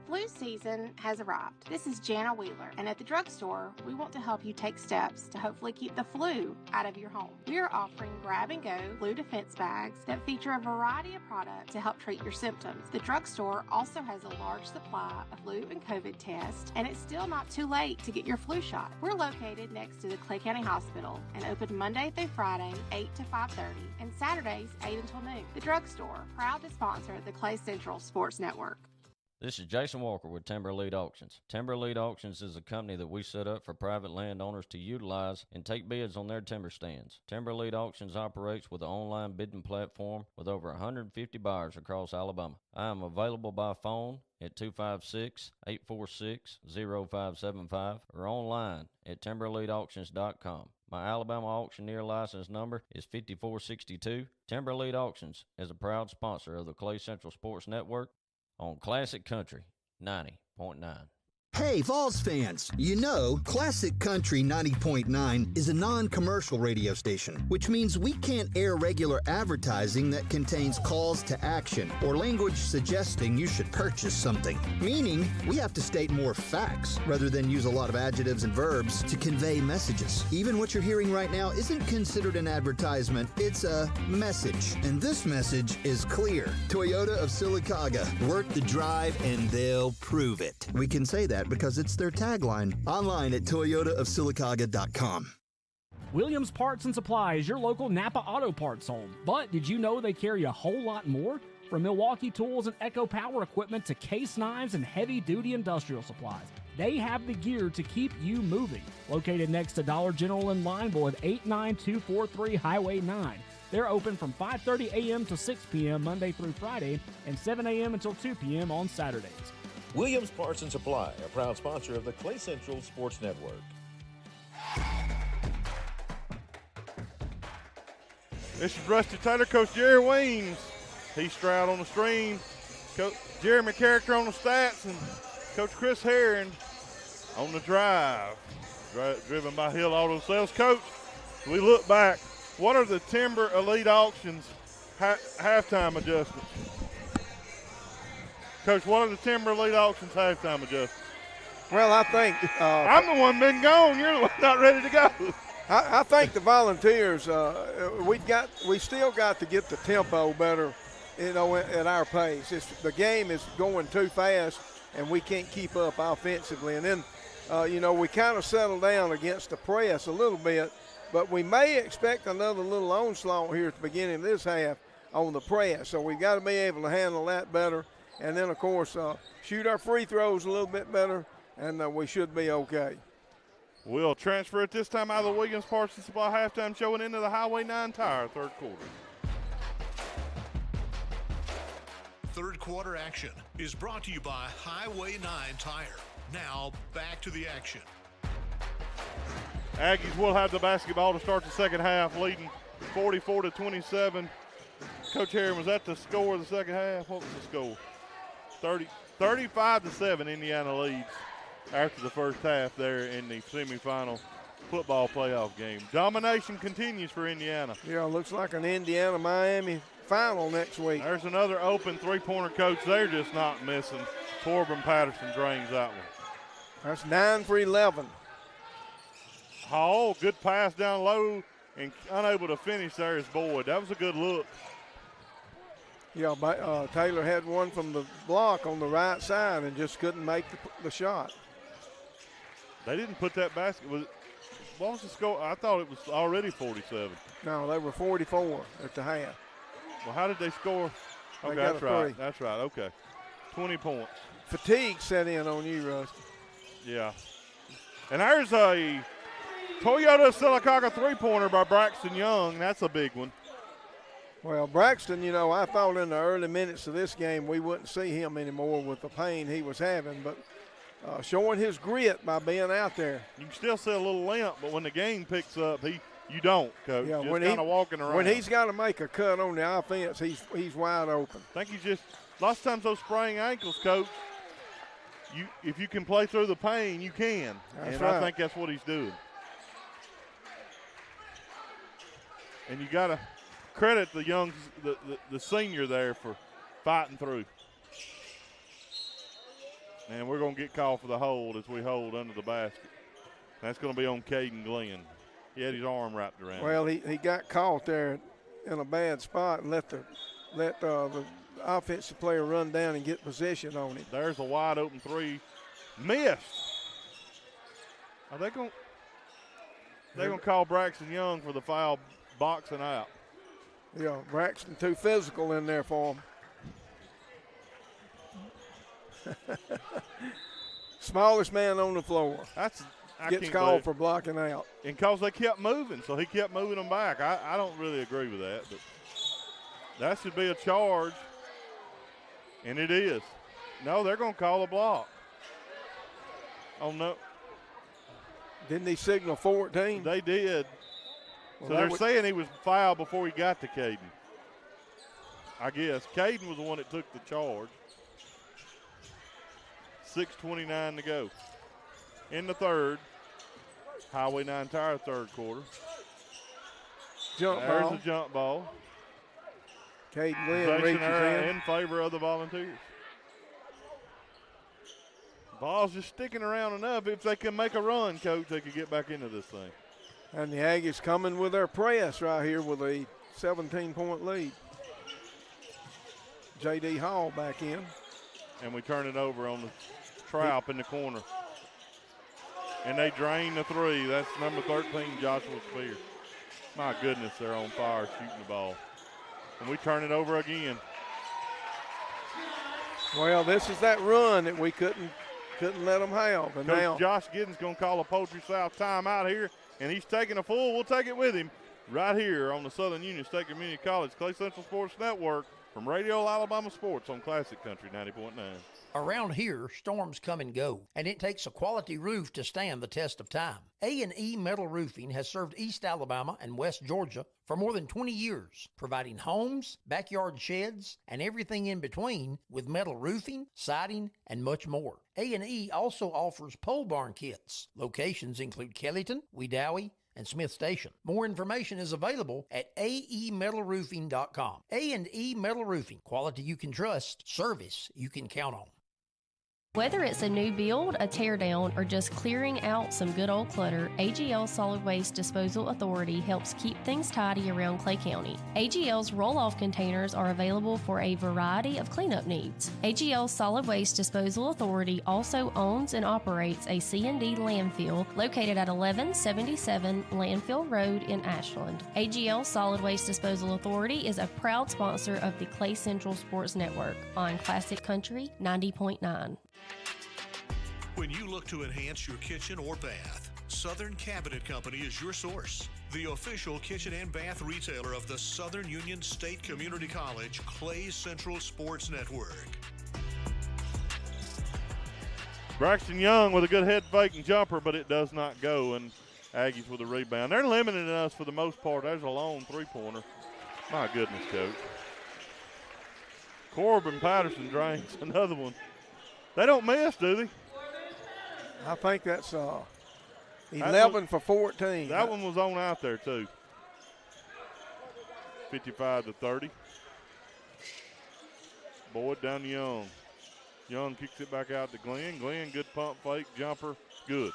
Flu season has arrived. This is Jana Wheeler, and at the drugstore, we want to help you take steps to hopefully keep the flu out of your home. We are offering grab-and-go flu defense bags that feature a variety of products to help treat your symptoms. The drugstore also has a large supply of flu and COVID tests, and it's still not too late to get your flu shot. We're located next to the Clay County Hospital and open Monday through Friday, 8 to 5:30, and Saturdays, 8 until noon. The drugstore, proud to sponsor the Clay Central Sports Network. This is Jason Walker with Timber Elite Auctions. Timber Elite Auctions is a company that we set up for private landowners to utilize and take bids on their timber stands. Timber Elite Auctions operates with an online bidding platform with over 150 buyers across Alabama. I am available by phone at 256-846-0575 or online at timbereliteauctions.com. My Alabama auctioneer license number is 5462. Timber Elite Auctions is a proud sponsor of the Clay Central Sports Network on Classic Country 90.9. Hey, Vols fans, you know Classic Country 90.9 is a non-commercial radio station, which means we can't air regular advertising that contains calls to action or language suggesting you should purchase something. Meaning, we have to state more facts rather than use a lot of adjectives and verbs to convey messages. Even what you're hearing right now isn't considered an advertisement, it's a message. And this message is clear. Toyota of Sylacauga, work the drive and they'll prove it. We can say that because it's their tagline. Online at toyotaofsylacauga.com. Williams Parts and Supply is your local Napa Auto Parts home. But did you know they carry a whole lot more? From Milwaukee Tools and Echo Power equipment to case knives and heavy-duty industrial supplies, they have the gear to keep you moving. Located next to Dollar General in Lineville at 89243 Highway 9. They're open from 5:30 a.m. to 6 p.m. Monday through Friday and 7 a.m. until 2 p.m. on Saturdays. Williams Parts and Supply, a proud sponsor of the Clay Central Sports Network. This is Rusty Taylor, Coach Jerry Weems. Heath Stroud on the stream, Coach Jeremy Character on the stats, and Coach Chris Herring on the drive. Driven by Hill Auto Sales. Coach, we look back. What are the Timber Elite Auctions halftime adjustments? Coach, what are the Timber Elite Auctions halftime adjustments? Well, I think I'm the one been gone. You're the one not ready to go. I think the Volunteers, we still got to get the tempo better, at our pace. The game is going too fast, and we can't keep up offensively. And then, we kind of settled down against the press a little bit, but we may expect another little onslaught here at the beginning of this half. on the press. So we've got to be able to handle that better. And then, of course, shoot our free throws a little bit better, and we should be okay. We'll transfer at this time out of the Williams Parts and Supply halftime show and into the Highway 9 Tire third quarter. Third quarter action is brought to you by Highway 9 Tire. Now, back to the action. Aggies will have the basketball to start the second half, leading 44-27. Coach Herron, was that the score of the second half? What was the score? 35-7, Indiana leads after the first half there in the semifinal football playoff game. Domination continues for Indiana. Yeah, looks like an Indiana-Miami final next week. There's another open three-pointer, Coach. They're just not missing. Corbin Patterson drains that one. That's 9 for 11. Hall, good pass down low and unable to finish there is Boyd. That was a good look. Yeah, Taylor had one from the block on the right side and just couldn't make the shot. They didn't put that basket. What was the score? I thought it was already 47. No, they were 44 at the half. Well, how did they score? Okay, that's right. That's right. Okay. 20 points. Fatigue set in on you, Rusty. Yeah. And there's a Toyota Sylacauga three-pointer by Braxton Young. That's a big one. Well, Braxton, you know, I thought in the early minutes of this game we wouldn't see him anymore with the pain he was having, but showing his grit by being out there. You can still see a little limp, but when the game picks up, you don't, Coach. Yeah, just kind of walking around. When he's got to make a cut on the offense, he's wide open. I think he's just – lots of times those sprained ankles, Coach, if you can play through the pain, you can. That's and right. I think that's what he's doing. And you got to credit the senior there for fighting through. And we're going to get called for the hold as we hold under the basket. That's going to be on Caden Glenn. He had his arm wrapped around Well, him. he got caught there in a bad spot and let the offensive player run down and get possession on him. There's a wide open three. Missed. Are they going to call Braxton Young for the foul, boxing out? Yeah, Braxton too physical in there for him. Smallest man on the floor. Gets called for blocking out. And because they kept moving, so he kept moving them back. I don't really agree with that, but that should be a charge, and it is. No, they're going to call a block. Oh, no. Didn't he signal 14? They did. Well, so they're saying he was fouled before he got to Caden. I guess. Caden was the one that took the charge. 6:29 to go. In the third, Highway 9 Tire third quarter. There's a jump ball. Caden Glenn reaches in favor of the Volunteers. Ball's just sticking around enough. If they can make a run, Coach, they could get back into this thing. And the Aggies coming with their press right here with a 17-point lead. J.D. Hall back in. And we turn it over on the trap in the corner. And they drain the three. That's number 13, Joshua Spear. My goodness, they're on fire shooting the ball. And we turn it over again. Well, this is that run that we couldn't let them have. And Coach now Josh Giddens going to call a Poultry South timeout here, and he's taking a full. We'll take it with him right here on the Southern Union State Community College Clay Central Sports Network from Radio Alabama Sports on Classic Country 90.9. Around here, storms come and go, and it takes a quality roof to stand the test of time. A&E Metal Roofing has served East Alabama and West Georgia for more than 20 years, providing homes, backyard sheds, and everything in between with metal roofing, siding, and much more. A&E also offers pole barn kits. Locations include Kellyton, Wedowee, and Smith Station. More information is available at aemetalroofing.com. A&E Metal Roofing, quality you can trust, service you can count on. Whether it's a new build, a teardown, or just clearing out some good old clutter, AGL Solid Waste Disposal Authority helps keep things tidy around Clay County. AGL's roll-off containers are available for a variety of cleanup needs. AGL Solid Waste Disposal Authority also owns and operates a C&D landfill located at 1177 Landfill Road in Ashland. AGL Solid Waste Disposal Authority is a proud sponsor of the Clay Central Sports Network on Classic Country 90.9. When you look to enhance your kitchen or bath, Southern Cabinet Company is your source. The official kitchen and bath retailer of the Southern Union State Community College Clay Central Sports Network. Braxton Young with a good head fake and jumper, but it does not go, and Aggies with a rebound. They're limiting us for the most part. There's a long three-pointer. My goodness, Coach. Corbin Patterson drains another one. They don't miss, do they? I think that's 11 for 14. That one was on out there, too. 55-30. Boyd down to Young. Young kicks it back out to Glenn. Glenn, good pump fake, jumper, good.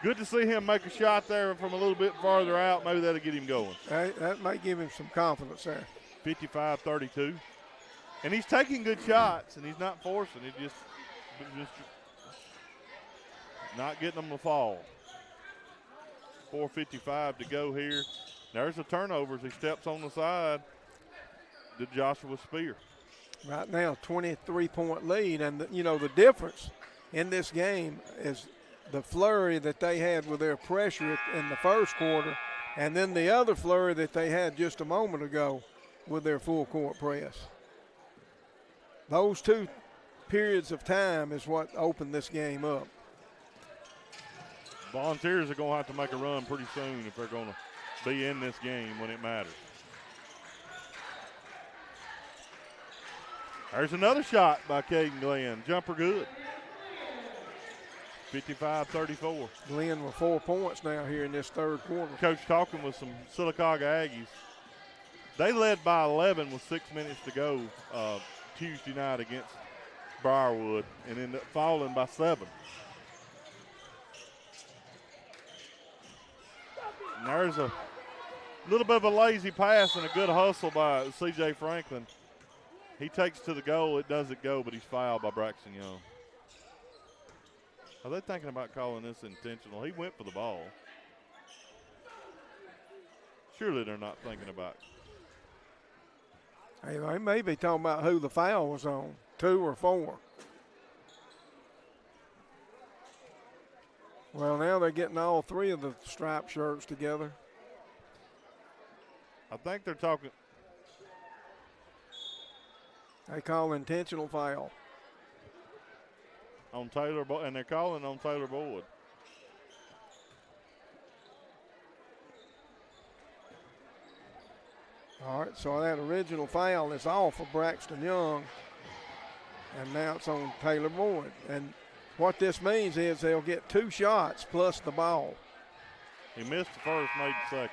Good to see him make a shot there from a little bit farther out. Maybe that'll get him going. That might give him some confidence there. 55-32. And he's taking good shots, and he's not forcing. He's just not getting them to fall. 4:55 to go here. There's a turnover as he steps on the side to Joshua Spear. Right now, 23-point lead. And, the difference in this game is the flurry that they had with their pressure in the first quarter, and then the other flurry that they had just a moment ago with their full-court press. Those two periods of time is what opened this game up. Volunteers are going to have to make a run pretty soon if they're going to be in this game when it matters. There's another shot by Caden Glenn. Jumper good. 55-34. Glenn with 4 points now here in this third quarter. Coach talking with some Sylacauga Aggies. They led by 11 with 6 minutes to go Tuesday night against Briarwood and ended up falling by 7. And there's a little bit of a lazy pass and a good hustle by C.J. Franklin. He takes to the goal. It doesn't go, but he's fouled by Braxton Young. Are they thinking about calling this intentional? He went for the ball. Surely they're not thinking about it. Hey, they may be talking about who the foul was on, 2 or 4. Well, now they're getting all 3 of the striped shirts together. I think they're talking. They call intentional foul. On Taylor, and they're calling on Taylor Boyd. All right, so that original foul is off of Braxton Young, and now it's on Taylor Boyd. And what this means is they'll get 2 shots plus the ball. He missed the first, made the second.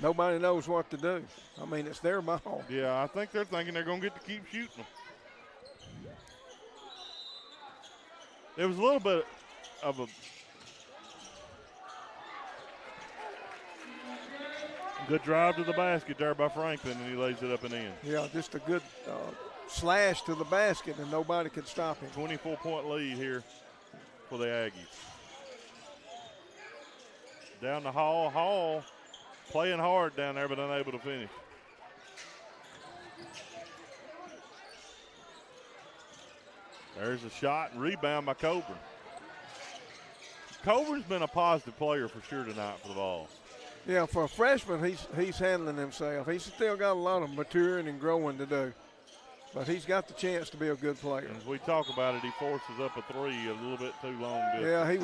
Nobody knows what to do. I mean, it's their ball. Yeah, I think they're thinking they're going to get to keep shooting them. There was a little bit of a good drive to the basket there by Franklin, and he lays it up and in. Yeah, just a good slash to the basket, and nobody could stop him. 24-point lead here for the Aggies. Down the hall. Hall playing hard down there, but unable to finish. There's a shot and rebound by Coburn. Coburn's been a positive player for sure tonight for the ball. Yeah, for a freshman, he's handling himself. He's still got a lot of maturing and growing to do. But he's got the chance to be a good player. As we talk about it, he forces up a 3 a little bit too long. Yeah, he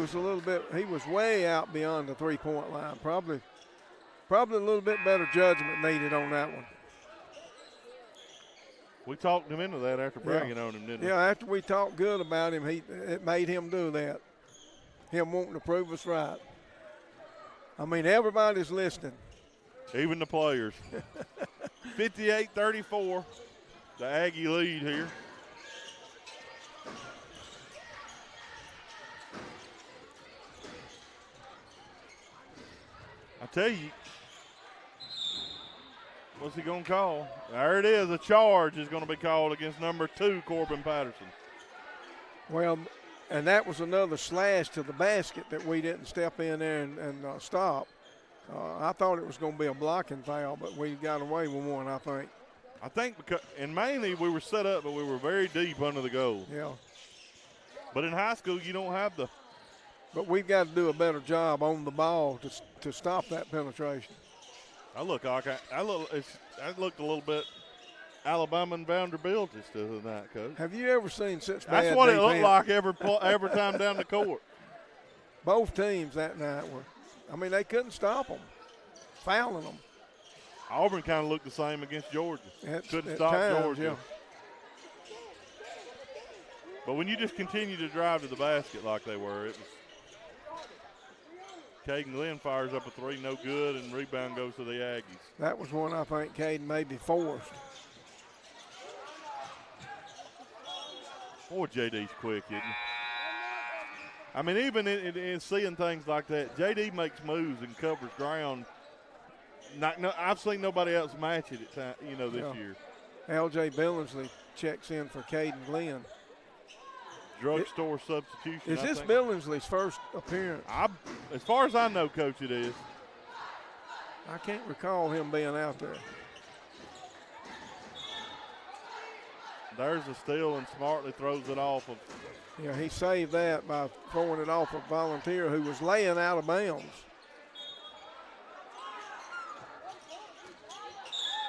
was way out beyond the three-point line. Probably a little bit better judgment needed on that one. We talked him into that after bragging on him, didn't we? Yeah, after we talked good about him, it made him do that. him wanting to prove us right. I mean, everybody's listening. Even the players. 58-34, the Aggie lead here. I tell you, what's he going to call? There it is. A charge is going to be called against number 2, Corbin Patterson. Well, and that was another slash to the basket that we didn't step in there and stop. I thought it was going to be a blocking foul, but we got away with one, I think. I think because, and mainly we were set up, but we were very deep under the goal. Yeah. But in high school, you don't have the. But we've got to do a better job on the ball to stop that penetration. I looked a little bit Alabama and Vanderbilt the other night, Coach. Have you ever seen such bad That's what defense? it looked like every time down the court. Both teams that night were. I mean, they couldn't stop them, fouling them. Auburn kind of looked the same against Georgia. Couldn't stop times, Georgia. Yeah. But when you just continue to drive to the basket like they were, it was. Caden Glenn fires up a 3, no good, and rebound goes to the Aggies. That was one I think Caden maybe forced. Boy, JD's quick, isn't he? I mean, even in seeing things like that, JD makes moves and covers ground. I've seen nobody else match it at time, this year. L.J. Billingsley checks in for Caden Glenn. Drugstore substitution. Is this Billingsley's first appearance? As far as I know, Coach, it is. I can't recall him being out there. There's a steal, and smartly throws it off of. Yeah, he saved that by throwing it off a Volunteer who was laying out of bounds.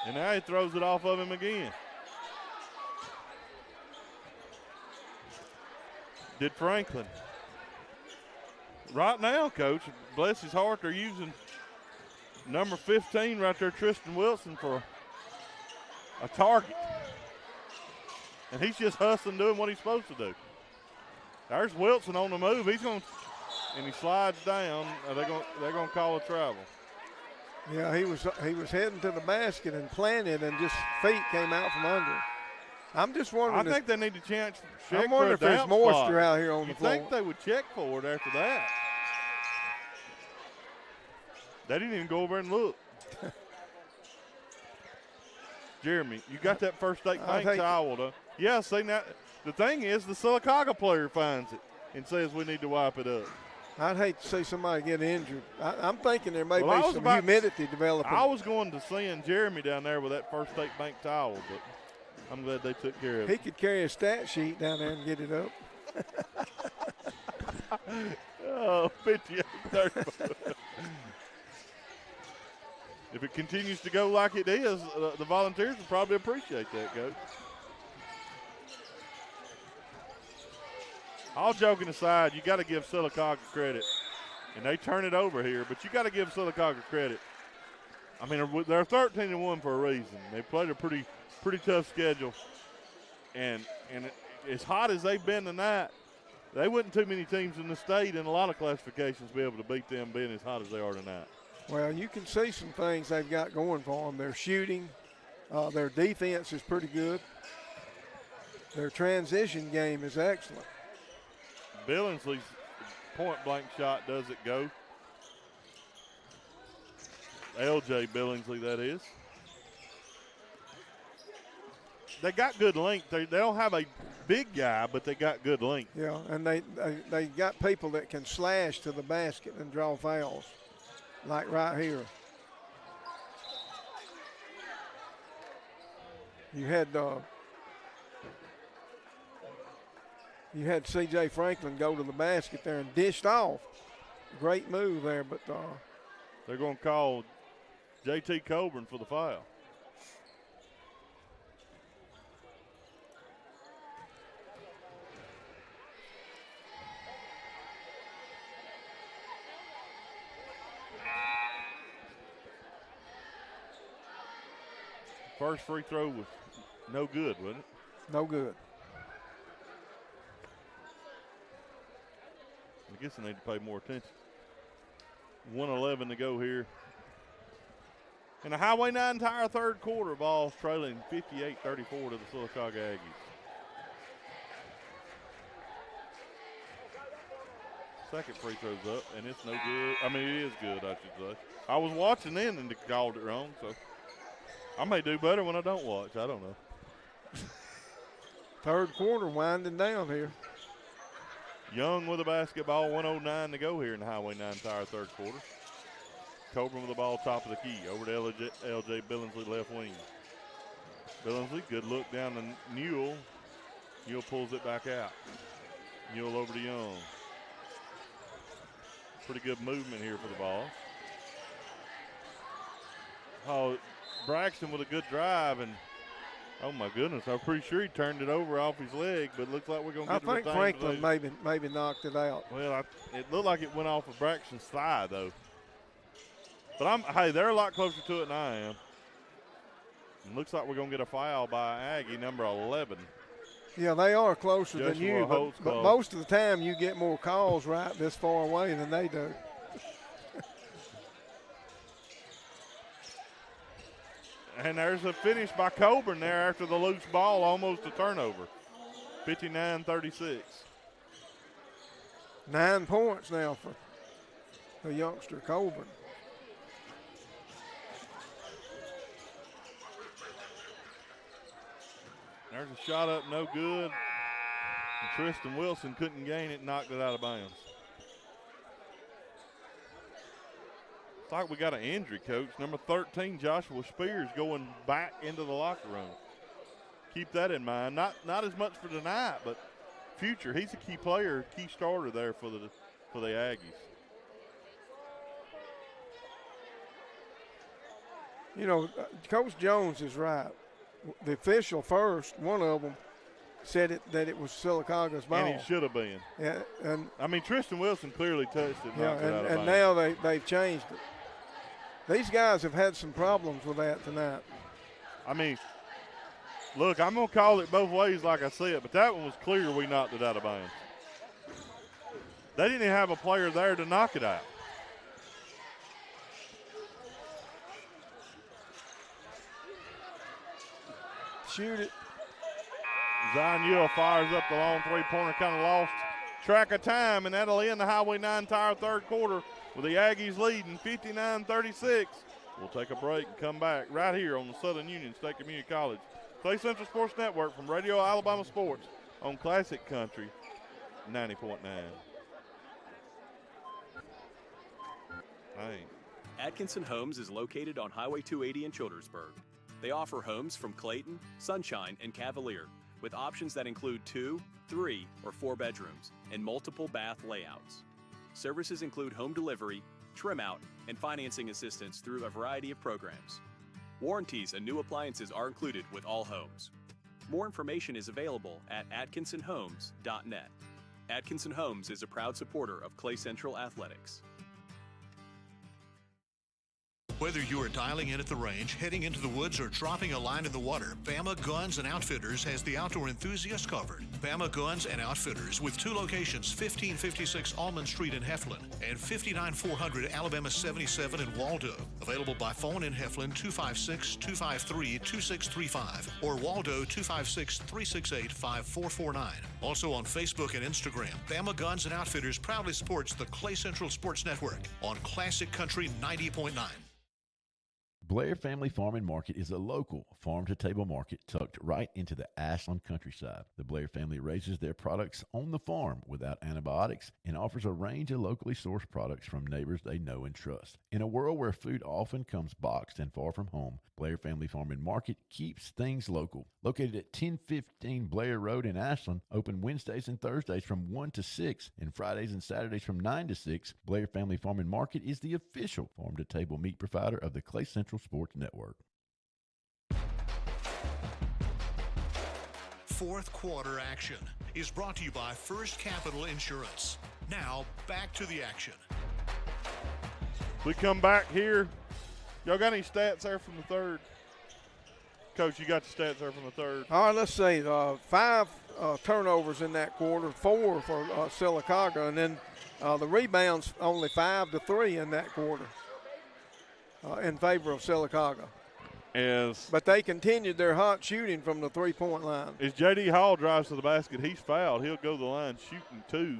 And now he throws it off of him again. Did Franklin. Right now, Coach, bless his heart, they're using number 15 right there, Tristan Wilson, for a target. And he's just hustling, doing what he's supposed to do. There's Wilson on the move. He's going, and he slides down. They're going to call a travel. Yeah, he was heading to the basket and planted, and just feet came out from under. I'm just wondering. I think they need to check I'm wondering if there's moisture out here on the floor. You think they would check for it after that? They didn't even go over and look. Jeremy, you got that First State Bank towel, though. Yeah, see, now, the thing is, the Sylacauga player finds it and says we need to wipe it up. I'd hate to see somebody get injured. I'm thinking there may be some humidity developing. I was going to send Jeremy down there with that First State Bank towel, but I'm glad they took care of it. He could carry a stat sheet down there and get it up. Oh, 58-34. If it continues to go like it is, the Volunteers will probably appreciate that, Coach. All joking aside, you got to give Sylacauga credit. And they turn it over here, but you got to give Sylacauga credit. I mean, they're 13-1 for a reason. They played a pretty tough schedule. And as hot as they've been tonight, they wouldn't too many teams in the state in a lot of classifications be able to beat them being as hot as they are tonight. Well, you can see some things they've got going for them. Their shooting, their defense is pretty good. Their transition game is excellent. Billingsley's point-blank shot doesn't go. L.J. Billingsley, that is. They got good length. They don't have a big guy, but they got good length. Yeah, and they got people that can slash to the basket and draw fouls, like right here. You had C.J. Franklin go to the basket there and dished off. Great move there, but they're going to call J.T. Coburn for the foul. First free throw was no good, wasn't it? No good. guess I need to pay more attention. 1:11 to go here. In the Highway 9 Tire third quarter, Vols trailing 58-34 to the Sylacauga Aggies. Second free throw's up, and it's no good. I mean, it is good, I should say. I was watching then and called it wrong, so I may do better when I don't watch. I don't know. Third quarter winding down here. Young with the basketball, 1:09 to go here in the Highway 9 Tire third quarter. Coburn with the ball top of the key. Over to LJ Billingsley, left wing. Billingsley, good look down to Newell. Newell pulls it back out. Newell over to Young. Pretty good movement here for the ball. Oh, Braxton with a good drive, and oh my goodness, I'm pretty sure he turned it over off his leg, but it looks like we're going to get I think Franklin maybe knocked it out. Well, it looked like it went off of Braxton's thigh, though. But hey, they're a lot closer to it than I am. It looks like we're going to get a foul by Aggie, number 11. Yeah, they are closer than you, but most of the time you get more calls right this far away than they do. And there's a finish by Coburn there after the loose ball, almost a turnover. 59-36. 9 points now for the youngster Coburn. There's a shot up, no good. And Tristan Wilson couldn't gain it, knocked it out of bounds. It's like we got an injury, Coach. Number 13, Joshua Spears, going back into the locker room. Keep that in mind. Not as much for tonight, but future. He's a key player, key starter there for the Aggies. You know, Coach Jones is right. The official first, one of them, said that it was Sylacauga's ball. And he should have been. Yeah, and I mean, Tristan Wilson clearly touched it. Yeah, and now they've changed it. These guys have had some problems with that tonight. I mean, look, I'm going to call it both ways like I said, but that one was clear we knocked it out of bounds. They didn't even have a player there to knock it out. Shoot it. Zion Ewell fires up the long three-pointer, kind of lost track of time, and that'll end the Highway 9 Tire third quarter with the Aggies leading 59-36. We'll take a break and come back right here on the Southern Union State Community College Clay Central Sports Network from Radio Alabama Sports on Classic Country 90.9. Hey. Atkinson Homes is located on Highway 280 in Childersburg. They offer homes from Clayton, Sunshine, and Cavalier with options that include 2, 3, or 4 bedrooms and multiple bath layouts. Services include home delivery, trim out, and financing assistance through a variety of programs. Warranties and new appliances are included with all homes. More information is available at atkinsonhomes.net. Atkinson Homes is a proud supporter of Clay Central Athletics. Whether you are dialing in at the range, heading into the woods, or dropping a line in the water, Bama Guns and Outfitters has the outdoor enthusiast covered. Bama Guns and Outfitters with 2 locations, 1556 Almond Street in Heflin and 59400 Alabama 77 in Waldo. Available by phone in Heflin 256-253-2635 or Waldo 256-368-5449. Also on Facebook and Instagram, Bama Guns and Outfitters proudly supports the Clay Central Sports Network on Classic Country 90.9. Blair Family Farm and Market is a local farm-to-table market tucked right into the Ashland countryside. The Blair family raises their products on the farm without antibiotics and offers a range of locally sourced products from neighbors they know and trust. In a world where food often comes boxed and far from home, Blair Family Farm and Market keeps things local. Located at 1015 Blair Road in Ashland, open Wednesdays and Thursdays from 1 to 6 and Fridays and Saturdays from 9 to 6, Blair Family Farm and Market is the official farm-to-table meat provider of the Clay Central Sports Network. Fourth quarter action is brought to you by First Capital Insurance. Now, back to the action. We come back here. Y'all got any stats there from the third? Coach, you got the stats there from the third. All right, let's see. 5 turnovers in that quarter, 4 for Sylacauga, and then the rebounds only 5 to 3 in that quarter in favor of Sylacauga. But they continued their hot shooting from the three-point line. As J.D. Hall drives to the basket, he's fouled. He'll go to the line shooting 2.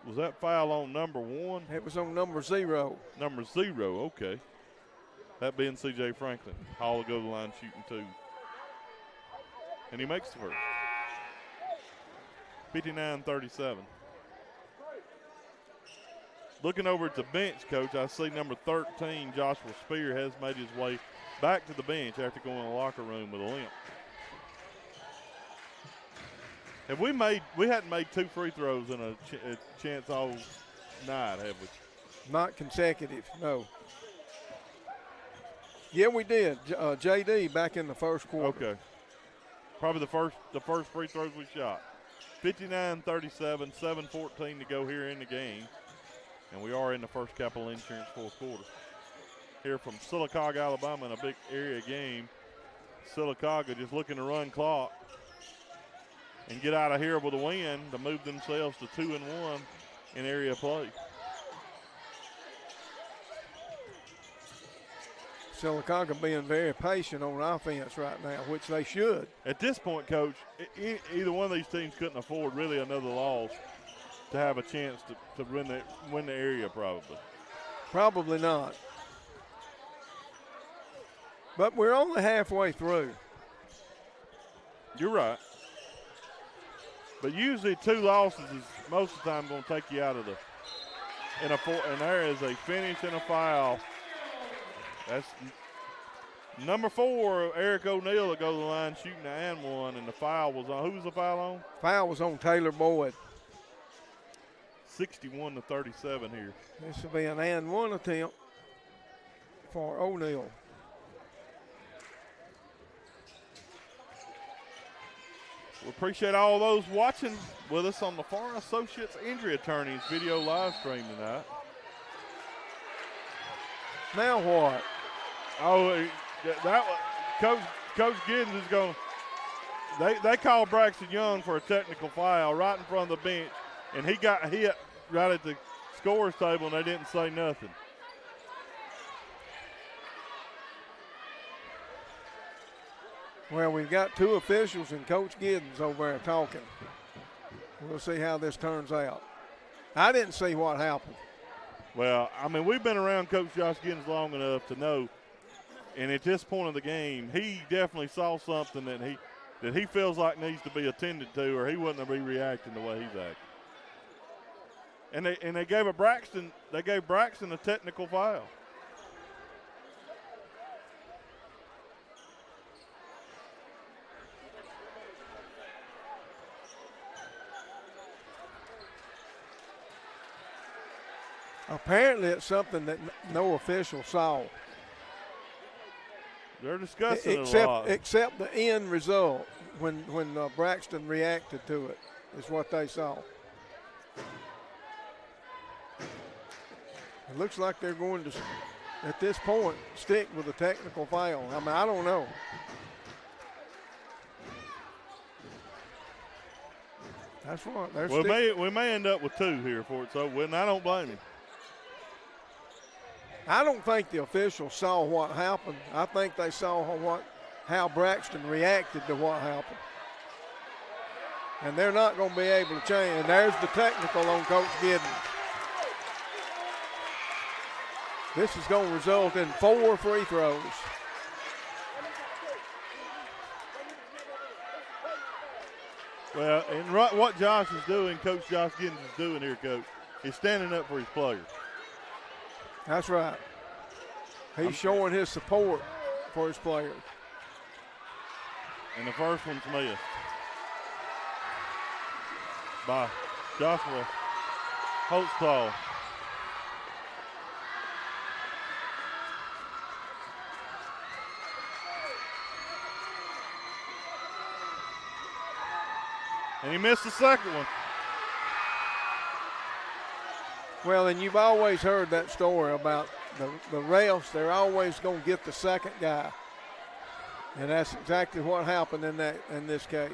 Was that foul on number 1? It was on number 0. Number 0, okay. That being C.J. Franklin. Hall will go to the line shooting 2. And he makes the first. 59-37. Looking over at the bench, Coach, I see number 13, Joshua Spear, has made his way back to the bench after going in the locker room with a limp. We hadn't made 2 free throws in a chance all night, have we? Not consecutive, no. Yeah, we did. J.D. back in the first quarter. Okay. Probably the first free throws we shot. 59-37, 7:14 to go here in the game. And we are in the First Capital Insurance fourth quarter. Here from Sylacauga, Alabama, in a big area game. Sylacauga just looking to run clock and get out of here with a win to move themselves to 2-1 in area play. Sylacauga being very patient on offense right now, which they should. At this point, Coach, either one of these teams couldn't afford really another loss to have a chance to win the area probably. Probably not. But we're only halfway through. You're right. But usually 2 losses is most of the time going to take you out of and there is a finish and a foul. That's number 4, Eric O'Neal, will go to the line shooting the and one, and the foul was on. Who was the foul on? Foul was on Taylor Boyd. 61-37 here. This will be an and one attempt for O'Neal. We appreciate all those watching with us on the Farr Associates Injury Attorneys video live stream tonight. Now what? Oh, Coach Giddens is going. They called Braxton Young for a technical foul right in front of the bench, and he got hit right at the scorer's table, and they didn't say nothing. Well, we've got 2 officials and Coach Giddens over there talking. We'll see how this turns out. I didn't see what happened. Well, I mean, we've been around Coach Josh Giddens long enough to know, and at this point of the game, he definitely saw something that he feels like needs to be attended to, or he wouldn't be reacting the way he's acting. And they gave Braxton a technical foul. Apparently it's something that no official saw. They're discussing it a lot. Except the end result when Braxton reacted to it is what they saw. It looks like they're going to, at this point, stick with a technical foul. I mean, I don't know. That's what we may end up with 2 here for it, so and I don't blame him. I don't think the officials saw what happened. I think they saw how Braxton reacted to what happened. And they're not going to be able to change. And there's the technical on Coach Giddens. This is going to result in 4 free throws. Well, and what Josh is doing, Coach Josh Giddens is doing here, Coach, is standing up for his players. That's right. He's showing his support for his players. And the first one's missed by Joshua Holtzclaw. And he missed the second one. Well, and you've always heard that story about the refs. They're always going to get the second guy. And that's exactly what happened in this case.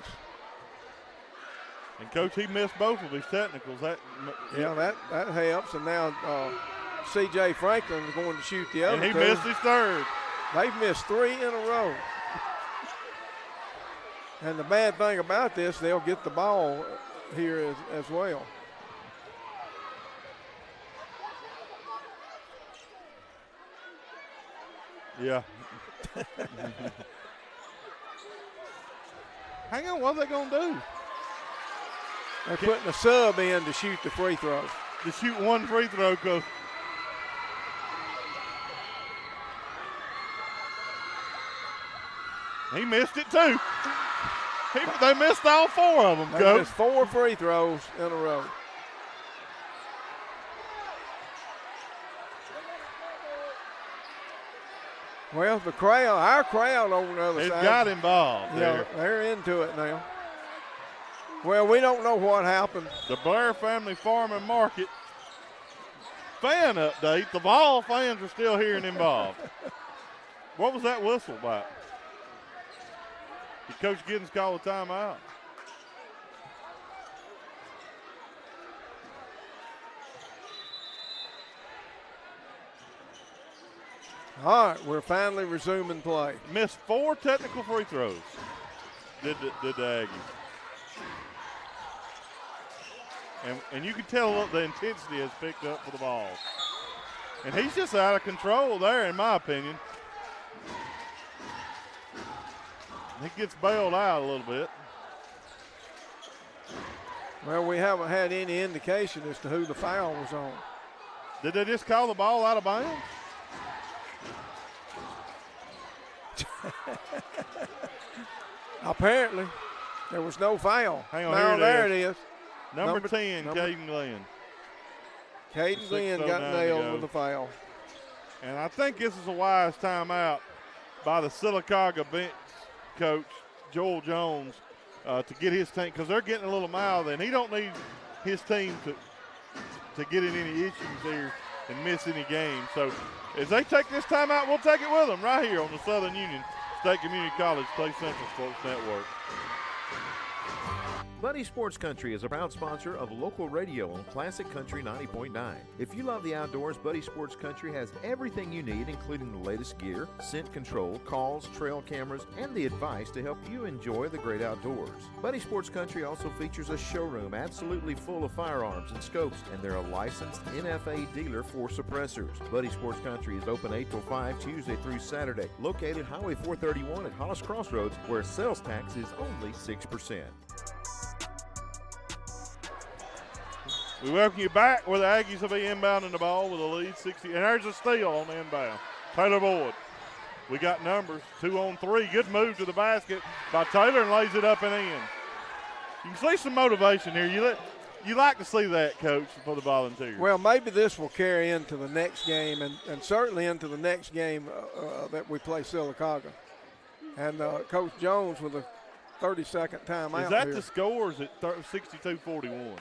And, Coach, he missed both of his technicals. That helps. And now C.J. Franklin is going to shoot the other and he two. missed his third. They've missed 3 in a row. And the bad thing about this, they'll get the ball here as well. Yeah. Hang on, what are they going to do? They're putting a sub in to shoot the free throw. To shoot one free throw, Coach. He missed it too. They missed all 4 of them, They Coach. missed 4 free throws in a row. Well, our crowd on the other It side. got involved there. They're into it now. Well, we don't know what happened. The Blair Family Farm and Market fan update. The Ball fans are still here and involved. What was that whistle about? Did Coach Giddens call a timeout? All right, we're finally resuming play. Missed 4 technical free throws. Did the Aggies. And you can tell the intensity has picked up for the ball. And he's just out of control there, in my opinion. He gets bailed out a little bit. Well, we haven't had any indication as to who the foul was on. Did they just call the ball out of bounds? Apparently, there was no foul. Hang on, now there it is. Number 10, Caden Glenn. Caden Glenn got nailed with the foul. And I think this is a wise timeout by the Sylacauga bench coach, Joel Jones, to get his team, because they're getting a little mouthy, and he don't need his team to get in any issues here and miss any games. So as they take this timeout, we'll take it with them right here on the Southern Union State Community College Clay Central Sports Network. Buddy Sports Country is a proud sponsor of local radio on Classic Country 90.9. If you love the outdoors, Buddy Sports Country has everything you need, including the latest gear, scent control, calls, trail cameras, and the advice to help you enjoy the great outdoors. Buddy Sports Country also features a showroom absolutely full of firearms and scopes, and they're a licensed NFA dealer for suppressors. Buddy Sports Country is open 8 till 5 Tuesday through Saturday, located Highway 431 at Hollis Crossroads, where sales tax is only 6%. We welcome you back where the Aggies will be inbounding the ball with a lead 60. And there's a steal on the inbound. Taylor Boyd. We got numbers 2 on 3. Good move to the basket by Taylor and lays it up and in. You can see some motivation here. You like to see that, Coach, for the Volunteers. Well, maybe this will carry into the next game and certainly into the next game that we play Sylacauga. And Coach Jones with a 30-second timeout. Is that here. the score or is it 62-41?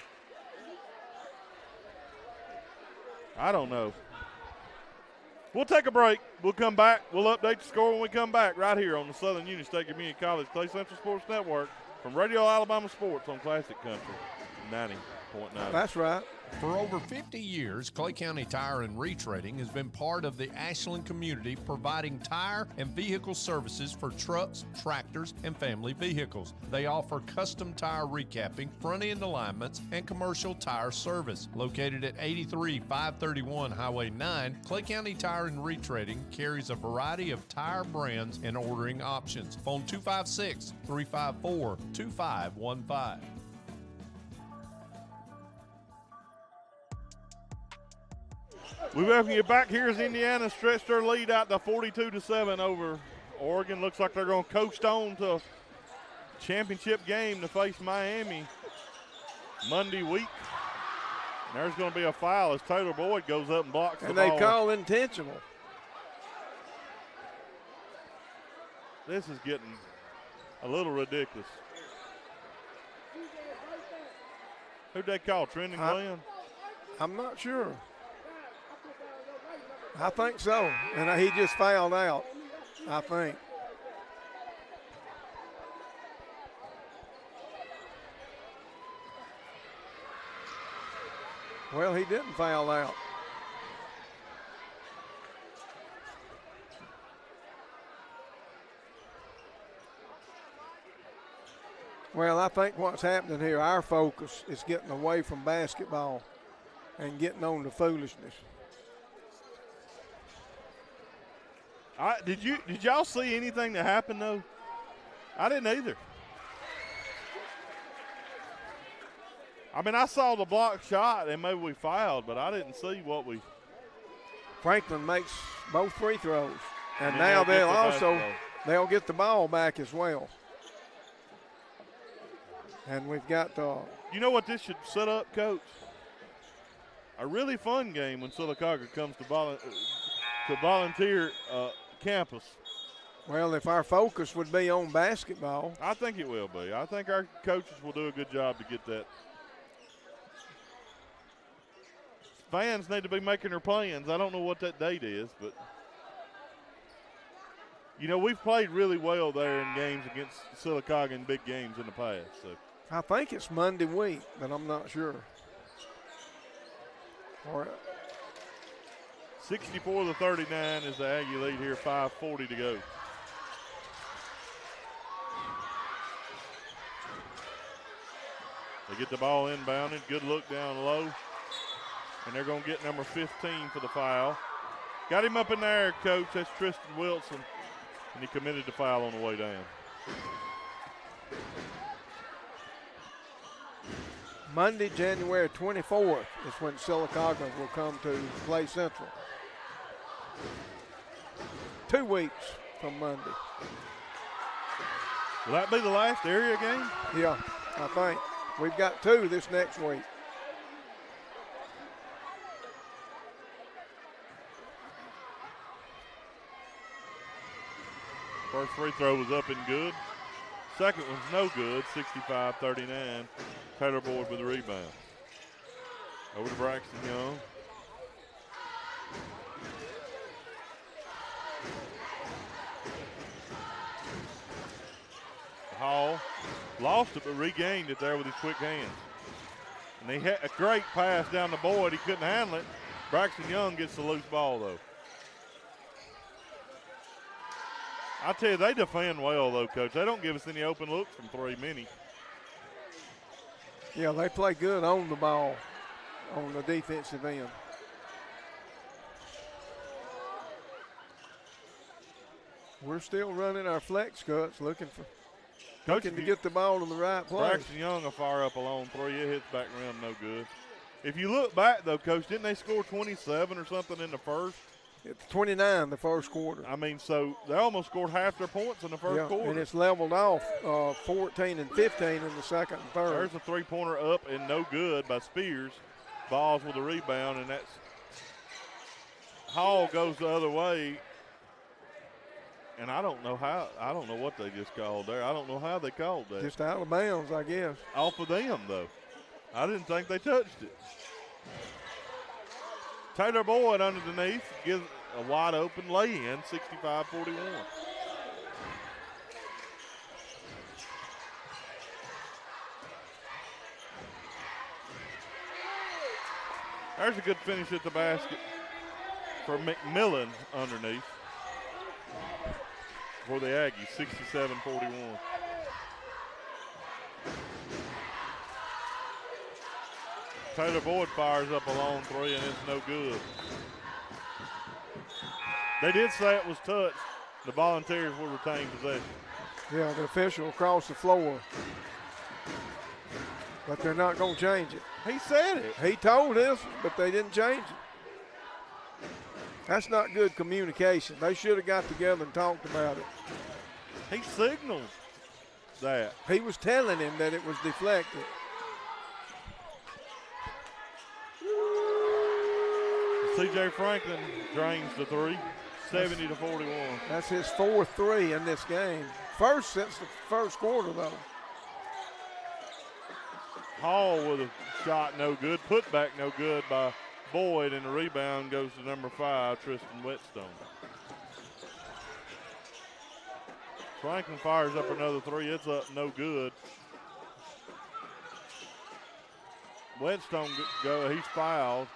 I don't know. We'll take a break. We'll come back. We'll update the score when we come back right here on the Southern Union State Community College Clay Central Sports Network from Radio Alabama Sports on Classic Country 90.9. That's right. For over 50 years, Clay County Tire and Retreading has been part of the Ashland community, providing tire and vehicle services for trucks, tractors, and family vehicles. They offer custom tire recapping, front-end alignments, and commercial tire service. Located at 83531 Highway 9, Clay County Tire and Retreading carries a variety of tire brands and ordering options. Phone 256-354-2515. We welcome you back. Here's Indiana stretched their lead out to 42-7 over Oregon. Looks like they're going to coast on to a championship game to face Miami Monday week. And there's going to be a foul as Taylor Boyd goes up and blocks the ball. And they call intentional. This is getting a little ridiculous. Who'd they call? Trendon Glenn? I'm not sure. I think so. And he just fouled out, I think. Well, he didn't foul out. Well, I think what's happening here, our focus is getting away from basketball and getting on to foolishness. Did y'all see anything that happened though? I didn't either. I mean, I saw the block shot and maybe we fouled, but I didn't see what we. Franklin makes both free throws, and And now they'll they'll get the ball back as well. And we've got. You know what this should set up, Coach? A really fun game when Sylacauga comes to Volunteer campus. Well, if our focus would be on basketball. I think it will be. I think our coaches will do a good job to get that. Fans need to be making their plans. I don't know what that date is, but you know, we've played really well there in games against Sylacauga in big games in the past. So I think it's Monday week, but I'm not sure. All right. 64-39 is the Aggie lead here, 5:40 to go. They get the ball inbounded. Good look down low. And they're going to get number 15 for the foul. Got him up in the air, Coach. That's Tristan Wilson. And he committed the foul on the way down. Monday, January 24th is when Sylacauga will come to Clay Central. 2 weeks from Monday. Will that be the last area game? Yeah, I think. We've got 2 this next week. First free throw was up and good. Second one's no good, 65-39. Taylor Boyd with the rebound. Over to Braxton Young. Hall lost it but regained it there with his quick hands. And he had a great pass down to Boyd. He couldn't handle it. Braxton Young gets the loose ball though. I tell you, they defend well though, Coach. They don't give us any open looks from 3 many. Yeah, they play good on the ball on the defensive end. We're still running our flex cuts, looking to get the ball in the right place. Braxton Young will fire up a long 3. It hits back around, no good. If you look back though, Coach, didn't they score 27 or something in the first? It's 29 the first quarter. I mean, so they almost scored half their points in the first quarter. And it's leveled off 14 and 15 in the second and third. There's a three-pointer up and no good by Spears. Balls with the rebound, and that's Hall goes the other way. And I don't know what they just called there. I don't know how they called that. Just out of bounds, I guess. Off of them, though. I didn't think they touched it. Taylor Boyd underneath gives a wide open lay-in, 65-41. There's a good finish at the basket for McMillan underneath for the Aggies, 67-41. Taylor Boyd fires up a long 3, and it's no good. They did say it was touched. The Volunteers will retain possession. Yeah, the official across the floor. But they're not going to change it. He said it. He told us, but they didn't change it. That's not good communication. They should have got together and talked about it. He signaled that. He was telling him that it was deflected. C.J. Franklin drains the 3, 70-41. That's his 4th 3 in this game. First since the first quarter, though. Hall with a shot no good. Put back no good by Boyd, and the rebound goes to number 5, Tristan Whetstone. Franklin fires up another 3. It's up no good. Whetstone go. He's fouled,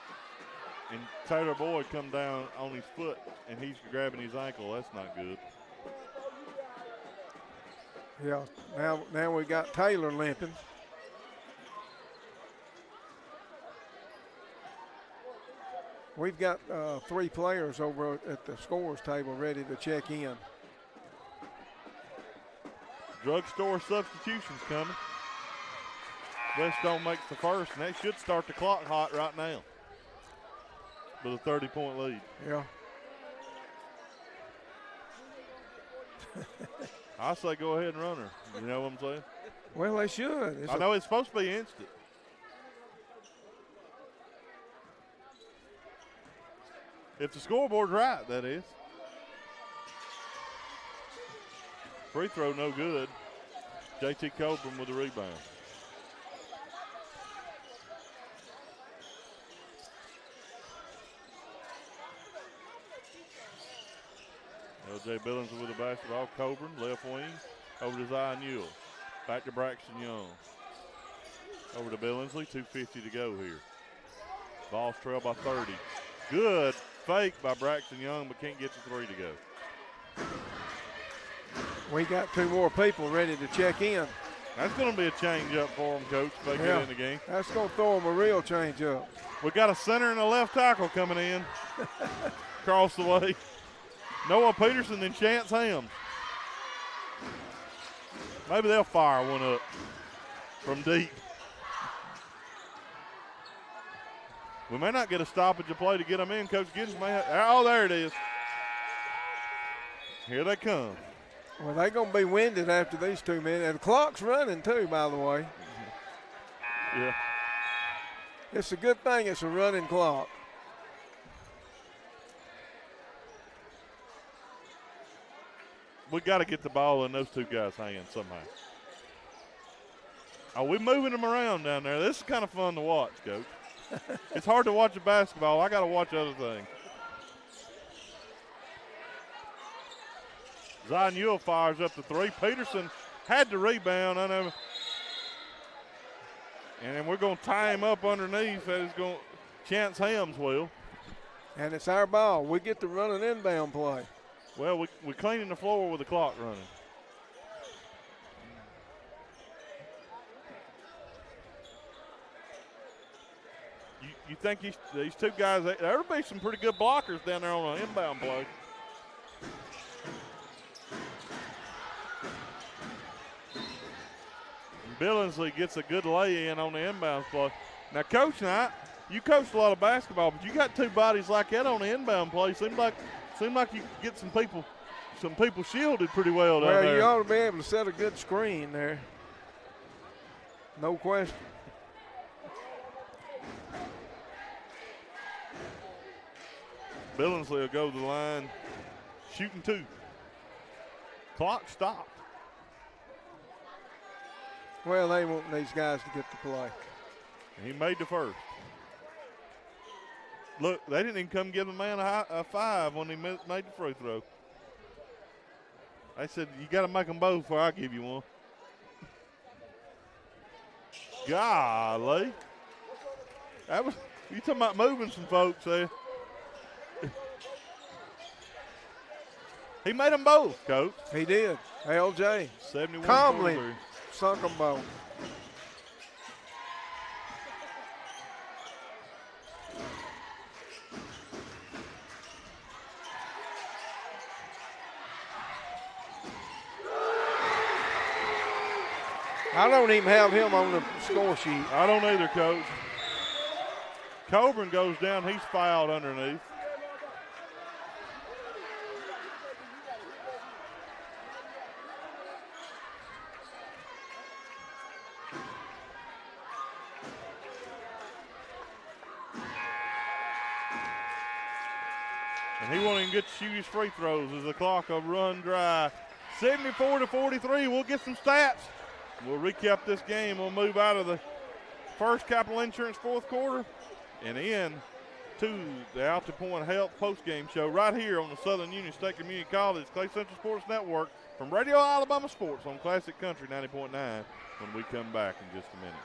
and Taylor Boyd come down on his foot, and he's grabbing his ankle. That's not good. Yeah, now we got Taylor limping. We've got 3 players over at the scores table ready to check in. Drugstore substitutions coming. Whetstone makes the first, and that should start the clock hot right now with a 30-point lead. Yeah. I say go ahead and run her. You know what I'm saying? Well, they should. I know it's supposed to be instant. If the scoreboard's right, that is. Free throw no good. JT Copeland with the rebound. LJ Billingsley with the basketball. Coburn, left wing, over to Zion Newell. Back to Braxton Young. Over to Billingsley, 2:50 to go here. Ball's trailed by 30. Good fake by Braxton Young, but can't get the 3 to go. We got 2 more people ready to check in. That's going to be a change up for them, Coach, if they get in the game. That's going to throw them a real change up. We got a center and a left tackle coming in across the way. Noah Peterson and Chance Hams. Maybe they'll fire one up from deep. We may not get a stoppage of play to get them in. Coach Giddens may have. Oh, there it is. Here they come. Well, they're going to be winded after these 2 minutes. And the clock's running, too, by the way. Yeah. It's a good thing it's a running clock. We got to get the ball in those 2 guys' hands somehow. Oh, we're moving them around down there. This is kind of fun to watch, Coach. It's hard to watch a basketball. I got to watch other things. Zion Newell fires up the 3. Peterson had the rebound. I know. And then we're going to tie him up underneath. That is going Chance Hams will. And it's our ball. We get to run an inbound play. Well, we're cleaning the floor with the clock running. You think these 2 guys, there'll be some pretty good blockers down there on an inbound play. And Billingsley gets a good lay-in on the inbound play. Now, Coach Knight, you coached a lot of basketball, but you got 2 bodies like that on the inbound play. Seemed like you could get some people shielded pretty well down there. Well, you ought to be able to set a good screen there. No question. Billingsley will go to the line, shooting 2. Clock stopped. Well, they want these guys to get the play. And he made the first. Look, they didn't even come give the man a 5 when he made the free throw. They said, you got to make them both before I give you one. Golly. You talking about moving some folks there. He made them both, Coach. He did. LJ. 71 calmly sunk them both. I don't even have him on the score sheet. I don't either, Coach. Coburn goes down. He's fouled underneath. And he won't even get to shoot his free throws as the clock will run dry. 74-43. We'll get some stats. We'll recap this game. We'll move out of the First Capital Insurance fourth quarter and in to the Alta Point Health postgame show right here on the Southern Union State Community College Clay Central Sports Network from Radio Alabama Sports on Classic Country 90.9 when we come back in just a minute.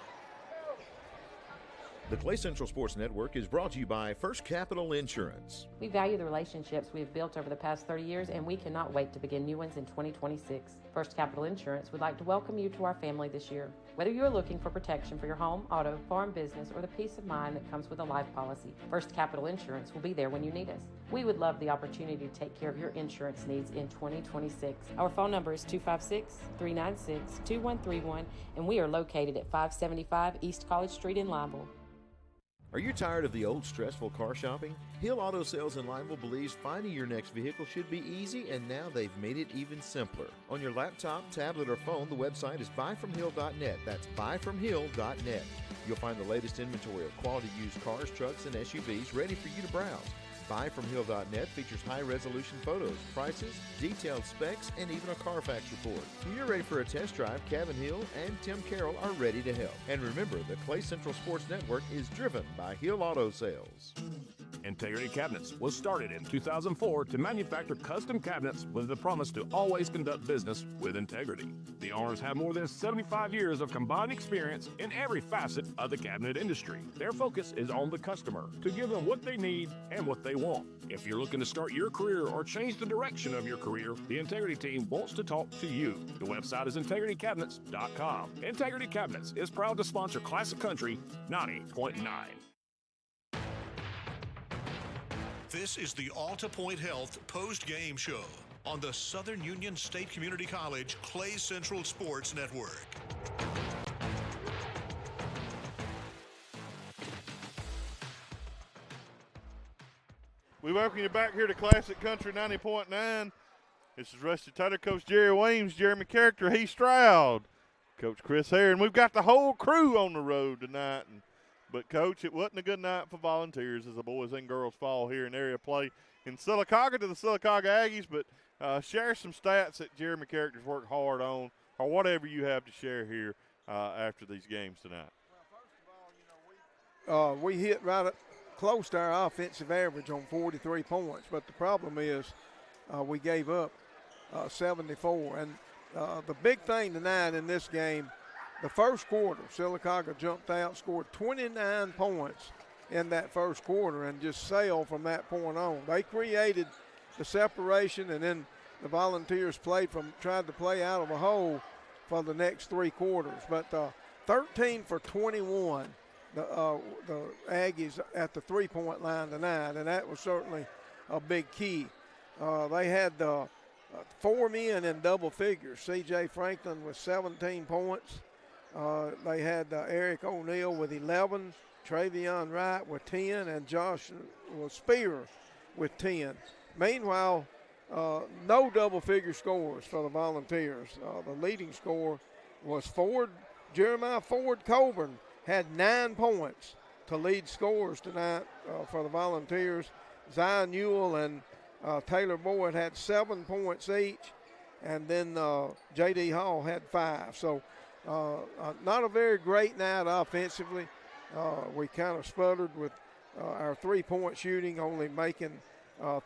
The Clay Central Sports Network is brought to you by First Capital Insurance. We value the relationships we have built over the past 30 years, and we cannot wait to begin new ones in 2026. First Capital Insurance would like to welcome you to our family this year. Whether you are looking for protection for your home, auto, farm, business, or the peace of mind that comes with a life policy, First Capital Insurance will be there when you need us. We would love the opportunity to take care of your insurance needs in 2026. Our phone number is 256-396-2131, and we are located at 575 East College Street in Lineville. Are you tired of the old stressful car shopping? Hill Auto Sales in Lineville believes finding your next vehicle should be easy, and now they've made it even simpler. On your laptop, tablet, or phone, the website is buyfromhill.net. That's buyfromhill.net. You'll find the latest inventory of quality used cars, trucks, and SUVs ready for you to browse. Buyfromhill.net features high-resolution photos, prices, detailed specs, and even a Carfax report. When you're ready for a test drive, Kevin Hill and Tim Carroll are ready to help. And remember, the Clay Central Sports Network is driven by Hill Auto Sales. Integrity Cabinets was started in 2004 to manufacture custom cabinets with the promise to always conduct business with integrity. The owners have more than 75 years of combined experience in every facet of the cabinet industry. Their focus is on the customer, to give them what they need and what they want. If you're looking to start your career or change the direction of your career, the Integrity team wants to talk to you. The website is integritycabinets.com. Integrity Cabinets is proud to sponsor Classic Country 90.9. This is the Alta Point Health post-game show on the Southern Union State Community College Clay Central Sports Network. We welcome you back here to Classic Country 90.9. This is Rusty Taylor, Coach Jerry Weems, Jeremy Character, Heath Stroud, Coach Chris Hare, and we've got the whole crew on the road tonight. But, Coach, it wasn't a good night for Volunteers as the boys and girls fall here in area play in Sylacauga to the Sylacauga Aggies. But share some stats that Jeremy Character's worked hard on, or whatever you have to share here after these games tonight. We hit right at close to our offensive average on 43 points, but the problem is we gave up 74. And the big thing tonight in this game, the first quarter, Sylacauga jumped out, scored 29 points in that first quarter and just sailed from that point on. They created the separation, and then the Volunteers tried to play out of a hole for the next three quarters. But 13 for 21, the Aggies at the three-point line tonight, and that was certainly a big key. They had 4 men in double figures. C.J. Franklin with 17 points. They had Eric O'Neill with 11, Travion Wright with 10, and Josh Spear with 10. Meanwhile, no double-figure scores for the Volunteers. The leading scorer was Jeremiah Ford Coburn had 9 points to lead scorers tonight for the Volunteers. Zion Newell and Taylor Boyd had 7 points each, and then J.D. Hall had 5. So not a very great night offensively. We kind of sputtered with our three-point shooting, only making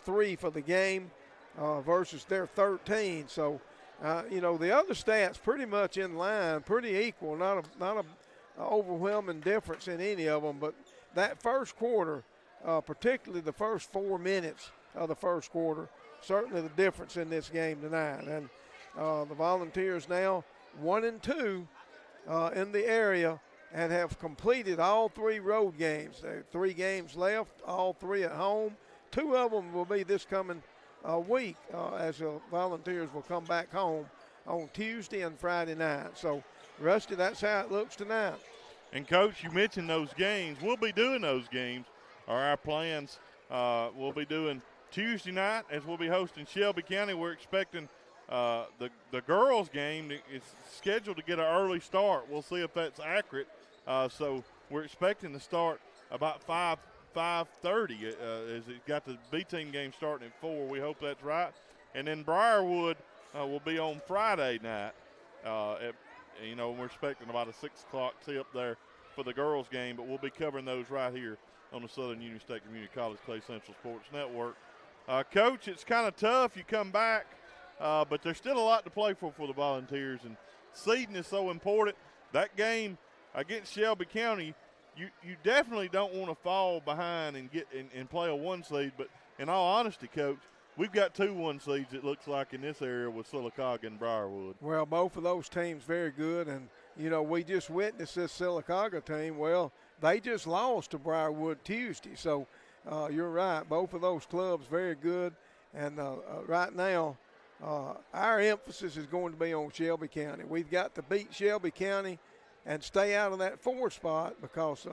3 for the game versus their 13. So, the other stats pretty much in line, pretty equal, not a overwhelming difference in any of them. But that first quarter, particularly the first 4 minutes of the first quarter, certainly the difference in this game tonight. And the Volunteers now 1-2 in the area and have completed all 3 road games. There are 3 games left, all 3 at home. 2 of them will be this coming week as the Volunteers will come back home on Tuesday and Friday night. So, Rusty, that's how it looks tonight. And, Coach, you mentioned those games. We'll be doing those games, or our plans we'll be doing Tuesday night as we'll be hosting Shelby County. We're expecting the girls' game is scheduled to get an early start. We'll see if that's accurate. So we're expecting to start about 5:30 as it got the B-team game starting at 4. We hope that's right. And then Briarwood will be on Friday night. We're expecting about a 6 o'clock tip there for the girls' game, but we'll be covering those right here on the Southern Union State Community College Clay Central Sports Network. Coach, it's kind of tough. You come back, but there's still a lot to play for the Volunteers, and seeding is so important. That game against Shelby County, you definitely don't want to fall behind and get and play a 1 seed. But in all honesty, Coach, we've got 2 1 seeds, it looks like, in this area with Sylacauga and Briarwood. Well, both of those teams very good. And, you know, we just witnessed this Sylacauga team. Well, they just lost to Briarwood Tuesday. So you're right. Both of those clubs very good. And right now, our emphasis is going to be on Shelby County. We've got to beat Shelby County and stay out of that 4 spot because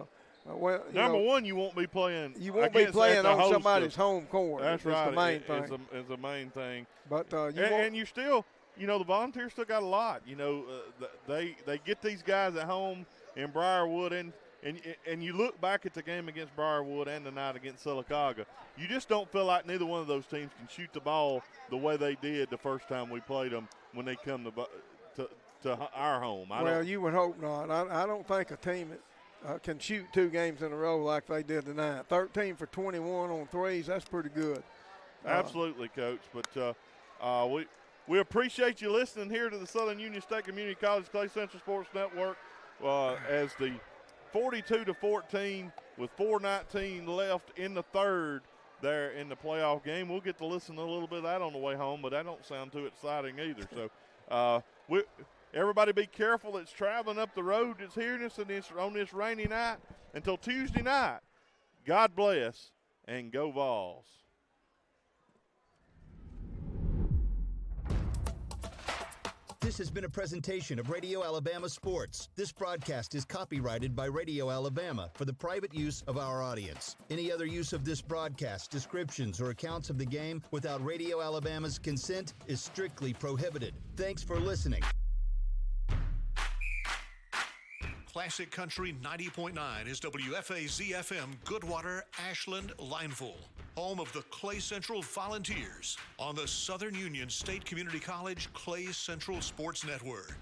number one, you won't be playing. You won't be playing on somebody's home court. That's right. The main thing. It's the main thing. But you still, you know, the Volunteers still got a lot. You know, they get these guys at home in Briarwood, and you look back at the game against Briarwood and tonight against Sylacauga, you just don't feel like neither one of those teams can shoot the ball the way they did the first time we played them when they come to our home. You would hope not. I don't think a team can shoot 2 games in a row like they did tonight. 13 for 21 on threes, that's pretty good. Absolutely, Coach. But we appreciate you listening here to the Southern Union State Community College Clay Central Sports Network as the 42-14 with 4:19 left in the third there in the playoff game. We'll get to listen a little bit of that on the way home, but that don't sound too exciting either. So everybody be careful that's traveling up the road that's hearing us on this rainy night. Until Tuesday night, God bless and go Vols. This has been a presentation of Radio Alabama Sports. This broadcast is copyrighted by Radio Alabama for the private use of our audience. Any other use of this broadcast, descriptions, or accounts of the game without Radio Alabama's consent is strictly prohibited. Thanks for listening. Classic Country 90.9 is WFAZ-FM Goodwater, Ashland, Lineville, home of the Clay Central Volunteers on the Southern Union State Community College Clay Central Sports Network.